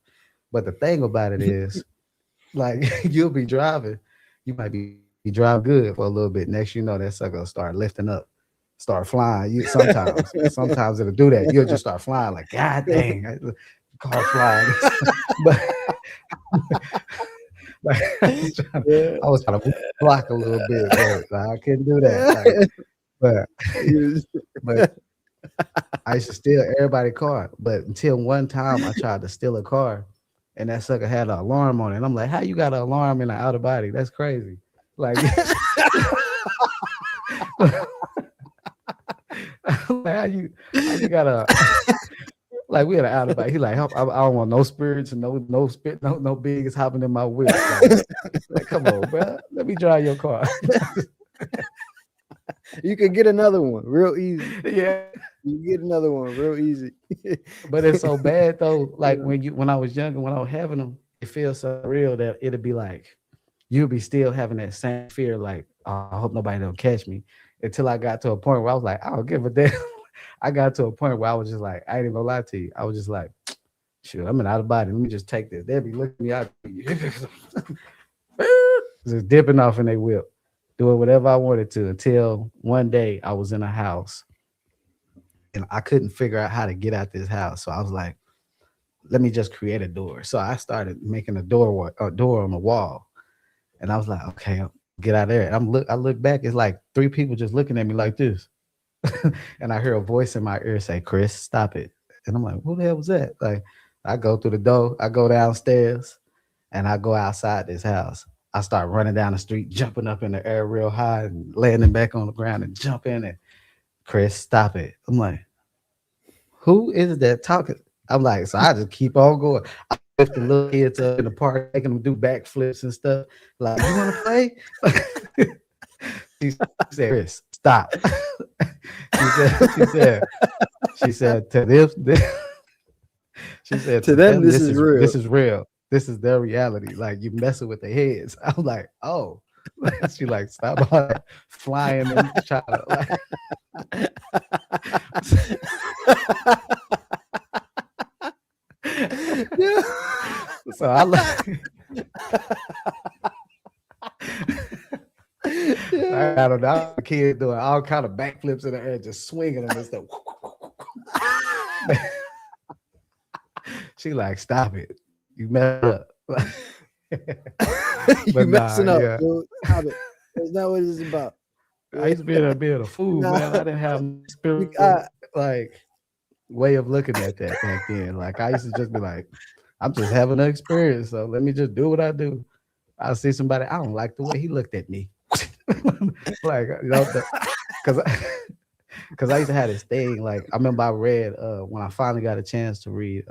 But the thing about it is, like, you'll be driving, you might be driving good for a little bit. Next, that sucker will start lifting up. start flying. You sometimes it'll do that. You'll just start flying like, God dang, the car flying. But like, Yeah. I was trying to block a little bit, but like, I couldn't do that. Like, but You- but I used to steal everybody's car. But until one time I tried to steal a car and that sucker had an alarm on it. And I'm like, how you got an alarm in an out of body? That's crazy. Like, like how you got a like we had an out of body. He like, I don't want no spirits and no spit, no biggest hopping in my whip. Like come on, bro. Let me drive your car. You could get another one real easy. Yeah. You get another one real easy. But it's so bad though. Like when I was younger, when I was having them, it feels so real that it'd be like you'll be still having that same fear, like, oh, I hope nobody don't catch me. Until I got to a point where I was like, I don't give a damn. I got to a point where I was just like, I ain't even gonna lie to you. I was just like, shoot, I'm in out of body. Let me just take this. They'll be looking me out, just dipping off in their whip, doing whatever I wanted to until one day I was in a house and I couldn't figure out how to get out this house. So I was like, let me just create a door. So I started making a door on the wall. And I was like, okay, I'll get out of there. I look back, it's like three people just looking at me like this. And I hear a voice in my ear say, Chris, stop it. And I'm like, what the hell was that? Like, I go through the door, I go downstairs, and I go outside this house. I start running down the street, jumping up in the air real high and landing back on the ground and jumping. And Chris, stop it. I'm like, who is that talking? I'm like, so I just keep on going. I lift the little kids up in the park, making them do backflips and stuff. Like, you want to play? She said, Chris, stop. she said, to them, she said, To to them, them, this this is is real. this is real. This is their reality. Like you messing with their heads. I'm like, oh. She like, stop all that flying and trying to like. Yeah. So I like Yeah. I don't know. The kid doing all kind of backflips in the air, just swinging them and stuff. She like, stop it. You messed up. You But nah, messing up, yeah. dude. Stop it. That's not what it's about. I used to being a fool, Nah, man. I didn't have no you, spiritual like way of looking at that back then. Like I used to just be like, I'm just having an experience, so let me just do what I do. I see somebody, I don't like the way he looked at me. Like because because I used to have this thing. Like I remember I read when I finally got a chance to read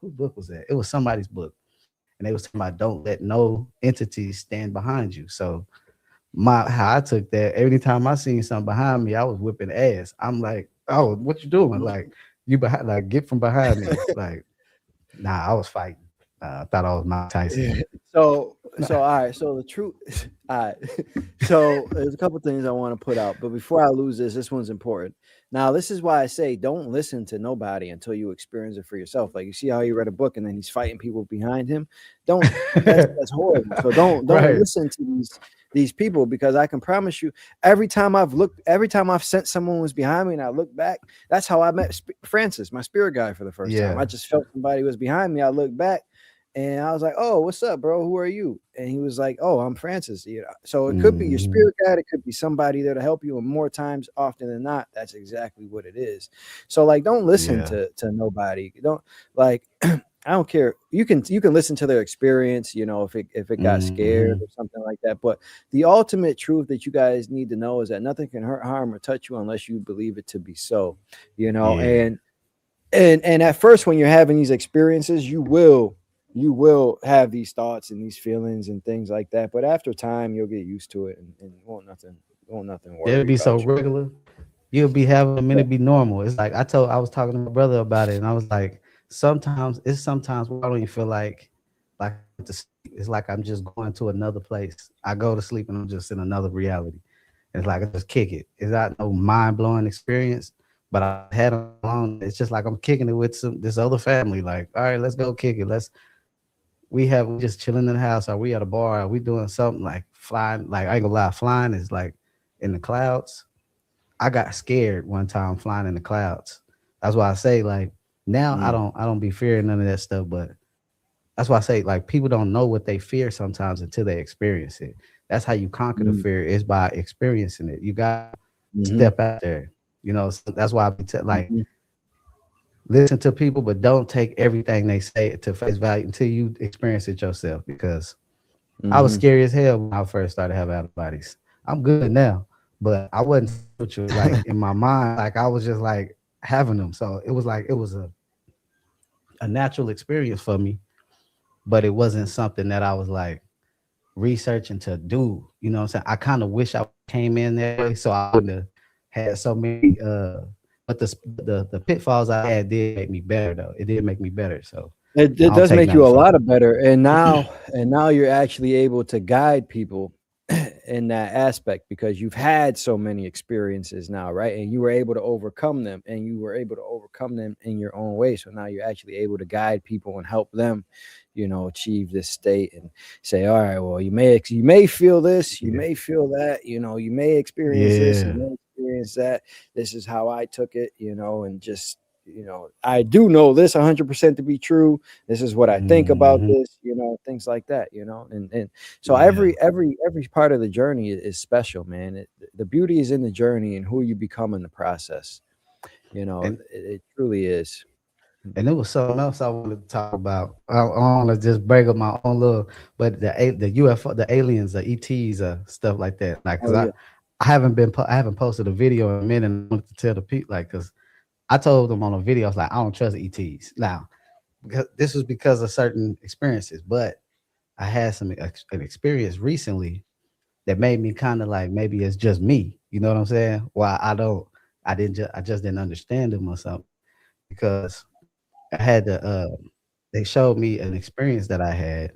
whose book was that? It was somebody's book, and they was talking about don't let no entity stand behind you. So my how I took that, every time I seen something behind me, I was whipping ass. I'm like, oh, what you doing? Like you behind, like get from behind me. Like, nah, I was fighting. I thought I was Mike Tyson. yeah. So all right. So the truth, all right. So there's a couple things I want to put out, but before I lose this one's important. Now, this is why I say don't listen to nobody until you experience it for yourself. Like you see how he read a book and then he's fighting people behind him. Don't. That's horrible. So don't Right. listen to these people because I can promise you, every time I've sent someone was behind me and I look back, that's how I met Francis, my spirit guide, for the first time. I Yeah. just felt somebody was behind me. I looked back. And I was like, "Oh, what's up, bro? Who are you?" And he was like, "Oh, I'm Francis." You know, so it could be your Mhm. spirit guide, it could be somebody there to help you, and more times, often than not, that's exactly what it is. So, like, don't listen Yeah. to nobody. Don't like. I don't care. You can listen to their experience. You know, if it got scared Mhm. or something like that. But the ultimate truth that you guys need to know is that nothing can hurt, harm, or touch you unless you believe it to be so. You know, Yeah. and at first when you're having these experiences you will have these thoughts and these feelings and things like that, but after time you'll get used to it and won't nothing It'll worry be so about you. regular. You'll be having a Yeah. minute be normal. It's like I was talking to my brother about it, and I was like, sometimes where I don't even feel like I went to sleep. It's like I'm just going to another place. I go to sleep and I'm just in another reality. It's like I just kick it. It's not no mind blowing experience, but I had it alone. It's just like I'm kicking it with this other family. Like, all right, let's go kick it. We just chilling in the house. Are we at a bar? Are we doing something like flying? Like I ain't gonna lie, flying is like in the clouds. I got scared one time flying in the clouds. That's why I say like now Mm, I don't be fearing none of that stuff, but that's why I say like people don't know what they fear sometimes until they experience it. That's how you conquer the mm, fear is by experiencing it. You gotta mhm, step out there. You know, so that's why I be like mhm, listen to people, but don't take everything they say to face value until you experience it yourself. Because I was mhm. scary as hell when I first started having out of bodies. I'm good now, but I wasn't spiritual. Like in my mind, like I was just like having them. So it was like it was a natural experience for me, but it wasn't something that I was like researching to do. You know what I'm saying? I kind of wish I came in that way so I wouldn't have had so many but the pitfalls I had did make me better though. It did make me better. So It I don't does take make you nothing a from lot of better, and now you're actually able to guide people in that aspect because you've had so many experiences now, right? And you were able to overcome them, and you were able to overcome them in your own way. So now you're actually able to guide people and help them, achieve this state and say, all right, well, you may feel this, you yeah. may feel that, you may experience this, you Yeah. may experience that. This is how I took it, and just I do know this 100% to be true. This is what I think about Hmm. this, things like that, and so Yeah. every part of the journey is special, man. The beauty is in the journey and who you become in the process. And It truly is. and there was something else I wanted to talk about. I want to just bring up my own little, but the UFO, the aliens, the ETs, stuff like that. Like, cause Oh yeah. I haven't posted a video in a minute. And I wanted to tell the people, like, cause I told them on a video, I was like, I don't trust ETs. Now, because this was because of certain experiences, but I had an experience recently that made me kind of like maybe it's just me. You know what I'm saying? Why I just didn't understand them or something because I had to. They showed me an experience that I had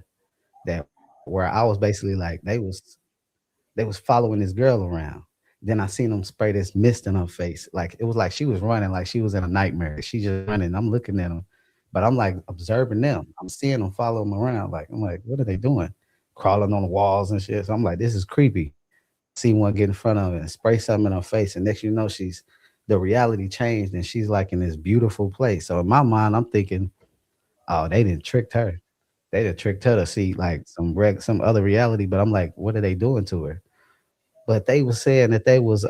that where I was basically like they was following this girl around. Then I seen them spray this mist in her face. Like it was like she was running, like she was in a nightmare. She just running. I'm looking at them, but I'm like observing them. I'm seeing them follow them around. Like I'm like, what are they doing? Crawling on the walls and shit. So I'm like, this is creepy. I see one get in front of her and spray something in her face, and next you know the reality changed and she's like in this beautiful place. So in my mind, I'm thinking, oh, they didn't tricked her. They done tricked her to see like some other reality, but I'm like, what are they doing to her? But they was saying that they was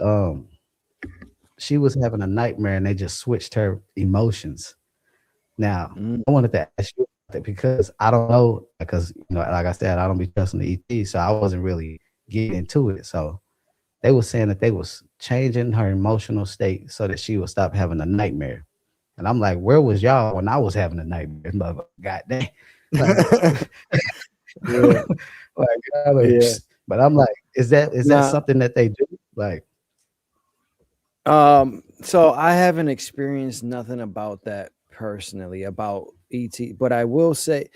she was having a nightmare and they just switched her emotions. Now, Mm. I wanted to ask you about that because I don't know because like I said, I don't be trusting the ET, so I wasn't really getting into it. So they were saying that they was changing her emotional state so that she would stop having a nightmare. And I'm like, where was y'all when I was having a nightmare? God dang. Like Yeah. like, God, Yeah. but I'm like, is that Now, something that they do? Like, so I haven't experienced nothing about that personally about ET, but I will say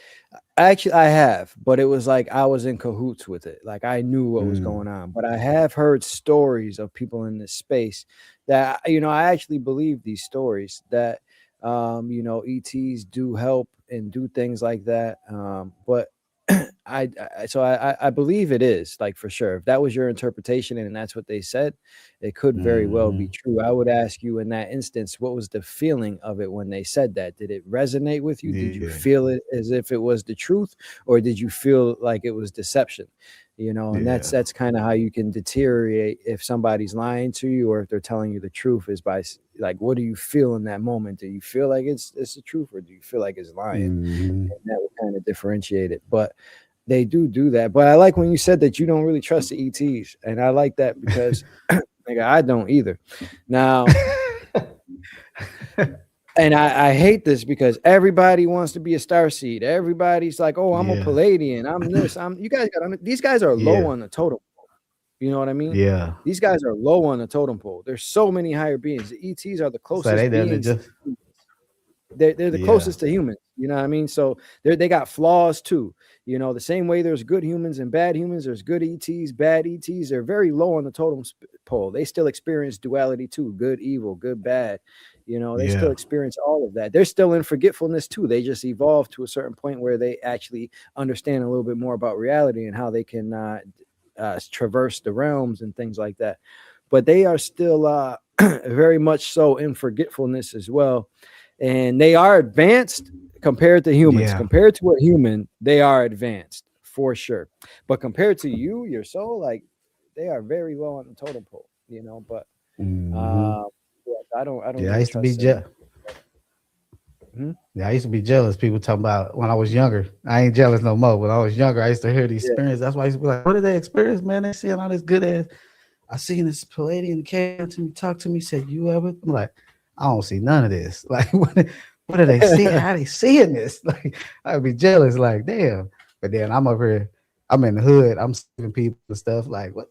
actually I have, but it was like I was in cahoots with it. Like I knew what was mm, going on. But I have heard stories of people in this space that I actually believe these stories that ETs do help and do things like that. But I believe it is like for sure. If that was your interpretation and that's what they said, it could very well be mhm, true. I would ask you in that instance, what was the feeling of it when they said that? Did it resonate with you? Did you yeah, feel it as if it was the truth, or did you feel like it was deception? And that's yeah, that's kind of how you can deteriorate if somebody's lying to you or if they're telling you the truth is by like, what do you feel in that moment? Do you feel like it's the truth, or do you feel like it's lying? mhm. And that would kind of differentiate it. But they do that. But I like when you said that you don't really trust the ETs, and I like that because like I don't either. Now, and I hate this because everybody wants to be a star seed. Everybody's like, "Oh, I'm a Yeah, Palladian. I'm this. I'm." You guys got these guys are low yeah, on the totem. You know what I mean? yeah. These guys are low on the totem pole. There's so many higher beings. The ETs are the So they closest done it beings. just They're the yeah, closest to humans. You know what I mean? So they got flaws too. The same way there's good humans and bad humans. There's good ETs, bad ETs. They're very low on the totem pole. They still experience duality too: good, evil, good, bad. They still yeah, experience all of that. They're still in forgetfulness too. They just evolved to a certain point where they actually understand a little bit more about reality and how they can traverse the realms and things like that. But they are still very much so in forgetfulness as well. And they are advanced compared to humans. Yeah. Compared to a human, they are advanced for sure. But compared to you, your soul, like they are very low on the totem pole, you know. But Hmm. uh, yeah, I don't Yeah, I really used to be trust any. Mhm. yeah, I used to be jealous. People talking about when I was younger. I ain't jealous no more. When I was younger, I used to hear these Yeah. experiences. That's why I used to be like, "What did they experience, man? They seeing all this good ass." I seen this Palladian came to me, talked to me, said, "You ever?" I'm like, "I don't see none of this. Like, what do they see? How they seeing this?" Like, I'd be jealous. Like, damn. But then I'm over here. I'm in the hood. I'm saving people and stuff. Like, what?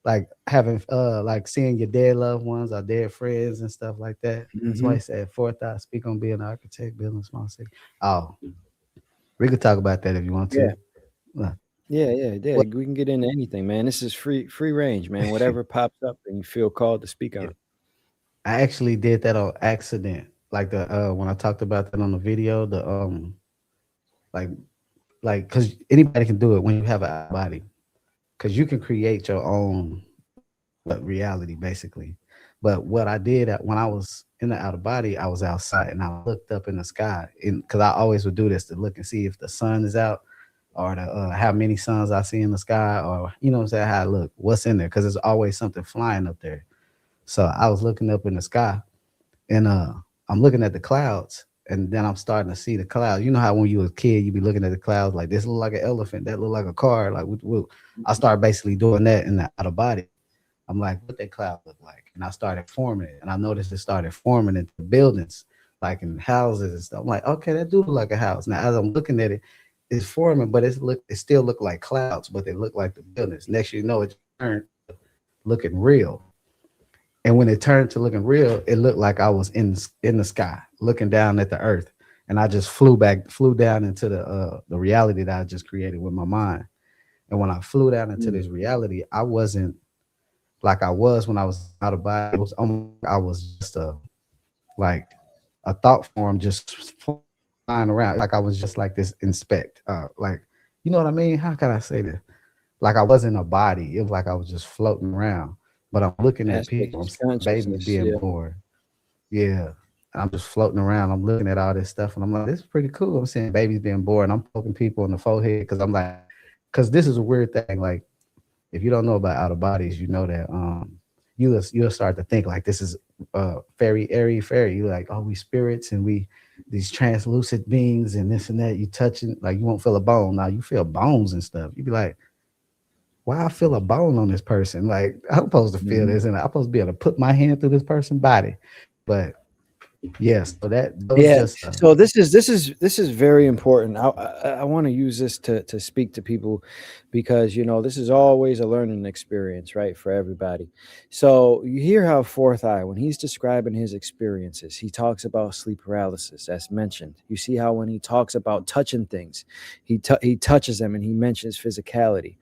Like having like seeing your dead loved ones or dead friends and stuff like that. That's why Hmm. he said 4ThEye, speak on being an architect, building a small city. Oh, we could talk about that if you want Yeah. to. Uh, Yeah. Well, We can get into anything, man. This is free range, man. Whatever pops up and you feel called to speak yeah, on. I actually did that on accident. Like the when I talked about that on the video, the like because anybody can do it when you have an out of body, because you can create your own reality basically. But what I did when I was in the out of body, I was outside and I looked up in the sky, and because I always would do this to look and see if the sun is out or the how many suns I see in the sky, or you know what I'm saying, how I look, what's in there, because there's always something flying up there. So I was looking up in the sky, and I'm looking at the clouds, and then I'm starting to see the clouds. You know how when you was a kid, you be looking at the clouds like this look like an elephant, that look like a car. Like I started basically doing that in the out of body. I'm like, what that cloud look like? And I started forming it, and I noticed it started forming into buildings, like in houses and stuff. I'm like, okay, that do look like a house. Now as I'm looking at it, it's forming, but it still look like clouds, but they look like the buildings. Next you know, it turned looking real. And when it turned to looking real, it looked like I was in the sky, looking down at the earth. And I just flew down into the reality that I just created with my mind. And when I flew down into Mm. this reality, I wasn't like I was when I was out of body. It was almost like I was just like a thought form just flying around. Like I was just like this inspect. Like you know what I mean? How can I say this? Like I wasn't a body. It was like I was just floating around. But I'm looking at people. I'm Aspects of seeing babies consciousness. being Yeah. born. Yeah. And I'm just floating around. I'm looking at all this stuff, and I'm like, this is pretty cool. I'm seeing babies being born. I'm poking people in the forehead because I'm like, because this is a weird thing. Like if you don't know about out of bodies, you know that you'll start to think like this is fairy, airy, fairy. You like, oh, we spirits and we these translucent beings and this and that. You touching like you won't feel a bone. Now you feel bones and stuff. You be like, why I feel a bone on this person? Like I'm supposed to feel Mhm. this, and I'm supposed to be able to put my hand through this person's body. But yeah, so that those Yeah. just So this is very important. I want to use this to speak to people because this is always a learning experience, right, for everybody. So you hear how Fourth Eye, when he's describing his experiences, he talks about sleep paralysis, as mentioned. You see how when he talks about touching things, he touches them and he mentions physicality.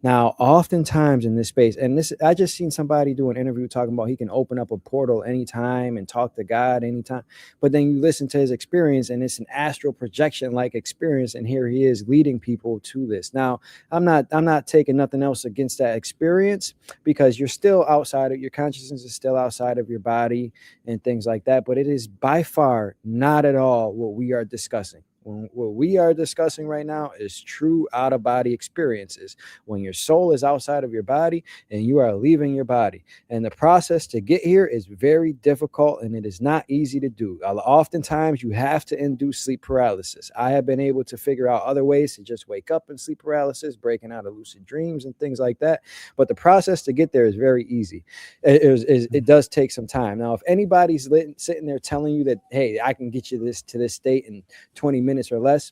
Now, oftentimes in this space, and this, I just seen somebody do an interview talking about he can open up a portal anytime and talk to God anytime. But then you listen to his experience, and it's an astral projection like experience, and here he is leading people to this. Now, I'm not taking nothing else against that experience because you're still outside of your consciousness is still outside of your body and things like that. But it is by far not at all what we are discussing. What we are discussing right now is true out of body experiences when your soul is outside of your body and you are leaving your body. And the process to get here is very difficult and it is not easy to do. Oftentimes, you have to induce sleep paralysis. I have been able to figure out other ways to just wake up in sleep paralysis, breaking out of lucid dreams and things like that. But the process to get there is very easy. It does take some time. Now, if anybody's sitting there telling you that, hey, I can get you this to this state in 20 minutes or less,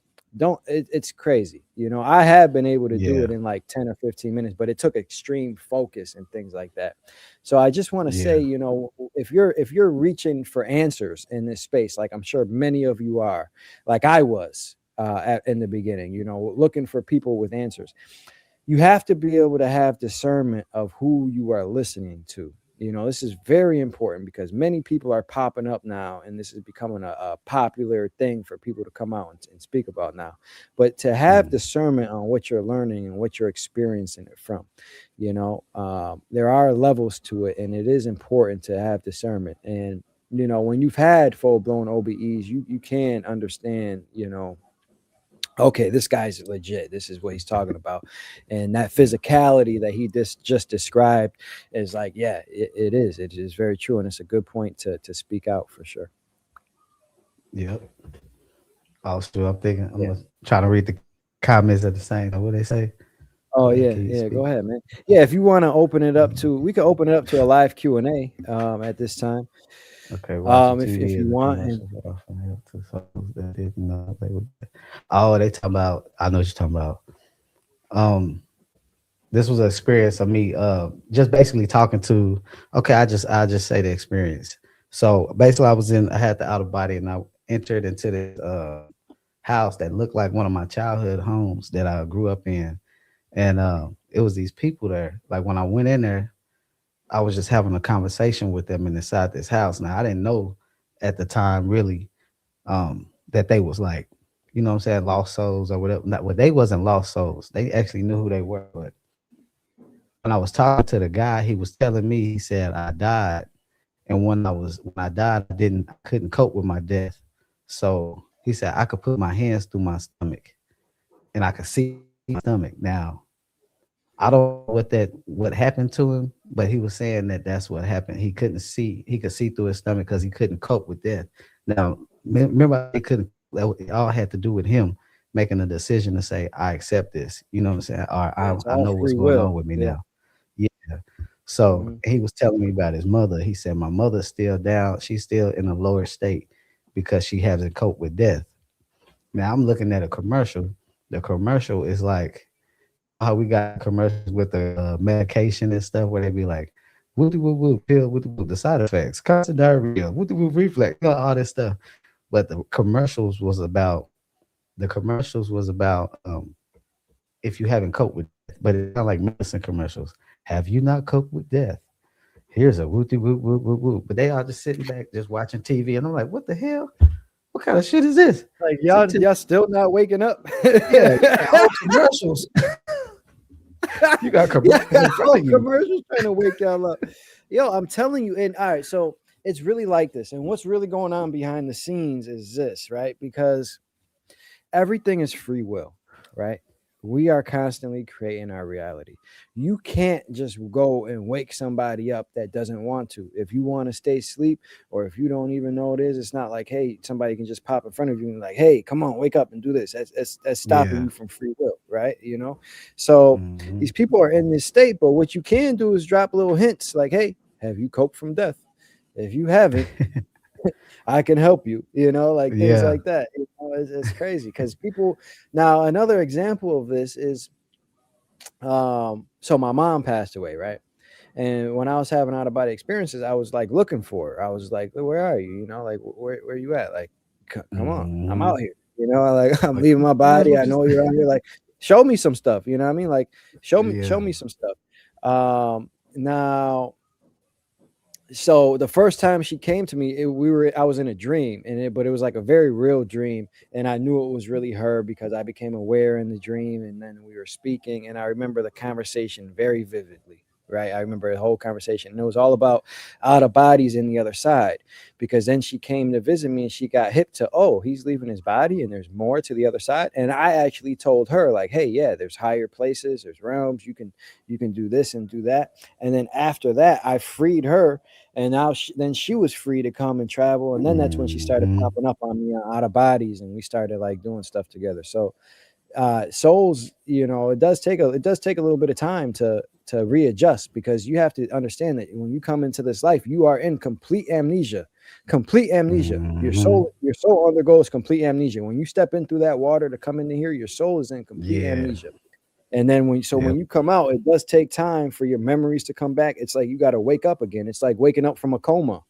it's crazy. I have been able to do yeah, it in like 10 or 15 minutes, but it took extreme focus and things like that. So I just want to say, yeah, if you're reaching for answers in this space, like I'm sure many of you are, like I was in the beginning, looking for people with answers, you have to be able to have discernment of who you are listening to. This is very important because many people are popping up now, and this is becoming a popular thing for people to come out and speak about now. But to have Mm. discernment on what you're learning and what you're experiencing it from, there are levels to it, and it is important to have discernment. And when you've had full blown OBEs, you can understand, okay, this guy's legit. This is what he's talking about. And that physicality that he just described is like, yeah, it is. It is very true. And it's a good point to speak out for sure. Yep. Also, I'm thinking I'm Yeah. gonna try to read the comments at the same time. What they say? Oh Go ahead, yeah, can you yeah. Go speak? ahead, man. Yeah, if you want to open it up to, we can open it up to a live Q&A at this time. Okay, watching If TV you is a want. And commercial that often help to souls that didn't know they would. Oh, they talking about. I know what you're talking about. Um, this was an experience of me just basically talking to, okay, I just say the experience. So basically I had the out of body and I entered into this house that looked like one of my childhood homes that I grew up in. And it was these people there. Like when I went in there, I was just having a conversation with them inside this house. Now I didn't know at the time really that they was like, you know what I'm saying, lost souls or whatever. Not, well, they wasn't lost souls. They actually knew who they were, but when I was talking to the guy, he was telling me, he said, I died. And when I died, I couldn't cope with my death. So he said I could put my hands through my stomach and I could see my stomach. Now, I don't know what happened to him, but he was saying that that's what happened. He could see through his stomach because he couldn't cope with death. Now, remember, he couldn't, it all had to do with him making a decision to say, I accept this. You know what I'm saying? Or yeah, it's I all know what's free going will. on with me Yeah. now. Yeah. So Hmm. he was telling me about his mother. He said, my mother's still down. She's still in a lower state because she hasn't coped with death. Now I'm looking at a commercial. The commercial is like, you know how we got commercials with the medication and stuff where they be like, woo woo woo pill, woo woo the side effects, constant diarrhea, woo woo reflex, all this stuff. But the commercials was about if you haven't coped with death, but it's not like medicine commercials. Have you not coped with death? Here's a woo woo woo woo woo. But they are just sitting back, just watching TV, and I'm like, what the hell? What kind of shit is this? Like To, y'all still not waking up. yeah, you got whole commercials. You got Yeah, commercials in front whole of you. commercials trying to wake y'all up. Yo, I'm telling you. And all right, so it's really like this. And what's really going on behind the scenes is this, right? Because everything is free will, right? We are constantly creating our reality. You can't just go and wake somebody up that doesn't want to. If you want to stay asleep, or if you don't even know it is, it's not like, hey, somebody can just pop in front of you and like, hey, come on, wake up and do this. That's stopping Yeah. you from free will, right? So Hmm. these people are in this state, but what you can do is drop little hints like, hey, have you coped from death? If you haven't, I can help you, like things Yeah. like that. It's crazy because people. Now, another example of this is, so my mom passed away, right? And when I was having out of body experiences, I was like looking for her. I was like, where are you? Like, where you at? Like, come on, I'm Hmm. out here. Like, I'm Like, leaving my you might as body. well I just, know you're out here. Like, show me some stuff. You know what I mean? Like, show yeah. me some stuff. Now, so the first time she came to me, I was in a dream, but it was like a very real dream, and I knew it was really her because I became aware in the dream, and then we were speaking, and I remember the conversation very vividly. Right, I remember the whole conversation, and it was all about out of bodies in the other side. Because then she came to visit me, and she got hip to, oh, he's leaving his body, and there's more to the other side. And I actually told her, like, hey, yeah, there's higher places, there's realms. You can do this and do that. And then after that, I freed her, and now then she was free to come and travel, and then that's when she started Hmm. popping up on me out of bodies, and we started like doing stuff together. So souls, it does take a little bit of time to readjust, because you have to understand that when you come into this life, you are in complete amnesia. your Hmm. soul your soul undergoes complete amnesia when you step in through that water to come into here. Your soul is in complete Yeah. amnesia. And then when Yep. you come out, it does take time for your memories to come back. It's like you got to wake up again. It's like waking up from a coma,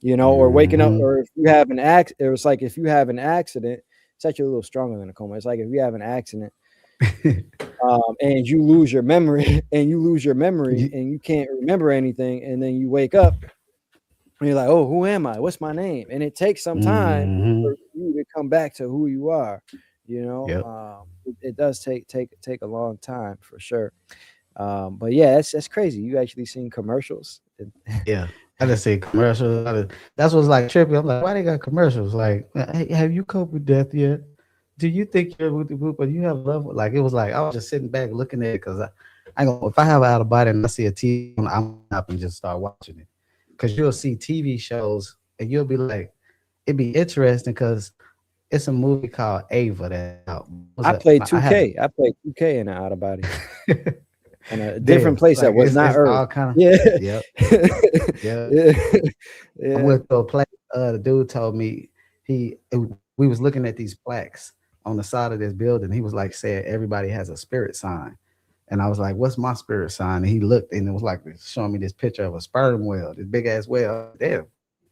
or waking up, Hmm. or if you have an accident. It's like if you have an accident, it's actually a little stronger than a coma. It's like if you have an accident, and you lose your memory, and you lose your memory, Ye- and you can't remember anything, and then you wake up and you're like, oh, who am I? What's my name? And it takes some time hmm for you to come back to who you are. You know, Yep. it does take a long time for sure. But yeah, that's crazy. You actually seen commercials? Yeah. I just say commercials. That's what's like trippy. I'm like, why they got commercials? Like, hey, have you coped with death yet? Do you think you're with the group, but you have love? Like, it was like I was just sitting back looking at it because I go, if I have an out of body and I see a TV, I'm up and just start watching it. Because you'll see TV shows and you'll be like, it'd be interesting because it's a movie called Ava that's out. It was I a played I had 2K. I played 2K in an out of body on a different there place that like was not it's Earth. all kind of Yeah, yep yeah. yeah, I yeah. went to a place. The dude told me we was looking at these plaques on the side of this building. He was like saying everybody has a spirit sign, and I was like, "What's my spirit sign?" And he looked, and it was like showing me this picture of a sperm whale, this big ass whale. Damn,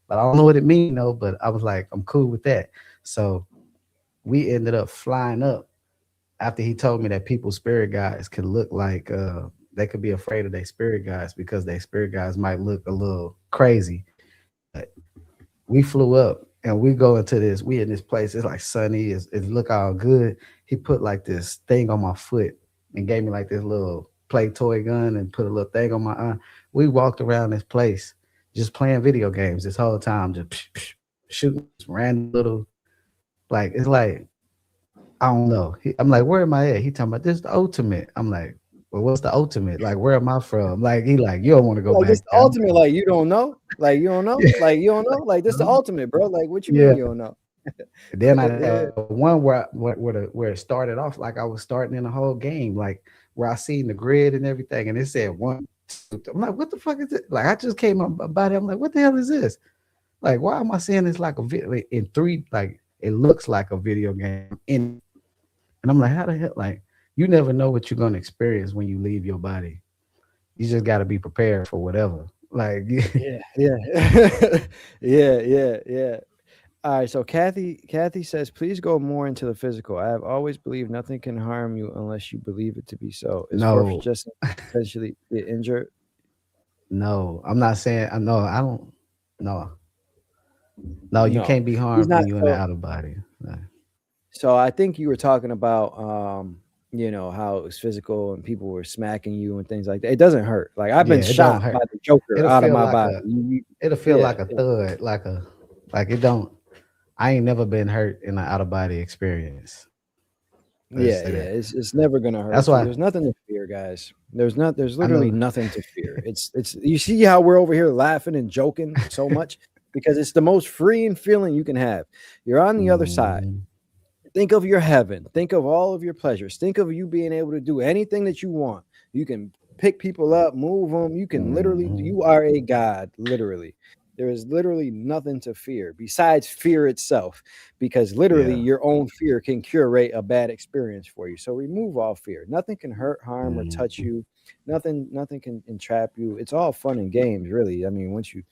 but I don't know what it means, though. But I was like, I'm cool with that. So we ended up flying up after he told me that people's spirit guides could look like they could be afraid of their spirit guides because their spirit guides might look a little crazy. We flew up and we go into this. We in this place. It's like sunny. It look all good. He put like this thing on my foot and gave me like this little play toy gun and put a little thing on my arm. We walked around this place just playing video games this whole time, just shooting this random little like it's like I don't know. I'm like, where am I at? He talking about this the ultimate. I'm like, well, what's the ultimate? Like, where am I from? Like, he like, you don't want to go Like this back the there. I'm ultimate. Like you don't know. Like you don't know. Like you don't know. Like this the like, ultimate, bro. Like what you mean yeah. you don't know? Then I Yeah. had one where it started off like I was starting in the whole game, like where I seen the grid and everything, and it said one. Two, I'm like, what the fuck is it? Like I just came up about it. I'm like, what the hell is this? Like, why am I seeing this like a video in three? Like it looks like a video game in it. And I'm like, how the hell? Like, you never know what you're gonna experience when you leave your body. You just got to be prepared for whatever. Like, Yeah. Yeah. Yeah. Yeah. Yeah. All right, so Kathy says, please go more into the physical. I have always believed nothing can harm you unless you believe it to be so. Is Forth no, just essentially get injured? no, I'm not saying. I know. I don't. No, no, you No, can't be he's harmed not. when you're in the So, outer body. No. so I think you were talking about, how it was physical and people were smacking you and things like that. It doesn't hurt. Like I've been Yeah, it don't shot by hurt. the Joker It'll out of feel my like body. a. It'll feel Yeah, like a thud, like it don't. I ain't never been hurt in an out of body experience. Let's yeah, say that. yeah. It's never gonna That's hurt you. why There's nothing to fear, guys. There's I literally know. nothing to fear. It's you see how we're over here laughing and joking so much because it's the most freeing feeling you can have. You're on the other side. Mhm, Think of your heaven. Think of all of your pleasures. Think of you being able to do anything that you want. You can pick people up, move them. You can literally, mhm, you are a god, literally. There is literally nothing to fear besides fear itself, because literally yeah. your own fear can curate a bad experience for you. So remove all fear. Nothing can hurt, harm, or touch Mhm, you. Nothing can entrap you. It's all fun and games, really. I mean, once you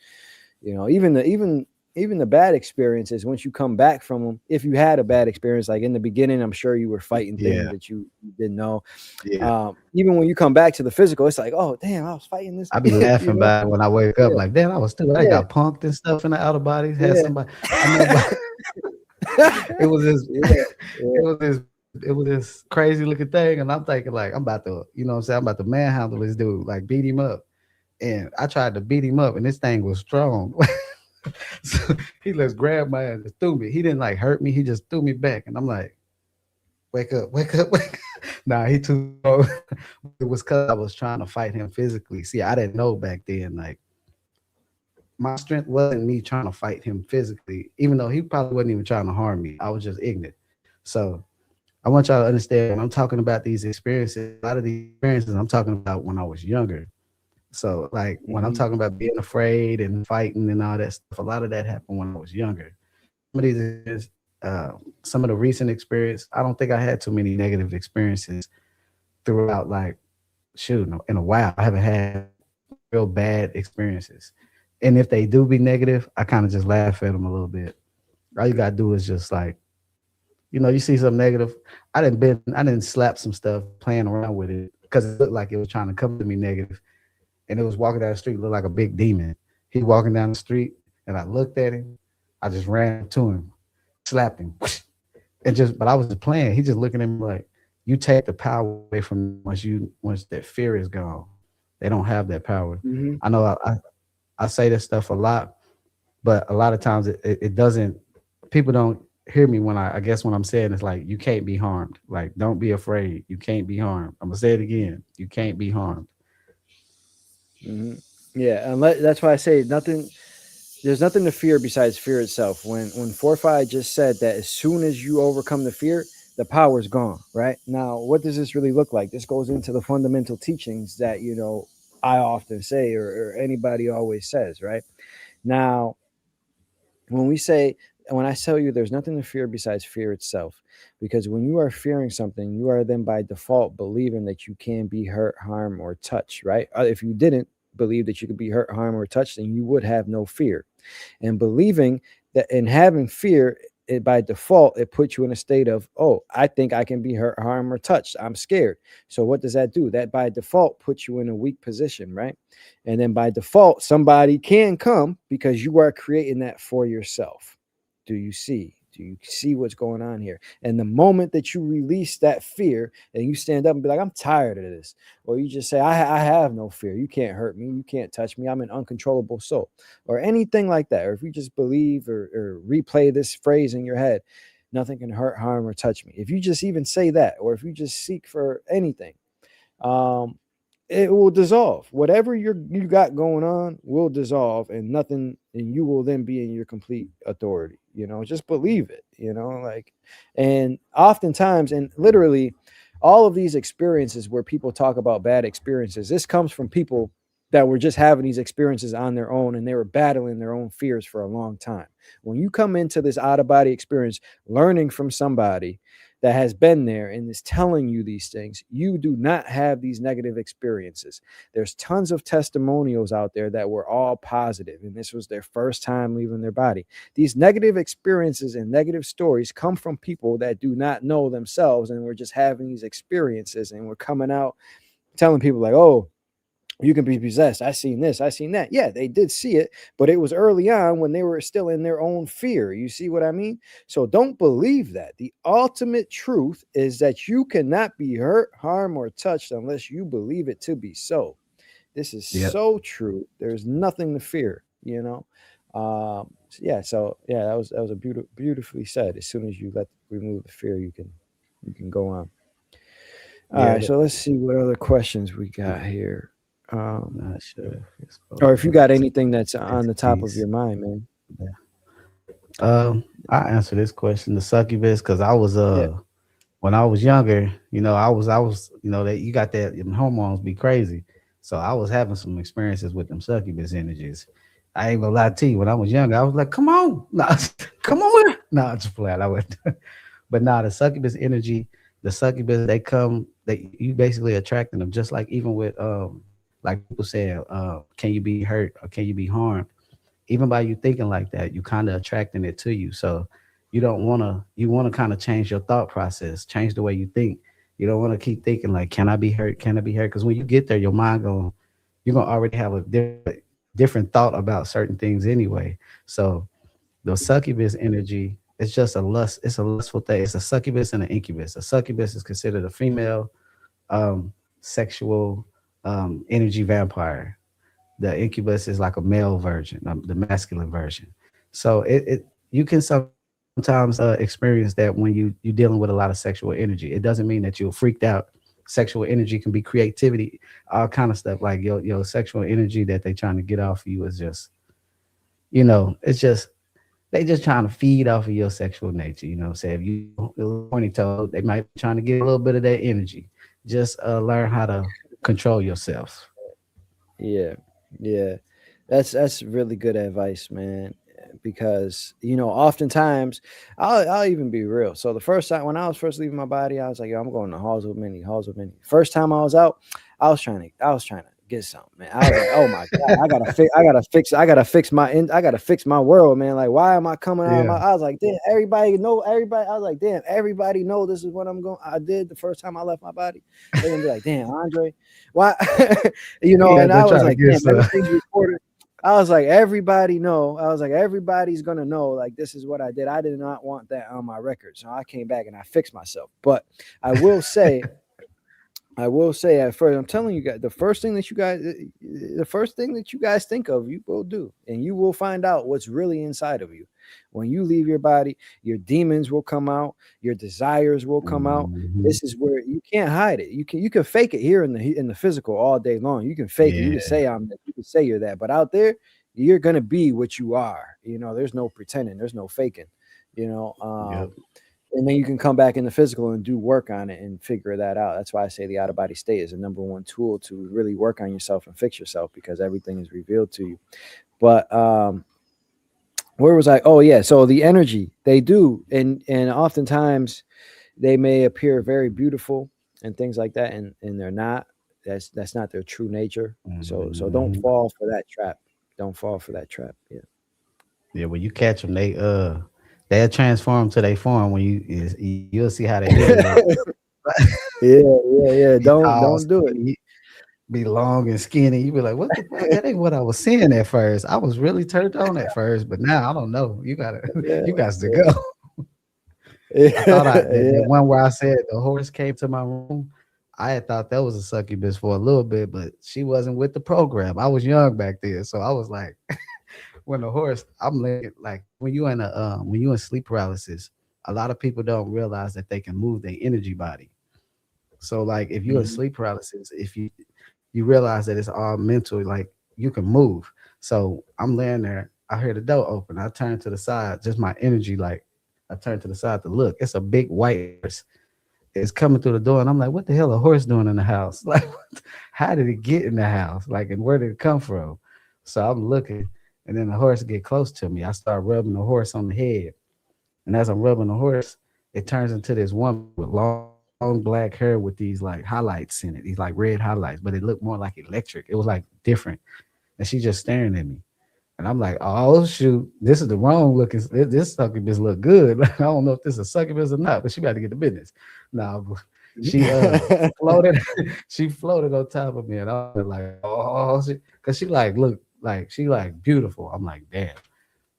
even the bad experiences, once you come back from them, if you had a bad experience, like in the beginning, I'm sure you were fighting things yeah, that you didn't know. yeah. Even when you come back to the physical, it's like, oh damn, I was fighting this. I be laughing you know about it when I wake up. yeah, Like, damn, I was stupid. I yeah, got punked and stuff in the outer bodies. Had yeah. somebody. I remember it was this. Yeah, yeah, It was this. It was this crazy looking thing, and I'm thinking like I'm about to, you know what I'm saying? I'm about to manhandle this dude, like beat him up. And I tried to beat him up, and this thing was strong. So he just grabbed my ass and threw me. He didn't like hurt me. He just threw me back, and I'm like, wake up, wake up, wake up. Nah, he too strong. It was because I was trying to fight him physically. See, I didn't know back then. Like my strength wasn't me trying to fight him physically, even though he probably wasn't even trying to harm me. I was just ignorant. So I want y'all to understand when I'm talking about these experiences, a lot of these experiences I'm talking about when I was younger. So, like when I'm hmm talking about being afraid and fighting and all that stuff, a lot of that happened when I was younger. Some of these experiences, some of the recent experience, I don't think I had too many negative experiences throughout. Like, shoot, in a while, I haven't had real bad experiences. And if they do be negative, I kind of just laugh at them a little bit. All you gotta do is just like You see something negative. I didn't slap some stuff playing around with it because it looked like it was trying to come to me negative, and it was walking down the street, looked like a big demon. He walking down the street, and I looked at him. I just ran up to him, slapped him, and just. But I was just playing. He just looking at me like, "You take the power away from them once that fear is gone. They don't have that power." Hmm. I know I say this stuff a lot, but a lot of times it doesn't. People don't hear me when I guess when I'm saying it's like you can't be harmed. Like don't be afraid. You can't be harmed. I'm gonna say it again. You can't be harmed. Hmm. Yeah, unless that's why I say nothing. There's nothing to fear besides fear itself. When 4-5 just said that as soon as you overcome the fear, the power's gone. Right now, what does this really look like? This goes into the fundamental teachings that I often say, or anybody always says. Right now, when we say when I tell you there's nothing to fear besides fear itself, because when you are fearing something, you are then by default believing that you can be hurt, harm, or touched, right? If you didn't believe that you could be hurt, harm, or touched, then you would have no fear. And believing that and having fear, it by default, it puts you in a state of, oh, I think I can be hurt, harm, or touched. I'm scared. So what does that do? That by default puts you in a weak position, right? And then by default, somebody can come because you are creating that for yourself. Do you see? Do you see what's going on here? And the moment that you release that fear and you stand up and be like, I'm tired of this, or you just say, I have no fear. You can't hurt me. You can't touch me. I'm an uncontrollable soul, or anything like that. Or if you just believe or replay this phrase in your head, nothing can hurt, harm, or touch me. If you just even say that, or if you just seek for anything, um, it will dissolve. Whatever you got going on will dissolve, and nothing, and you will then be in your complete authority. Just believe it. Like, and oftentimes, and literally, all of these experiences where people talk about bad experiences, this comes from people that were just having these experiences on their own, and they were battling their own fears for a long time. When you come into this out of body experience, learning from somebody that has been there and is telling you these things, you do not have these negative experiences. There's tons of testimonials out there that were all positive, and this was their first time leaving their body. These negative experiences and negative stories come from people that do not know themselves, and we're just having these experiences, and we're coming out telling people like, oh, you can be possessed. I seen this. I seen that. Yeah, they did see it, but it was early on when they were still in their own fear. You see what I mean? So don't believe that. The ultimate truth is that you cannot be hurt, harmed, or touched unless you believe it to be so. This is Yeah. so true. There's nothing to fear. Yeah. So yeah, that was a beautifully said. As soon as you remove the fear, you can go on. All Yeah. right. So let's see what other questions we got here. Um, Not sure if it's or supposed if you to got anything that's on the top of entities. your mind, man. Yeah. I answer this question, the succubus, because I was Yeah. when I was younger, I was that you got that them hormones be crazy. So I was having some experiences with them succubus energies. I ain't gonna lie to you, when I was younger, I was like, come on, nah, come on here. Nah, just flat. I went but nah, the succubus energy, the succubus, they come, you basically attracting them, just like even with like people saying, can you be hurt or can you be harmed? Even by you thinking like that, you kind of attracting it to you. So you want to kind of change your thought process, change the way you think. You don't want to keep thinking like, can I be hurt? Can I be hurt? Because when you get there, your mind you're gonna already have a different thought about certain things anyway. So the succubus energy, it's just a lust. It's a lustful thing. It's a succubus and an incubus. A succubus is considered a female um, sexual energy vampire. The incubus is like a male version, the masculine version. So it you can sometimes experience that when you're dealing with a lot of sexual energy. It doesn't mean that you're freaked out. Sexual energy can be creativity, all kind of stuff. Like your sexual energy that they trying to get off of you is just, it's just they just trying to feed off of your sexual nature. Say if you a little horny toad, they might be trying to get a little bit of that energy. Just learn how to control yourself. Yeah. Yeah. That's really good advice, man. Because oftentimes I'll even be real. So the first time when I was first leaving my body, I was like, yo, I'm going to halls with many, halls with many. First time I was out, I was trying to get something, man. I was like, oh my god, I gotta fix my world, man. Like, why am I coming out of my? Yeah. I was like, damn, everybody know everybody. I was like, damn, everybody know this is what I did the first time I left my body. They're gonna be like, damn, Andre, why? Yeah, And they're I was trying to like, get damn, some. everything's recorded. I was like, everybody know. I was like, everybody's gonna know. Like, this is what I did. I did not want that on my record, so I came back and I fixed myself. But I will say, I will say at first, I'm telling you guys, the first thing that you guys think of, you will do, and you will find out what's really inside of you. When you leave your body, your demons will come out, your desires will come out. Mhm. This is where you can't hide it. You can fake it here in the physical all day long. You can fake it. You can Yeah. say I'm. You can say you're that, but out there, you're gonna be what you are. There's no pretending. There's no faking. You know. Yep. And then you can come back in the physical and do work on it and figure that out. That's why I say the out of body state is the number one tool to really work on yourself and fix yourself, because everything is revealed to you. But where was I? Oh yeah, so the energy they do, and oftentimes they may appear very beautiful and things like that, and they're not. That's not their true nature. So don't Mhm. fall for that trap. Don't fall for that trap. Yeah. Yeah, when you catch them, they'll transform to their form when you'll see how they really look. Yeah. Be tall, Don't do it. skinny, be long and skinny. You be like, what the fuck? That ain't what I was seeing at first. I was really turned on at first, but now I don't know. You gotta Yeah, you got to yeah, go. I thought that yeah. one where I said the horse came to my room. I had thought that was a succubus for a little bit, but she wasn't with the program. I was young back then, so I was like, when the horse, I'm like when you in sleep paralysis, a lot of people don't realize that they can move their energy body. So like if you're in Mhm. sleep paralysis, if you realize that it's all mental, like you can move. So I'm laying there, I hear the door open, I turn to the side, just my energy, like I turn to the side to look. It's a big white horse. It's coming through the door, and I'm like, what the hell a horse doing in the house? Like, how did it get in the house? Like, and where did it come from? So I'm looking, and then the horse get close to me. I start rubbing the horse on the head, and as I'm rubbing the horse, it turns into this woman with long black hair with these like highlights in it, these like red highlights, but it looked more like electric. It was like different, and she's just staring at me. And I'm like, oh shoot, this is the wrong looking. This succubus look good. I don't know if this is a succubus or not, but she about to get the business. Now she floated, she floated on top of me, and I was like, oh, because she like look like she like beautiful. I'm like, damn.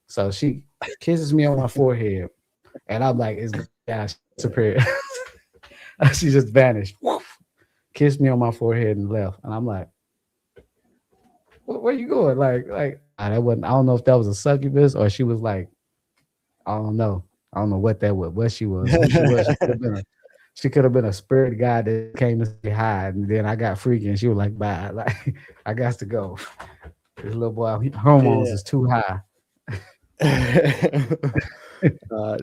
So she kisses me on my forehead, and I'm like, it's yeah, she disappeared. She just vanished. Woof. Kissed me on my forehead and left, and I'm like, where you going? Like that wasn't. I don't know if that was a succubus or she was like, I don't know. I don't know what that was, what she was, who she was. She could have been a spirit guide that came to say hi, and then I got freaky, and she was like, "Bye." Like I got to go. This little boy, hormones Yeah. is too high.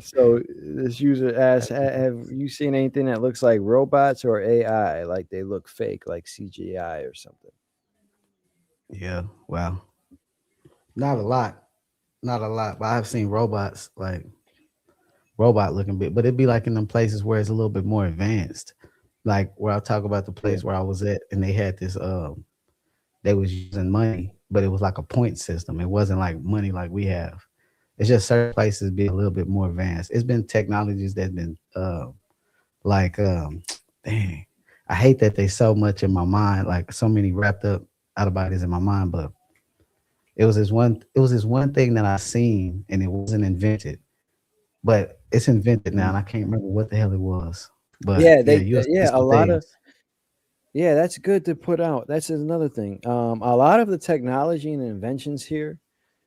So this user asks, have you seen anything that looks like robots or AI? Like they look fake, like CGI or something? Yeah, well, not a lot, not a lot, but I've seen robots like robot looking bit, but it'd be like in them places where it's a little bit more advanced. Like where I talk about the Yeah. place where I was at, and they had this they was using money, but it was like a point system. It wasn't like money like we have. It's just certain places be a little bit more advanced. It's been technologies that's been like dang. I hate that they so much in my mind, like so many wrapped up out of bodies in my mind, but it was this one thing that I seen and it wasn't invented, but it's invented now and I can't remember what the hell it was. But Yeah, yeah, they you'll see yeah, a some lot of things. yeah, that's good to put out. That's another thing. A lot of the technology and inventions here,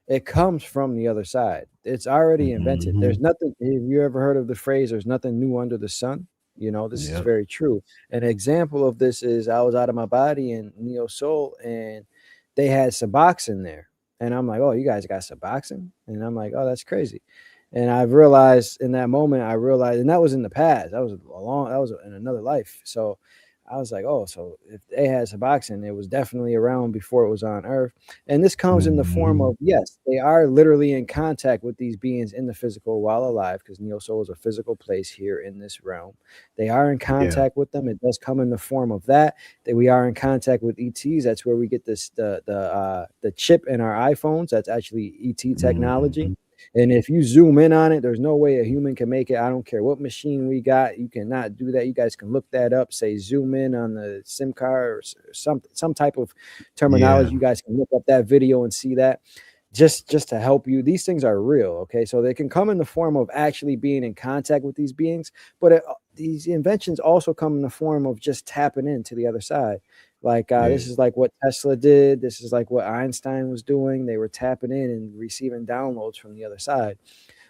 it comes from the other side. It's already invented. There's Hmm. nothing. Have you ever heard of the phrase, there's nothing new under the sun? This is Yep. very true. An example of this is I was out of my body in Neo Soul, and they had Suboxone there. And I'm like, oh, you guys got Suboxone? And I'm like, oh, that's crazy. And I've realized in that moment, and that was in the past. That was in another life. So I was like, oh, so if they had Suboxone, it was definitely around before it was on Earth. And this comes in the form Mhm. of, yes, they are literally in contact with these beings in the physical while alive, because Neo Soul is a physical place here in this realm. They are in Yeah. contact with them. It does come in the form of that. That we are in contact with ETs. That's where we get this the chip in our iPhones. That's actually ET technology. Mhm. And if you zoom in on it, there's no way a human can make it. I don't care what machine we got. You cannot do that. You guys can look that up. Say zoom in on the SIM card or some type of Yeah. terminology. You guys can look up that video and see that. Just to help you, these things are real. Okay, so they can come in the form of actually being in contact with these beings, but these inventions also come in the form of just tapping into the other side. Like this Yeah. is like what Tesla did. This is like what Einstein was doing. They were tapping in and receiving downloads from the other side.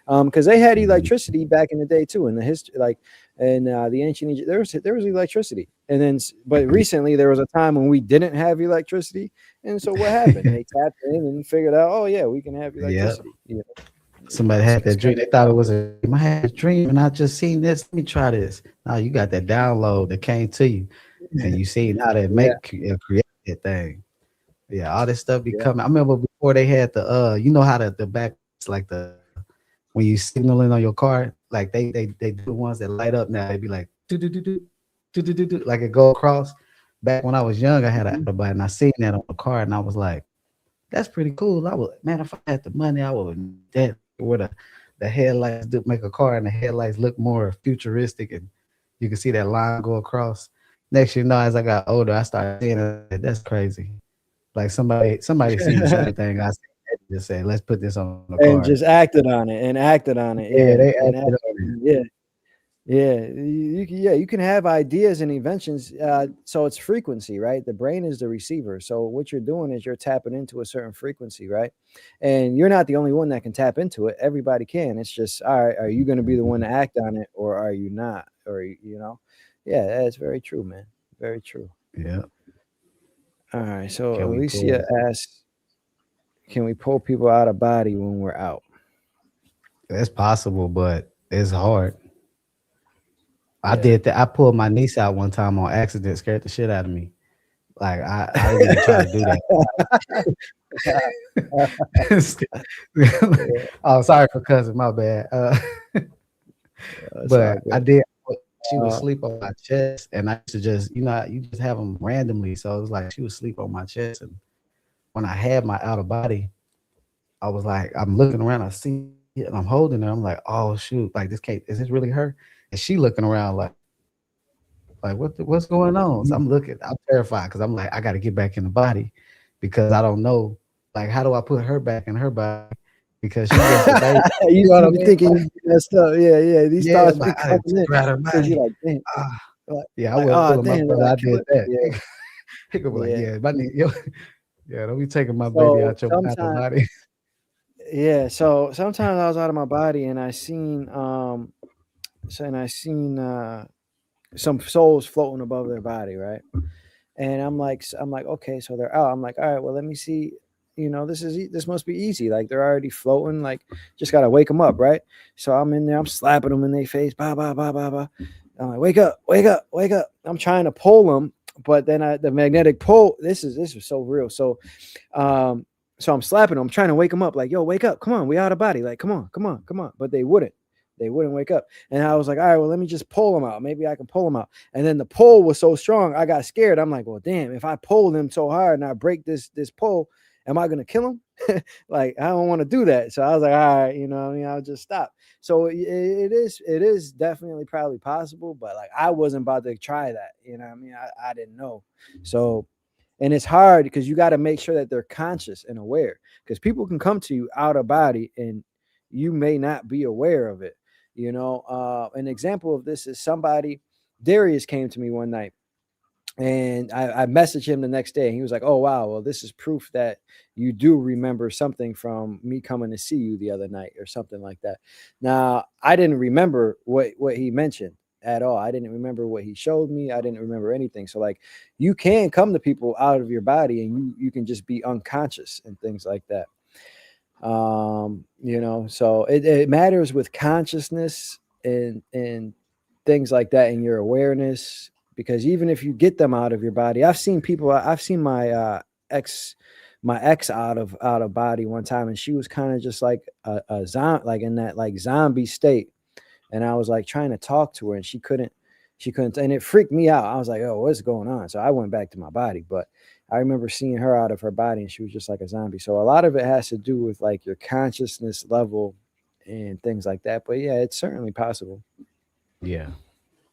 Because they had Mhm. electricity back in the day too. In the history, like in the ancient Egypt, there was electricity, and then but recently there was a time when we didn't have electricity, and so what happened? They tapped in and figured out, oh yeah, we can have Yeah. electricity. Somebody had that dream. They thought it was a dream. I had a dream and I just seen this. Let me try this. Now you got that download that came to you and you seen how to Yeah, create that thing. Yeah, all this stuff be yeah. coming. I remember before they had the you know how the backlights like the when you signaling on your car, like they do the ones that light up now. They be like do do do do do do do do like it go across. Back when I was young, I had an Mhm. Autobot and I seen that on the car and I was like, that's pretty cool. I would, man, if I had the money, I would that where the headlights do make a car and the headlights look more futuristic and you can see that line go across. Next, you know, as I got older, I started seeing it. That's crazy. Like somebody seen the same thing I seen. They just said, let's put this on the car. And just acted on it and acted on it. Yeah, Yeah, they and acted on it. yeah. Yeah, you can have ideas and inventions. So it's frequency, right? The brain is the receiver. So what you're doing is you're tapping into a certain frequency, right? And you're not the only one that can tap into it. Everybody can. It's just, all right, are you going to be the one to act on it, or are you not? Or yeah, that's very true, man. Very true. Yeah. All right. So Can we Alicia pull? asks, can we pull people out of body when we're out? It's possible, but it's hard. I Yeah. did that. I pulled my niece out one time on accident, scared the shit out of me. Like I didn't even try to do that. Yeah, Oh, sorry for cussing. My bad. it's all But I good. did. She would Uh, sleep on my chest, and I used to just, you just have them randomly. So it was like she would sleep on my chest, and when I had my out of body, I was like, I'm looking around, I see it, and I'm holding her. I'm like, oh shoot, like this can't. Is this really her? And she looking around like what's going on? So I'm terrified because I'm like, I got to get back in the body because I don't know, like, how do I put her back in her body because she was the baby. You know what I you mean? thinking you messed up. Yeah, yeah. These Yeah, thoughts I'm like, be I done coming in took her out of her because you're body. like, damn, Ah, like, yeah, I like, wasn't oh, feeling my damn, did brother. I I kill did it? that. Yeah, He gonna be like, yeah. yeah, my knee, yo, yeah, don't be taking my baby So out your sometimes, body. yeah. So sometimes I was out of my body and I seen some souls floating above their body, right? And I'm like, okay, so they're out. I'm like, all right, well, let me see. This must be easy. Like they're already floating. Like just gotta wake them up, right? So I'm in there. I'm slapping them in their face. Ba ba ba ba ba. I'm like, wake up, wake up, wake up. I'm trying to pull them, but then the magnetic pull. This is so real. Um, so I'm slapping them. I'm trying to wake them up. Like, yo, wake up. Come on, we out of body. Like, come on, come on, come on. But they wouldn't. They wouldn't wake up. And I was like, all right, well, let me just pull them out. Maybe I can pull them out. And then the pull was so strong, I got scared. I'm like, well, damn, if I pull them so hard and I break this pull, am I gonna kill them? Like, I don't want to do that. So I was like, all right, what I mean, I'll just stop. So it is definitely probably possible, but like I wasn't about to try that. What I mean, I didn't know. So and it's hard because you got to make sure that they're conscious and aware because people can come to you out of body and you may not be aware of it. An example of this is somebody. Darius came to me one night and I messaged him the next day and he was like, oh wow, well, this is proof that you do remember something from me coming to see you the other night or something like that. Now I didn't remember what he mentioned at all. I didn't remember what he showed me. I didn't remember anything. So like you can come to people out of your body and you can just be unconscious and things like that. So it matters with consciousness and things like that in your awareness. because even if you get them out of your body, I've seen people. I've seen ex my ex out of body one time, and she was kind of just like a zombie, like in that like zombie state. And I was like trying to talk to her, and she couldn't, and it freaked me out. I was like, oh, what's going on? So I went back to my body, but I remember seeing her out of her body, and she was just like a zombie. So a lot of it has to do with like your consciousness level and things like that. But yeah, it's certainly possible. Yeah,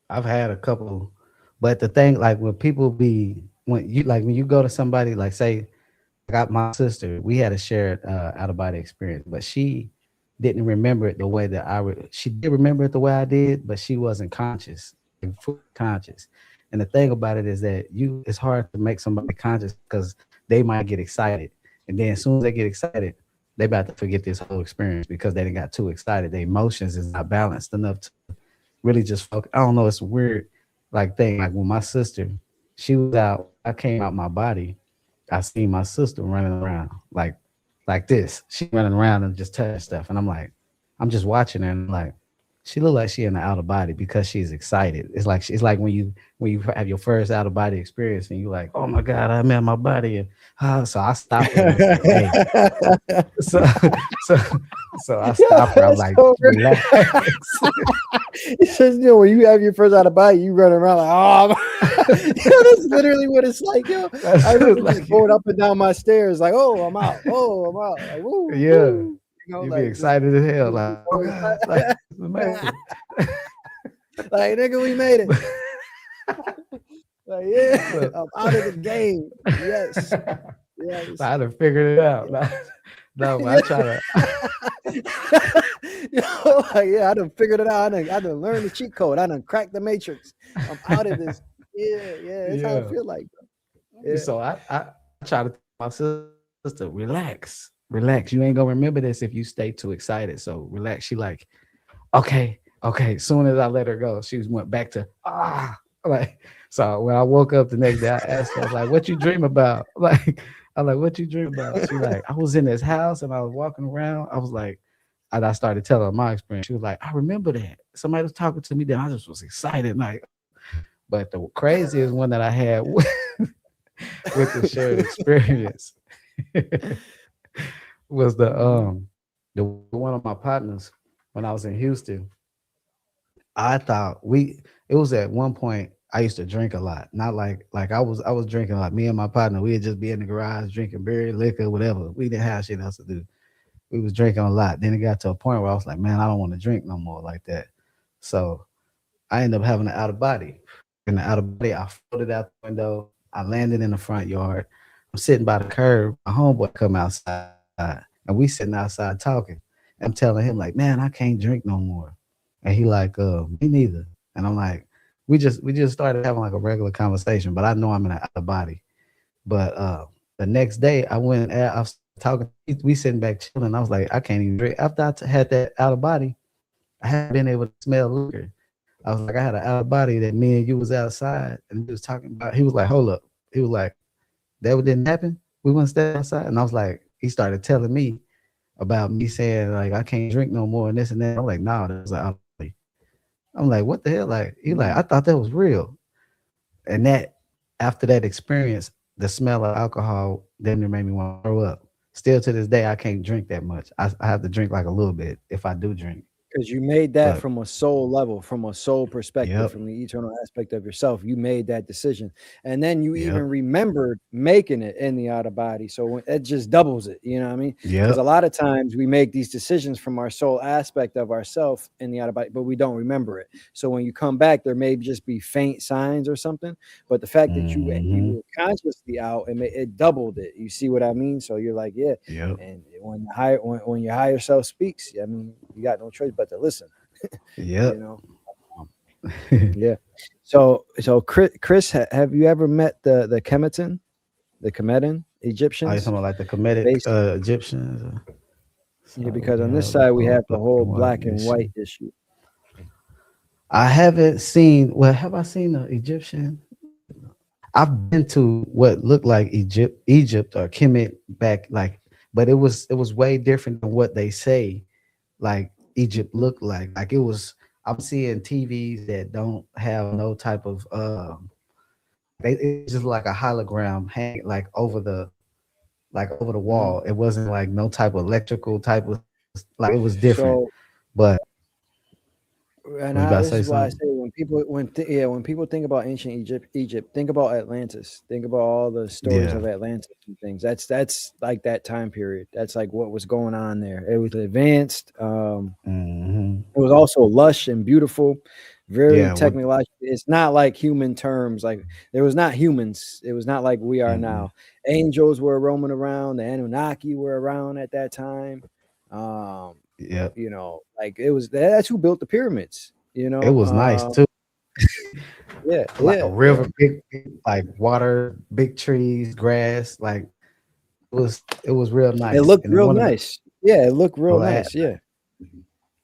I've had a couple, but the thing, like when people be when you go to somebody, like say I got my sister, we had a shared out of body experience, but she didn't remember it the way that she did remember it the way I did, but she wasn't conscious, like, fully conscious. And the thing about it is that it's hard to make somebody conscious because they might get excited, and then as soon as they get excited, they about to forget this whole experience because they didn't got too excited. Their emotions is not balanced enough to really just focus. I don't know. It's a weird like thing. Like when my sister, she was out, I came out my body. I seen my sister running around like this. She running around and just touching stuff, and I'm like, I'm just watching her, and I'm like, she looked like she in the outer body because she's excited. It's like when you have your first out of body experience, and you're like, oh my god, I'm in my body, and so I stopped her and I was like, hey, so so so I Yo, stopped her. I'm that's like, so real. relax. It says, when you have your first out of body, you run around like, that's literally what it's like, yo. I That's remember just like, going up and down my stairs, like, oh, I'm out, oh, I'm out, like, woo, yeah, woo, you be like just, excited as hell, you like, oh god, like we made it. like, nigga, we made it. Like, yeah, Look, I'm out of the game. Yes, so yes. I done figured it out. No, but I Yeah. try to. Like, yeah, I done figured it out. I done learned the cheat code. I done cracked the matrix. I'm out of this. Yeah, yeah, that's how I Yeah. feel like. Yeah. So I try to tell my sister, relax, relax. You ain't gonna remember this if you stay too excited. So relax. She like, okay, okay. As soon as I let her go, she went back to like. So when I woke up the next day, I asked her, I was like, "What you dream about?" Like, I'm like, "What you dream about?" She like, "I was in this house and I was walking around." I was like, and I started telling her my experience. She was like, "I remember that somebody was talking to me. Then I just was excited." Like, but the craziest one that I had with the shared experience was the one of my partners when I was in Houston. I thought it was at one point I used to drink a lot. Not like I was drinking a lot. Me and my partner, we'd just be in the garage drinking beer, liquor, whatever. We didn't have shit else to do. We was drinking a lot. Then it got to a point where I was like, man, I don't want to drink no more like that. So I ended up having an out of body. In the out of body, I floated out the window. I landed in the front yard. I'm sitting by the curb. My homeboy come outside, and we sitting outside talking. And I'm telling him like, man, I can't drink no more. And he like, me neither. And I'm like, we just started having like a regular conversation, but I know I'm in an out of body. But the next day, I was talking. We sitting back chilling. I was like, I can't even drink. After had that out of body, I haven't been able to smell liquor. I was like, I had an out of body that me and you was outside, and we was talking about. He was like, hold up. He was like, that didn't happen. We wouldn't stay outside, and I was like, he started telling me about me saying like I can't drink no more and this and that. I'm like, nah, that was an out of body. I'm like, what the hell? Like, he like, I Mm. thought that was real. And that after that experience, the smell of alcohol then made me want to throw up. Still to this day, I can't drink that much. I have to drink like a little bit if I do drink. Because you made that But from a soul level, from a soul perspective, yep, from the eternal aspect of yourself. You made that decision. And then you even yep, remembered making it in the outer body. So it just doubles it. You know what I mean? Because a yep. lot of times we make these decisions from our soul aspect of ourself in the outer body, but we don't remember it. So when you come back, there may just be faint signs or something. But the fact that you Hmm. were consciously out, it doubled it. You see what I mean? So you're like, yeah. Yep, And when your higher self speaks, I mean, you got no choice but to listen. You yep. know, um, yeah. So have you ever met the Kemetan Are you Egyptians? talking about like the Kemetic Based, Egyptians? yeah, So because we on this have the side we whole have the black whole and white black and white issue. issue. I haven't seen. Well, have I seen the Egyptian? I've been to what looked like Egypt or Kemet back, like, but it was way different than what they say. Like Egypt looked like it was. I'm seeing TVs that don't have no type of it was just like a hologram hang like over the Mhm. wall. It wasn't like no type of electrical type of like it was different. So, But and was you about to this say is why I something? say when people think about ancient Egypt, think about Atlantis. Think about all the stories Yeah. of Atlantis and things. That's like that time period. That's like what was going on there. It was advanced. Hmm. It was also lush and beautiful, very Yeah. What? technological. It's not like human terms. Like there was not humans. It was not like we are Mm-mm. now. Angels were roaming around. The Anunnaki were around at that time. Um, Yeah. like it was that's who built the pyramids. It was nice too. Yeah, Like a yeah, yeah. river, big like water, big trees, grass. Like it was real It nice. looked And then real one of the nice. Yeah, it looked real people had nice. Yeah,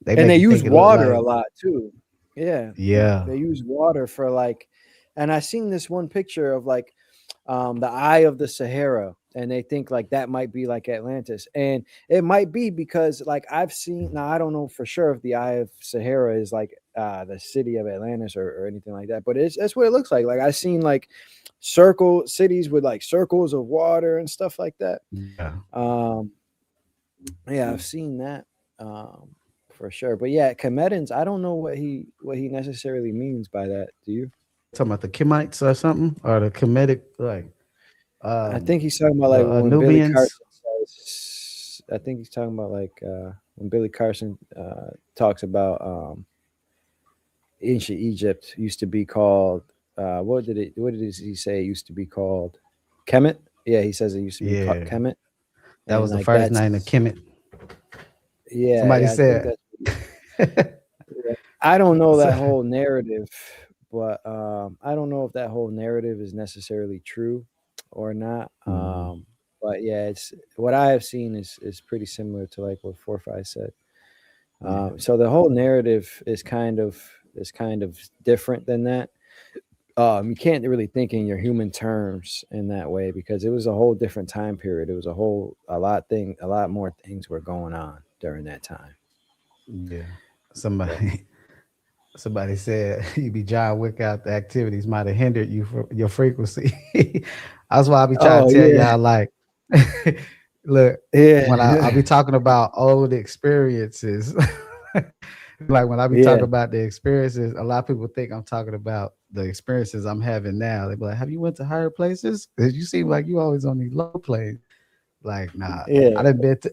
they and make they you use think it looked water a like lot too. Yeah, yeah. they use water for like, and I seen this one picture of like the eye of the Sahara, and they think like that might be like Atlantis, and it might be because like I've seen. Now I don't know for sure if the eye of Sahara is like the city of Atlantis or anything like that, but it's that's what it looks like. Like I've seen like circle cities with like circles of water and stuff like that. Yeah. Um, yeah, I've seen that um, for sure. But yeah, Comedans, I don't know what he necessarily means by that. Do you? Talking about the Kemites or something, or the Kemetic, like I um think he's talking about the like when Billy Nubians. Carson says. I think he's talking about like when Billy Carson talks about ancient Egypt used to be called what did he say it used to be called? Kemet. Yeah, he says it used to be called Yeah, Kemet, that and was the like first name of that's Kemet. yeah, Somebody yeah. I think said, that's yeah. I don't know that so, whole narrative, but I don't know if that whole narrative is necessarily true or not. mm, But yeah, it's what I have seen is pretty similar to like what 4-5 said. yeah, So the whole narrative is kind of different than that. You can't really think in your human terms in that way because it was a whole different time period. It was a lot more things were going on during that time. yeah. So, Somebody somebody said you be John Wick out the activities might have hindered you from your frequency. That's why I be trying oh to tell yeah, y'all like look, when I yeah, be talking about old experiences, like when I be talking yeah, about the experiences, a lot of people think I'm talking about the experiences I'm having now. They be like, "Have you went to higher places? 'Cause you seem like you always on these low planes." Like, nah, yeah. I didn't been to.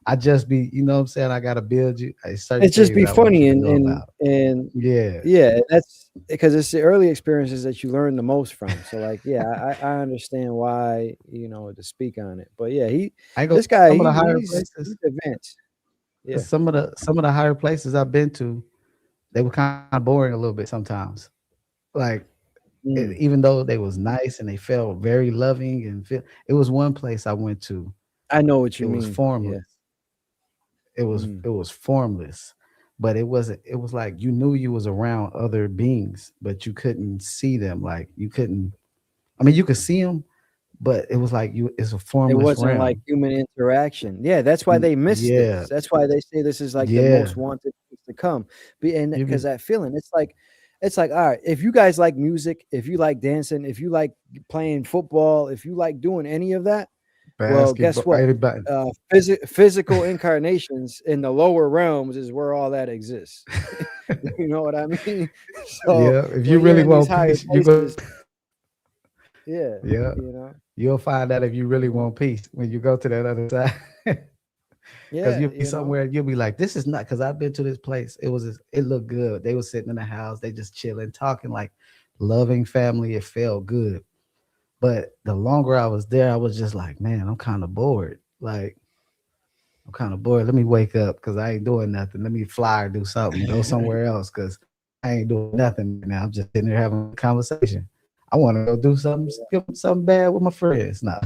I just be, you know what I'm saying. I gotta build you certain It's just things be I want you funny to and know and about. and Yeah, yeah, that's because it's the early experiences that you learn the most from. So like, yeah, I understand why to speak on it. But yeah, I go this guy, some of the he higher he's places. advanced. Yeah. Some of the higher places I've been to, they were kind of boring a little bit sometimes. Like Mm, even though they was nice and they felt very loving and it was one place I went to. I know what It you was mean. formless. Yeah. It was Mm. it was formless, but it wasn't. It was like you knew you was around other beings, but you couldn't see them. Like you couldn't. I mean, you could see them, but it was like you. It's a It formless wasn't like realm. human interaction. Yeah, that's why they miss this. Yeah, That's why they say this is like the yeah. most wanted place to come. And You because be that feeling, it's like, all right, if you guys like music, if you like dancing, if you like playing football, if you like doing any of that, well, guess basketball. what? Anybody. Physical incarnations in the lower realms is where all that exists. You know what I mean? So Yeah, if you when you're really in these want higher peace, you go. places, yeah, Yeah, you know, you'll find out if you really you know, want peace when you go to that other side. Because yeah, you'll be somewhere, you'll be like, "This is not." Because I've been to this place. It looked good. They were sitting in the house, they just chilling, talking like loving family. It felt good. But the longer I was there, I was just like, "Man, I'm kind of bored. Like, I'm kind of bored. Let me wake up because I ain't doing nothing. Let me fly or do something. Go somewhere else because I ain't doing nothing right now. I'm just sitting there having a conversation. I want to go do something bad with my friends now."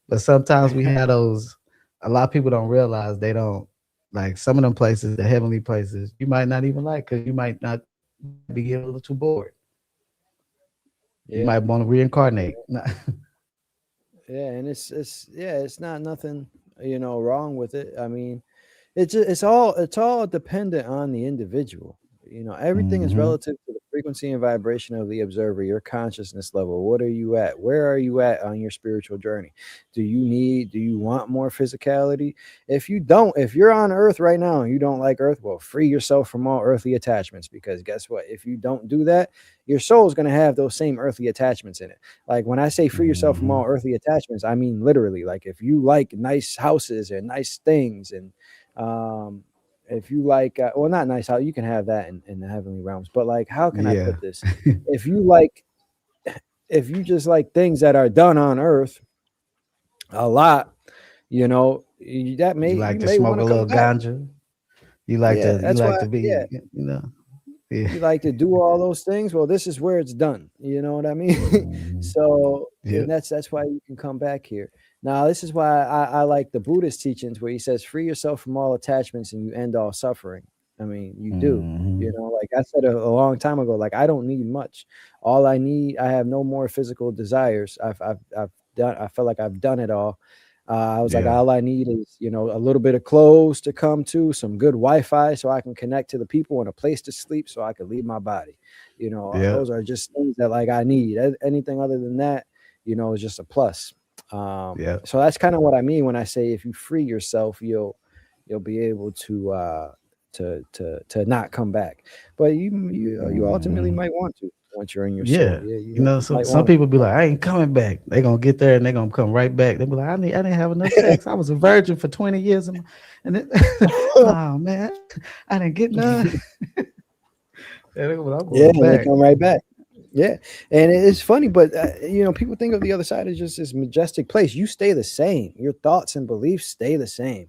But sometimes we have those. A lot of people don't realize they don't like some of them places, the heavenly places. You might not even like because you might be getting a little too bored. You yeah. might want to reincarnate. Yeah, and it's not nothing wrong with it. I mean, it's all dependent on the individual. Everything is Hmm. relative to the frequency and vibration of the observer, your consciousness level. What are you at? Where are you at on your spiritual journey? Do you want more physicality? If you don't, if you're on earth right now and you don't like earth, well, free yourself from all earthly attachments, because guess what? If you don't do that, your soul is going to have those same earthly attachments in it. Like when I say free yourself from all Hmm. earthly attachments, I mean literally. Like if you like nice houses and nice things, and um if you like well, not nice house, you can have that in the heavenly realms, but like, how can I Yeah. put this? If you like, if you just like things that are done on earth a lot, that may, You like you to may smoke want a to come little back. ganja. Yeah, You that's why. like to Yeah, be, yeah. you like to do all those things. Well, this is where it's done. You know what I mean? Mhm. So, and Yep. that's why you can come back here. Now, this is why I like the Buddhist teachings where he says, free yourself from all attachments and you end all suffering. I mean, you do. Hmm. Like I said a long time ago, like I don't need much. All I need, I have no more physical desires. I've done. I feel like I've done it all. I was like, Yeah. all I need is, a little bit of clothes to come to, some good Wi-Fi so I can connect to the people, and a place to sleep so I can leave my body. Yep. Those are just things that like I need. Anything other than that, is just a plus. Yep. So that's kind of what I mean when I say if you free yourself, you'll be able to not come back. But you ultimately Hmm. might want to once you're in your soul. Yeah. Yeah, you So might some want to people be come like, I ain't coming back. They gonna get there and they gonna come right back. They be like, I didn't have enough back. sex. I was a virgin for 20 years. And then, oh man, I didn't get none. And they go, "Well, I'm Yeah, going and they back." come right back. Yeah, and it's funny, but people think of the other side as just this majestic place. You stay the same. Your thoughts and beliefs stay the same.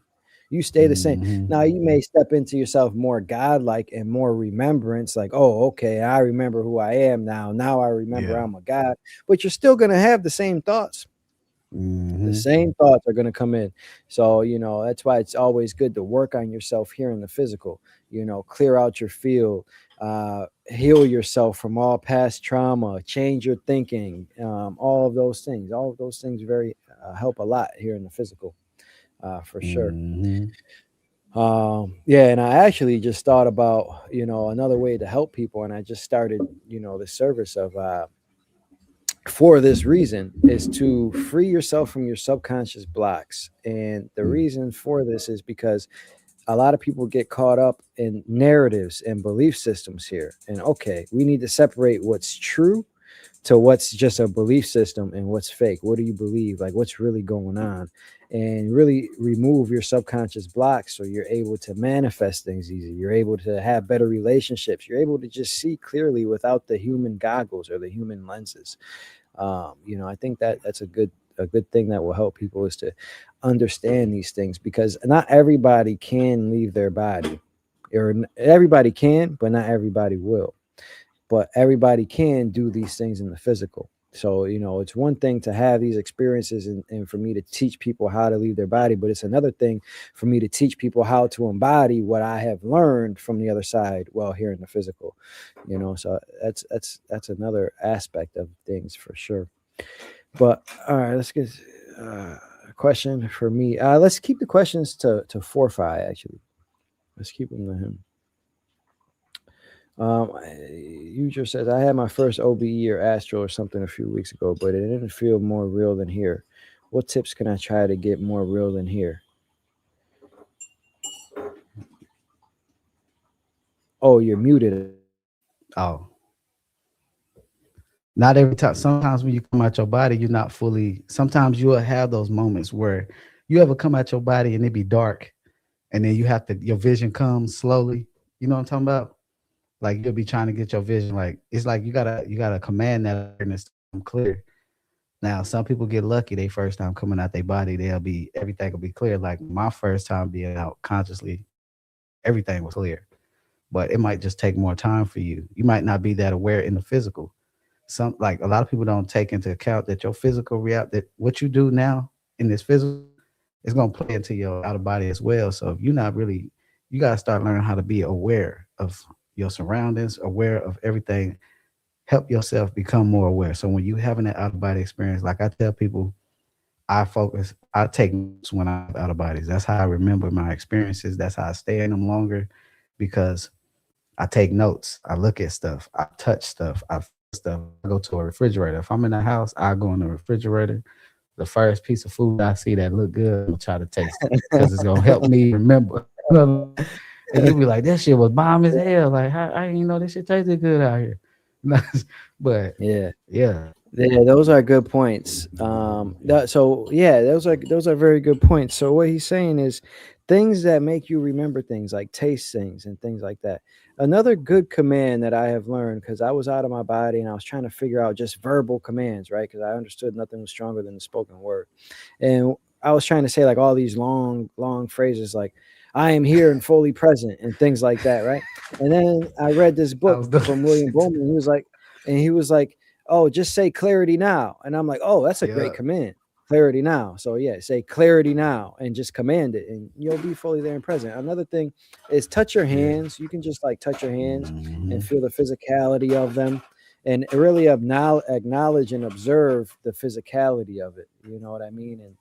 You stay the same. Hmm. Now you may step into yourself more godlike and more remembrance, like, oh, okay, I remember who I am now. Now I remember Yeah. I'm a god. But you're still gonna have the same thoughts. The Hmm. same thoughts are going to come in. So, that's why it's always good to work on yourself here in the physical, clear out your field, heal yourself from all past trauma, change your thinking, all of those things very help a lot here in the physical, for sure. Hmm. Yeah, and I actually just thought about, another way to help people, and I just started, the service of, for this reason, is to free yourself from your subconscious blocks. And the reason for this is because a lot of people get caught up in narratives and belief systems here. And okay, we need to separate what's true to what's just a belief system and what's fake. What do you believe? Like what's really going on? And really remove your subconscious blocks so you're able to manifest things easier. You're able to have better relationships. You're able to just see clearly without the human goggles or the human lenses. I think that that's a good thing that will help people is to understand these things, because not everybody can leave their body, or everybody can, but not everybody will. But everybody can do these things in the physical. So, it's one thing to have these experiences, and for me to teach people how to leave their body, but it's another thing for me to teach people how to embody what I have learned from the other side while here in the physical. So that's another aspect of things for sure. But all right, let's get a question for me. Let's keep the questions to 4ThEye actually. Let's keep them to him. User says, I had my first OBE or astral or something a few weeks ago, but it didn't feel more real than here. What tips can I try to get more real than here? Oh, you're muted. Oh, not every time. Sometimes when you come out your body, you're not fully. Sometimes you will have those moments where you ever come out your body and it be dark, and then you have to your vision comes slowly. You know what I'm talking about? Like you'll be trying to get your vision. Like it's like you gotta command that awareness to come clear. Now, some people get lucky. They first time coming out their body, they'll be everything will be clear. Like my first time being out consciously, everything was clear. But it might just take more time for you. You might not be that aware in the physical. Some like a lot of people don't take into account that your physical reality, that what you do now in this physical is gonna play into your outer body as well. So if you're not really, you gotta start learning how to be aware of your surroundings, aware of everything. Help yourself become more aware. So when you having that out of body experience, like I tell people, I take notes when I have out of bodies. That's how I remember my experiences. That's how I stay in them longer, because I take notes. I look at stuff. I touch stuff. I feel stuff. I go to a refrigerator. If I'm in the house, I go in the refrigerator. The first piece of food I see that look good, I'm gonna try to taste it because it's gonna help me remember. You know what I mean? And you'll be like, that shit was bomb as hell. Like, how, I didn't know this shit tasted good out here. But Yeah. yeah, Yeah, those are good points. So yeah, those are very good points. So what he's saying is things that make you remember things, like taste things and things like that. Another good command that I have learned, because I was out of my body and I was trying to figure out just verbal commands, right? Because I understood nothing was stronger than the spoken word, and I was trying to say like all these long, long phrases like "I am here and fully present" and things like that, right? And then I read this I book was doing from that William shit too. Bowman. He was like, oh, just say clarity now. And I'm like, oh, that's a great Yeah, command. Clarity now. So yeah, say clarity now and just command it and you'll be fully there and present. Another thing is touch your yeah. hands. You can just like touch your hands and Hmm. feel the physicality of them and really acknowledge and observe the physicality of it. You know what I mean?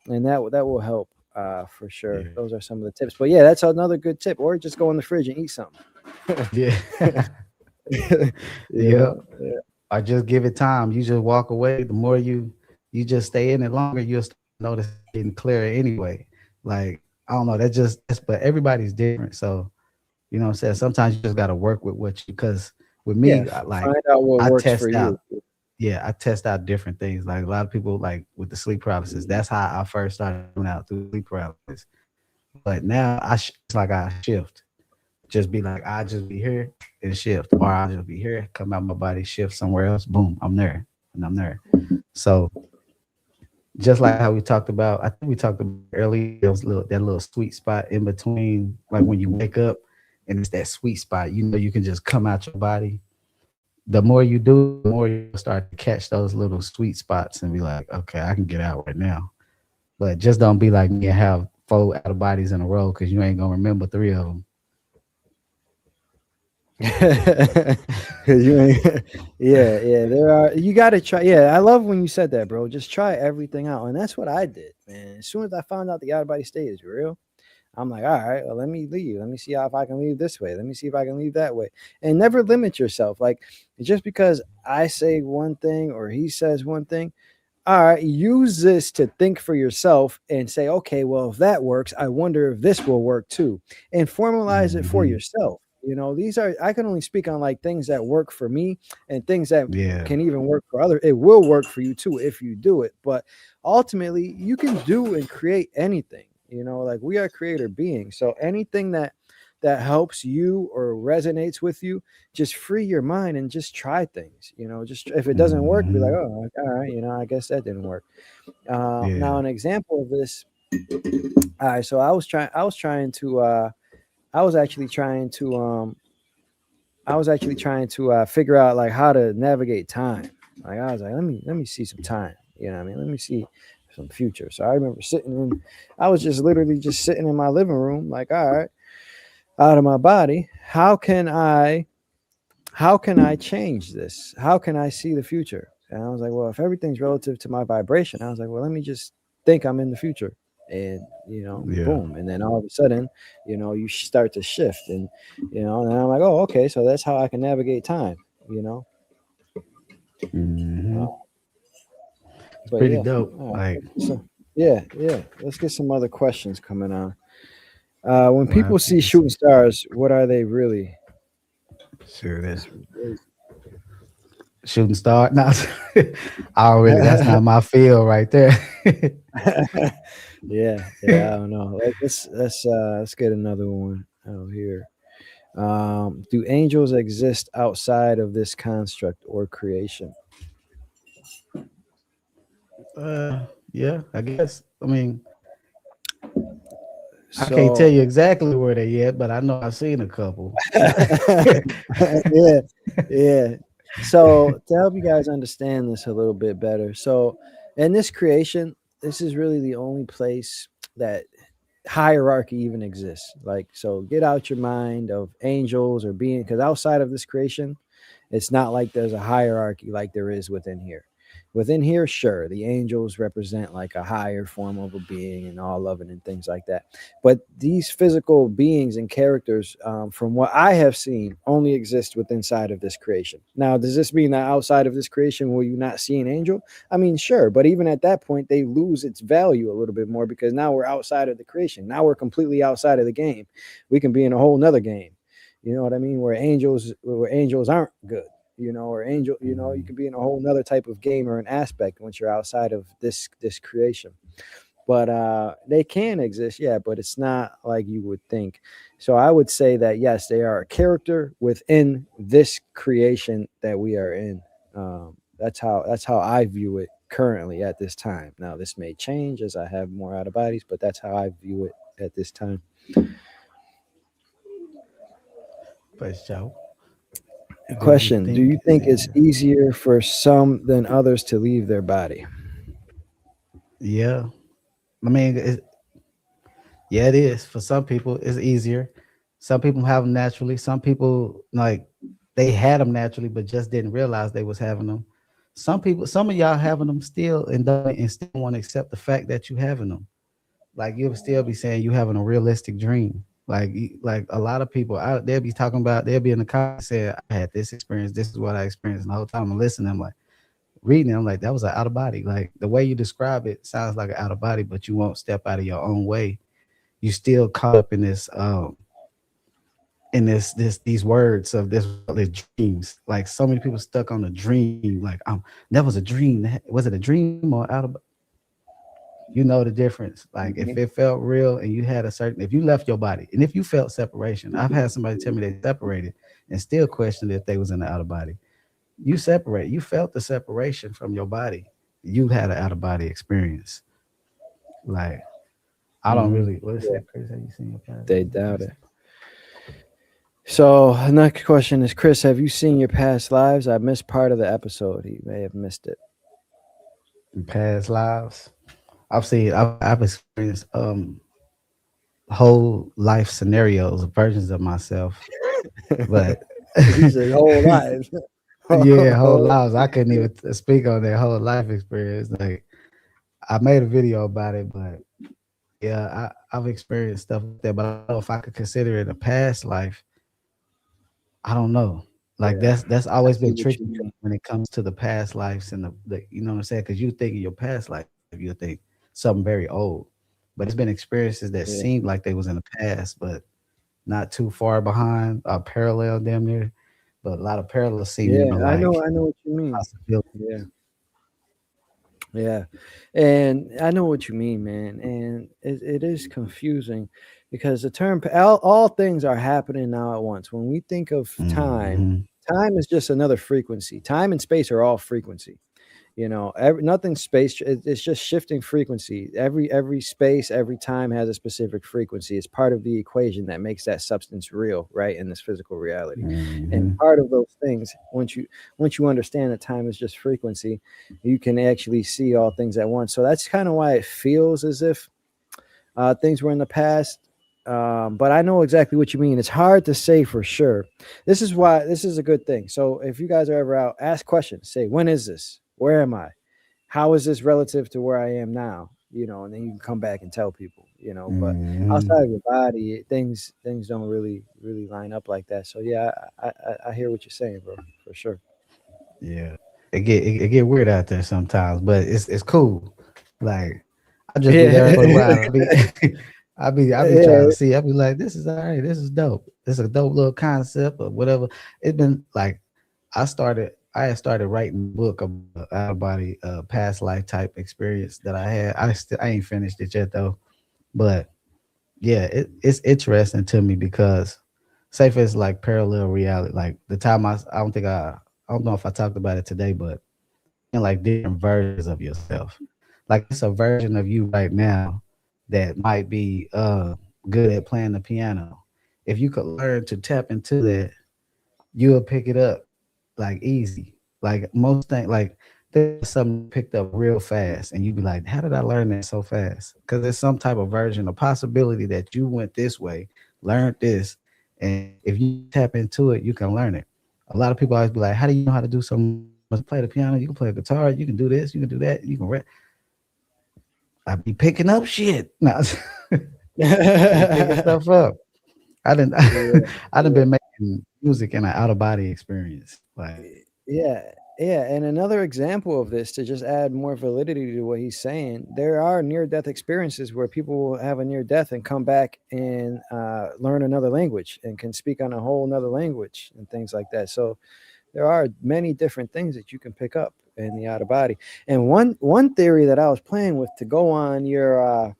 And that will help for sure. Yeah, Those are some of the tips. But yeah, that's another good tip. Or just go in the fridge and eat something. yeah, You yeah. know? Yeah. Or just give it time. You just walk away. The more you just stay in it longer, you'll start to notice it's getting clearer anyway. Like I don't know, but everybody's different. So you know what I'm saying? Sometimes you just gotta work with what you because with Yeah. me, like Find out what I works for test you. out yeah, I test out different things. Like a lot of people like with the sleep paralysis. That's how I first started doing out through sleep paralysis. But now it's like I shift. Just be like, I just be here and shift, or I'll just be here, come out my body, shift somewhere else, boom, I'm there, and I'm there. So just like how we talked about, I think we talked about earlier, that little sweet spot in between, like when you wake up, and it's that sweet spot. You know, you can just come out your body. The more you do, the more you start to catch those little sweet spots and be like, okay, I can get out right now. But just don't be like me and have 4 out of bodies in a row because you ain't gonna remember 3 of them. Cause you ain't, yeah, yeah. There are you got to try. Yeah, I love when you said that, bro. Just try everything out, and that's what I did, man. As soon as I found out the out of body state is real, I'm like, all right, well, let me leave. Let me see how if I can leave this way. Let me see if I can leave that way, and never limit yourself. Like just because I say one thing or he says one thing, all right, use this to think for yourself and say, okay, well, if that works, I wonder if this will work too. And formalize it for Hmm. yourself. You know, these are, I can only speak on like things that work for me and things that Yeah. can even work for others. It will work for you too if you do it. But ultimately, you can do and create anything. You know, like we are creator beings. So anything that helps you or resonates with you, just free your mind and just try things. You know, just if it doesn't work, be like, Hmm. oh, all right, you know, I guess that didn't work. Now, Yeah. an example of this. All right, so I was actually trying to, figure out like how to navigate time. Like I was like, let me see some time. You know what I mean? Let me see some future. So I remember I was just literally just sitting in my living room, like, all right, out of my body. How can I change this? How can I see the future? And I was like, well, if everything's relative to my vibration, I was like, well, let me just think I'm in the future. And, Yeah. boom. And then all of a sudden, you start to shift. And I'm like, oh, okay. So that's how I can navigate time, you know? Hmm. Uh, It's but pretty yeah. dope. All Like, right. So, yeah, yeah. Let's get some other questions coming on. When well, people see let's shooting see. stars, what are they really? Sure, that It's really shooting star. No, already. That's not my field right there. Yeah, yeah, I don't know. Let's get another one out here. Do angels exist outside of this construct or creation? Yeah, I guess. I mean, I can't tell So, you exactly where they at, but I know I've seen a couple. yeah, yeah. So to help you guys understand this a little bit better, so in this creation, this is really the only place that hierarchy even exists. Like, so get out your mind of angels or being, because outside of this creation, it's not like there's a hierarchy like there is within here. Within here, sure, the angels represent like a higher form of a being and all loving and things like that. But these physical beings and characters, from what I have seen, only exist within inside of this creation. Now, does this mean that outside of this creation will you not see an angel? I mean, sure, but even at that point, they lose its value a little bit more because now we're outside of the creation. Now we're completely outside of the game. We can be in a whole nother game. You know what I mean? Where angels aren't good. Or angel. You can be in a whole nother type of game or an aspect once you're outside of this creation. But they can exist, yeah, but it's not like you would think. So I would say that yes, they are a character within this creation that we are in. That's how I view it currently at this time. Now this may change as I have more out of bodies, but that's how I view it at this time. For sure. Do you Question: do think you it's think it's easier? easier for some than others to leave their body? Yeah. I mean, yeah, it is. For some people, it's easier. Some people have them naturally. Some people like they had them naturally, but just didn't realize they was having them. Some people, some of y'all having them still and still want to accept the fact that you having them. Like you'll still be saying you having a realistic dream. Like a lot of people, they'll be talking about, they'll be in the comments saying, I had this experience. This is what I experienced. And the whole time I'm listening, I'm like reading it, I'm like, that was an out of body. Like the way you describe it sounds like an out of body, but you won't step out of your own way. You still caught up in this these words of this dreams. Like so many people stuck on a dream. Like that was a dream. Was it a dream or out of, you know the difference. Like if Mhm. it felt real and you had a certain, if you left your body and if you felt separation, I've had somebody tell me they separated and still questioned if they was in the out of body. You separate, you felt the separation from your body. You had an out of body experience. Like I don't Mhm. really, what is Yeah, it, Chris? Have you seen your past they doubt it. So the next question is, Chris, have you seen your past lives? I missed part of the episode. He may have missed it. past lives? I've experienced whole life scenarios, versions of myself, but He said whole lives. yeah, whole lives. I couldn't even speak on that whole life experience. Like I made a video about it, but yeah, I've experienced stuff like that. But I don't know if I could consider it a past life. I don't know. Like Yeah, that's I always see been what tricky you mean. when it comes to the past lives and the you know what I'm saying? Because you think in your past life, you think something very old, but it's been experiences that Yeah, seemed like they was in the past, but not too far behind, parallel damn near. But a lot of parallels seem more yeah, I like know, I know what you mean. possibility. Yeah, yeah, and I know what you mean, man. And it is confusing because the term all things are happening now at once. When we think of time, Hmm. time is just another frequency. Time and space are all frequency. Nothing space, it's just shifting frequency. Every space, every time has a specific frequency. It's part of the equation that makes that substance real, right, in this physical reality. And Hmm. part of those things, once you understand that time is just frequency, you can actually see all things at once. So that's kind of why it feels as if things were in the past. But I know exactly what you mean. It's hard to say for sure. This is why this is a good thing. So if you guys are ever out, ask questions. Say, when is this? Where am I? How is this relative to where I am now? And then you can come back and tell people. But Hmm. outside of your body, things don't really line up like that. So yeah, I hear what you're saying, bro, for sure. Yeah, it get weird out there sometimes, but it's cool. Like I just be there Yeah, for the ride. I be trying yeah, to see. I be like, this is all right. This is dope. This is a dope little concept or whatever. It's been like I had started writing a book about out of body past life type experience that I had. I ain't finished it yet though, but yeah, it's interesting to me because say for it's like parallel reality. Like the time I don't know if I talked about it today, but seeing like different versions of yourself. Like it's a version of you right now that might be good at playing the piano. If you could learn to tap into that, you'll pick it up like easy. Like most things, like there's something you picked up real fast, and you'd be like, "How did I learn that so fast?" Because there's some type of version, a possibility that you went this way, learned this, and if you tap into it, you can learn it. A lot of people always be like, "How do you know how to do something so fast?" play the piano, you can play a guitar, you can do this, you can do that, you can rap. I be picking up shit. No, I be picking Yeah, stuff up. I didn't. yeah. I done been making music in an out of body experience. Like, Yeah, yeah, and another example of this to just add more validity to what he's saying, there are near-death experiences where people will have a near death and come back and learn another language and can speak on a whole another language and things like that. So there are many different things that you can pick up in the out of body. And one theory that I was playing with to go on your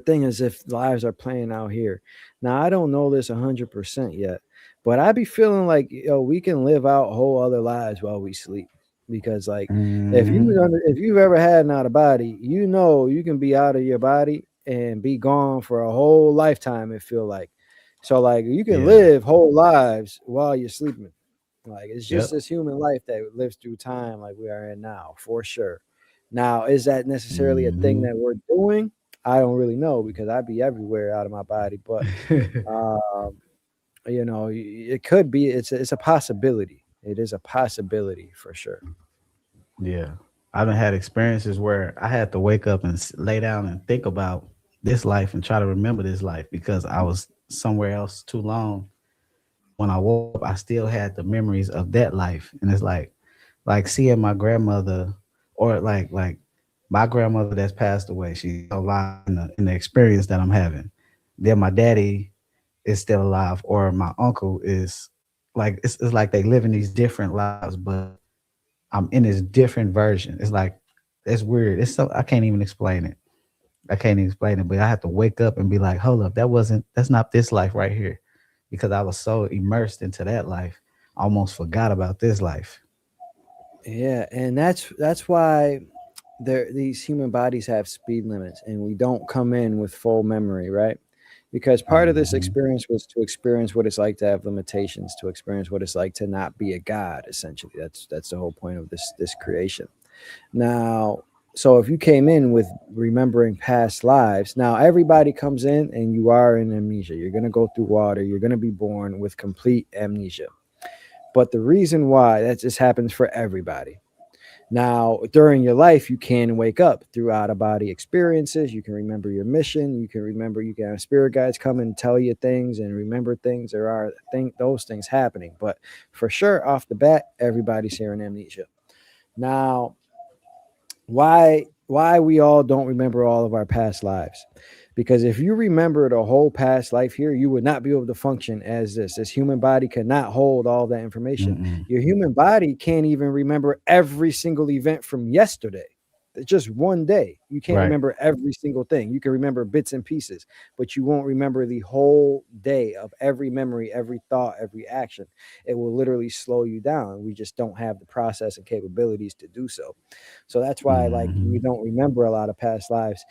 thing is if lives are playing out here. Now I don't know this 100% yet, but I be feeling like we can live out whole other lives while we sleep because like mm-hmm. if you've ever had an out of body, you know you can be out of your body and be gone for a whole lifetime. It feel like so like you can Yeah, live whole lives while you're sleeping. Like it's just yep. this human life that lives through time like we are in now, for sure. Now, is that necessarily a thing Mm-hmm. that we're doing? I don't really know because I'd be everywhere out of my body, but um, it could be. It's a possibility. It is a possibility for sure. Yeah, I've had experiences where I had to wake up and lay down and think about this life and try to remember this life because I was somewhere else too long. When I woke up, I still had the memories of that life, and it's like seeing my grandmother, or like my grandmother that's passed away. She's still alive in the experience that I'm having. Then my daddy is still alive, or my uncle is like it's like they live in these different lives, but I'm in this different version. It's like it's weird. It's so I can't even explain it. I can't even explain it, but I have to wake up and be like, hold up, that's not this life right here. Because I was so immersed into that life, I almost forgot about this life. Yeah, and that's why these human bodies have speed limits, and we don't come in with full memory, right? Because part of this Hmm. experience was to experience what it's like to have limitations, to experience what it's like to not be a god. Essentially, that's the whole point of this creation. Now, so if you came in with remembering past lives, now everybody comes in and you are in amnesia. You're going to go through water. You're going to be born with complete amnesia. But the reason why that just happens for everybody. Now, during your life, you can wake up through out of body experiences. You can remember your mission. You can have spirit guides come and tell you things and remember things. There are those things happening. But for sure, off the bat, everybody's here in amnesia. Now, why we all don't remember all of our past lives, because if you remembered a whole past life here, you would not be able to function as this human body cannot hold all that information. Mm-mm. Your human body can't even remember every single event from yesterday. It's just one day. You can't Right. remember every single thing. You can remember bits and pieces, but you won't remember the whole day of every memory, every thought, every action. It will literally slow you down. We just don't have the process and capabilities to do so. So that's why like we Hmm. don't remember a lot of past lives.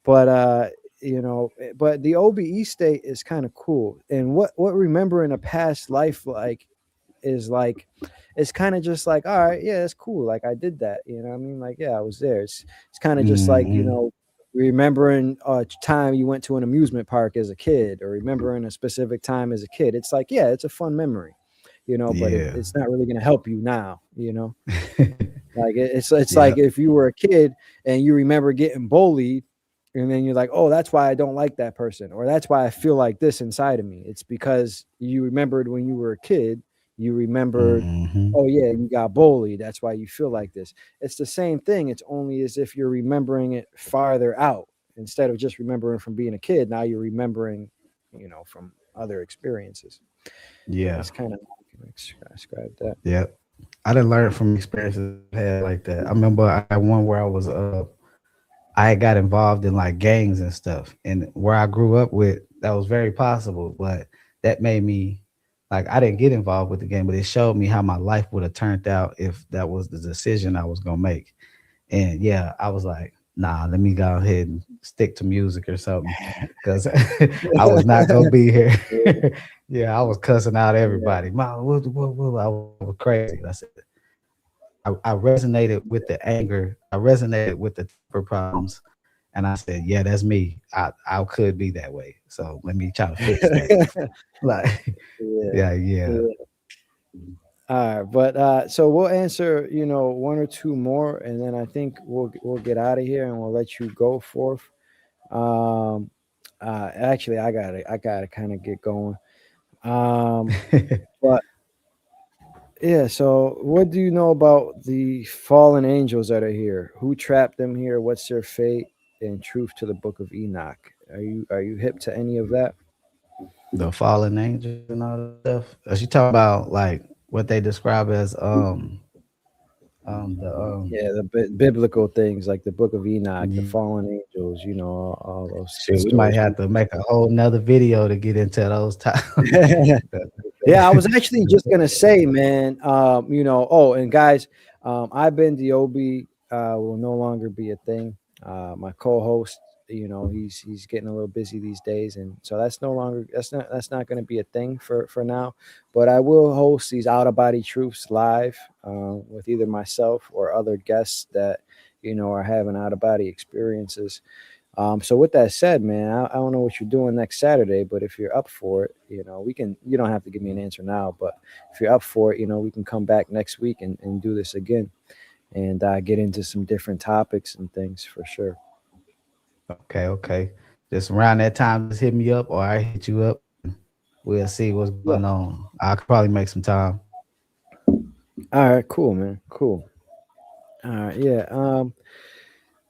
But but the OBE state is kind of cool. And what remembering a past life like is like it's kind of just like, all right, yeah, it's cool. Like I did that, you know what I mean? Like, yeah, I was there. It's kind of just like, Hmm. remembering a time you went to an amusement park as a kid or remembering a specific time as a kid. It's like, yeah, it's a fun memory, but Yeah. it's not really going to help you now. Like it's like Yep. if you were a kid and you remember getting bullied, and then you're like, oh, that's why I don't like that person, or that's why I feel like this inside of me. It's because you remembered when you were a kid, you remembered, Hmm. oh yeah, you got bullied. That's why you feel like this. It's the same thing. It's only as if you're remembering it farther out instead of just remembering from being a kid. Now you're remembering, from other experiences. Yeah. That's kind of how I can describe that. Yep. I didn't learn from experiences I've had like that. I remember I had one where I got involved in like gangs and stuff. And where I grew up with, that was very possible. But that made me like I didn't get involved with the game, but it showed me how my life would have turned out if that was the decision I was gonna make. And yeah, I was like, nah, let me go ahead and stick to music or something. Cause I was not gonna be here. Yeah, I was cussing out Yeah. everybody. Mom, I was crazy. I said I resonated with the anger. I resonated with the temper problems. And I said, yeah, that's me. I could be that way. So let me try to fix that. Yeah. Like, Yeah. yeah, yeah. Yeah. All right, but so we'll answer, one or two more, and then I think we'll get out of here and we'll let you go forth. Um, actually, I gotta kind of get going. Um, but yeah, so what do you know about the fallen angels that are here? Who trapped them here? What's their fate? And truth to the Book of Enoch. Are you hip to any of that? The fallen angels and all that stuff. She talking about like what they describe as the Yeah, the biblical things like the Book of Enoch, the yeah. fallen angels. All those Shit, we might stories. have to make a whole nother video to get into those time. Yeah, I was actually just gonna say, man. Oh, and guys, I've been the Obi will no longer be a thing. My co-host, he's getting a little busy these days, and so that's not going to be a thing for now. But I will host these out of body truths live with either myself or other guests that are having out of body experiences. So with that said, man, I don't know what you're doing next Saturday, but if you're up for it, we can. You don't have to give me an answer now, but if you're up for it, we can come back next week and do this again and get into some different topics and things for sure. Okay, okay. Just around that time, just hit me up or I hit you up. We'll see what's Yeah. going on. I could probably make some time. All right. Cool, man. Cool. All right. Yeah.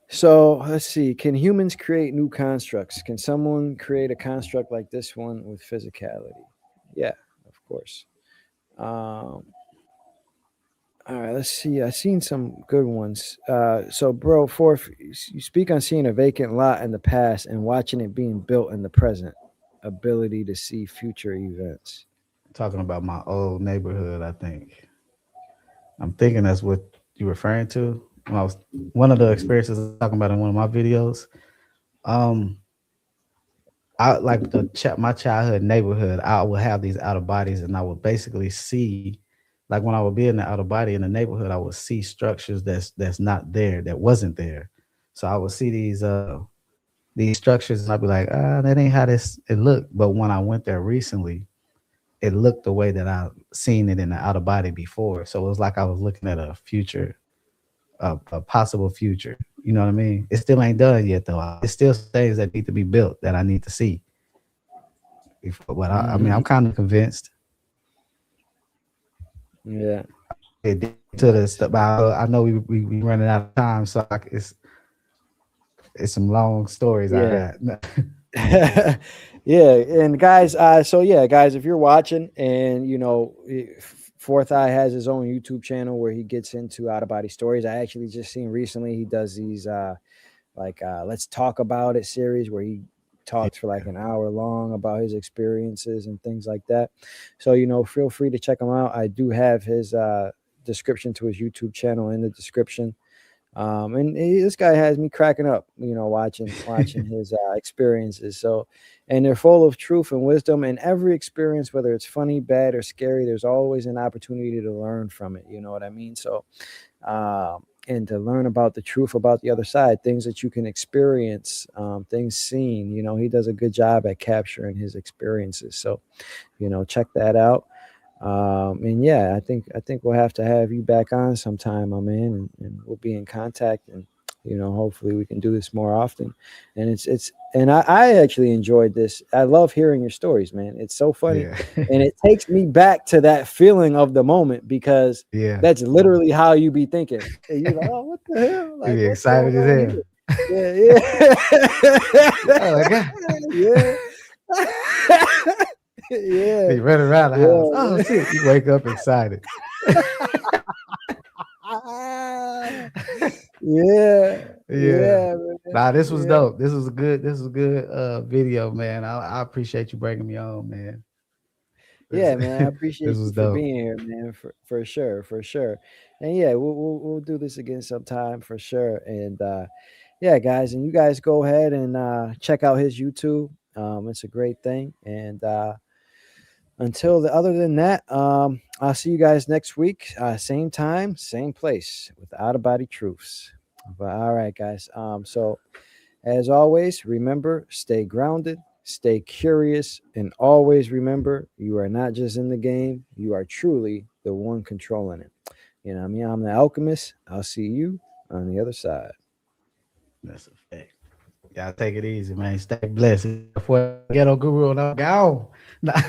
So let's see. Can humans create new constructs? Can someone create a construct like this one with physicality? Yeah, of course. Um, All right, let's see. I've seen some good ones. So, bro, fourth, you speak on seeing a vacant lot in the past and watching it being built in the present. Ability to see future events. Talking about my old neighborhood, I think. I'm thinking that's what you're referring to. When I was one of the experiences I was talking about in one of my videos. Um, I like my childhood neighborhood. I would have these out of bodies, and I would basically see, like when I would be in the out of body in the neighborhood, I would see structures that's not there, that wasn't there. So I would see these structures, and I'd be like, that ain't how this it looked. But when I went there recently, it looked the way that I seen it in the out of body before. So it was like I was looking at a future, a possible future. You know what I mean? It still ain't done yet though. It's still some things that need to be built that I need to see before. But I mean, Hmm. I'm kind of convinced. Yeah, It did to the nice. stuff. But I know we running out of time, so it's some long stories I Yeah. got. Yeah, and guys, so yeah, guys, if you're watching and Fourth Eye has his own YouTube channel where he gets into out of body stories. I actually just seen recently he does these like let's talk about it series where he talks for like an hour long about his experiences and things like that. So feel free to check him out. I do have his description to his YouTube channel in the description. And this guy has me cracking up, watching his experiences. So, and they're full of truth and wisdom. And every experience, whether it's funny, bad, or scary, there's always an opportunity to learn from it. You know what I mean? So, and to learn about the truth about the other side, things that you can experience, things seen. He does a good job at capturing his experiences. So, check that out. And yeah, I think we'll have to have you back on sometime, my man, and we'll be in contact, and hopefully we can do this more often. And and I actually enjoyed this. I love hearing your stories, man. It's so funny, Yeah, and it takes me back to that feeling of the moment because yeah. that's literally how you be thinking. And you're like, oh, what the hell? You Like, be what's excited going as on hell. here? Yeah, Oh my god! yeah, yeah, yeah, You run around the house. yeah, Oh man. shit! You wake up excited. Yeah, Yeah. yeah, man. Nah, this was Yeah, dope. This was a good video, man. I appreciate you bringing me on, man. This yeah, man. I this appreciate was you for dope. being here, man. For sure, for sure. And yeah, we'll do this again sometime for sure. And yeah, guys, and you guys go ahead and check out his YouTube. It's a great thing. And other than that, I'll see you guys next week, same time, same place with Out of Body Truths. But all right, guys. So as always, remember, stay grounded, stay curious, and always remember you are not just in the game, you are truly the one controlling it. You know what I mean? I'm the alchemist. I'll see you on the other side. That's a fact. Y'all take it easy, man. Stay blessed. For the ghetto guru, and I'm gone. Nah.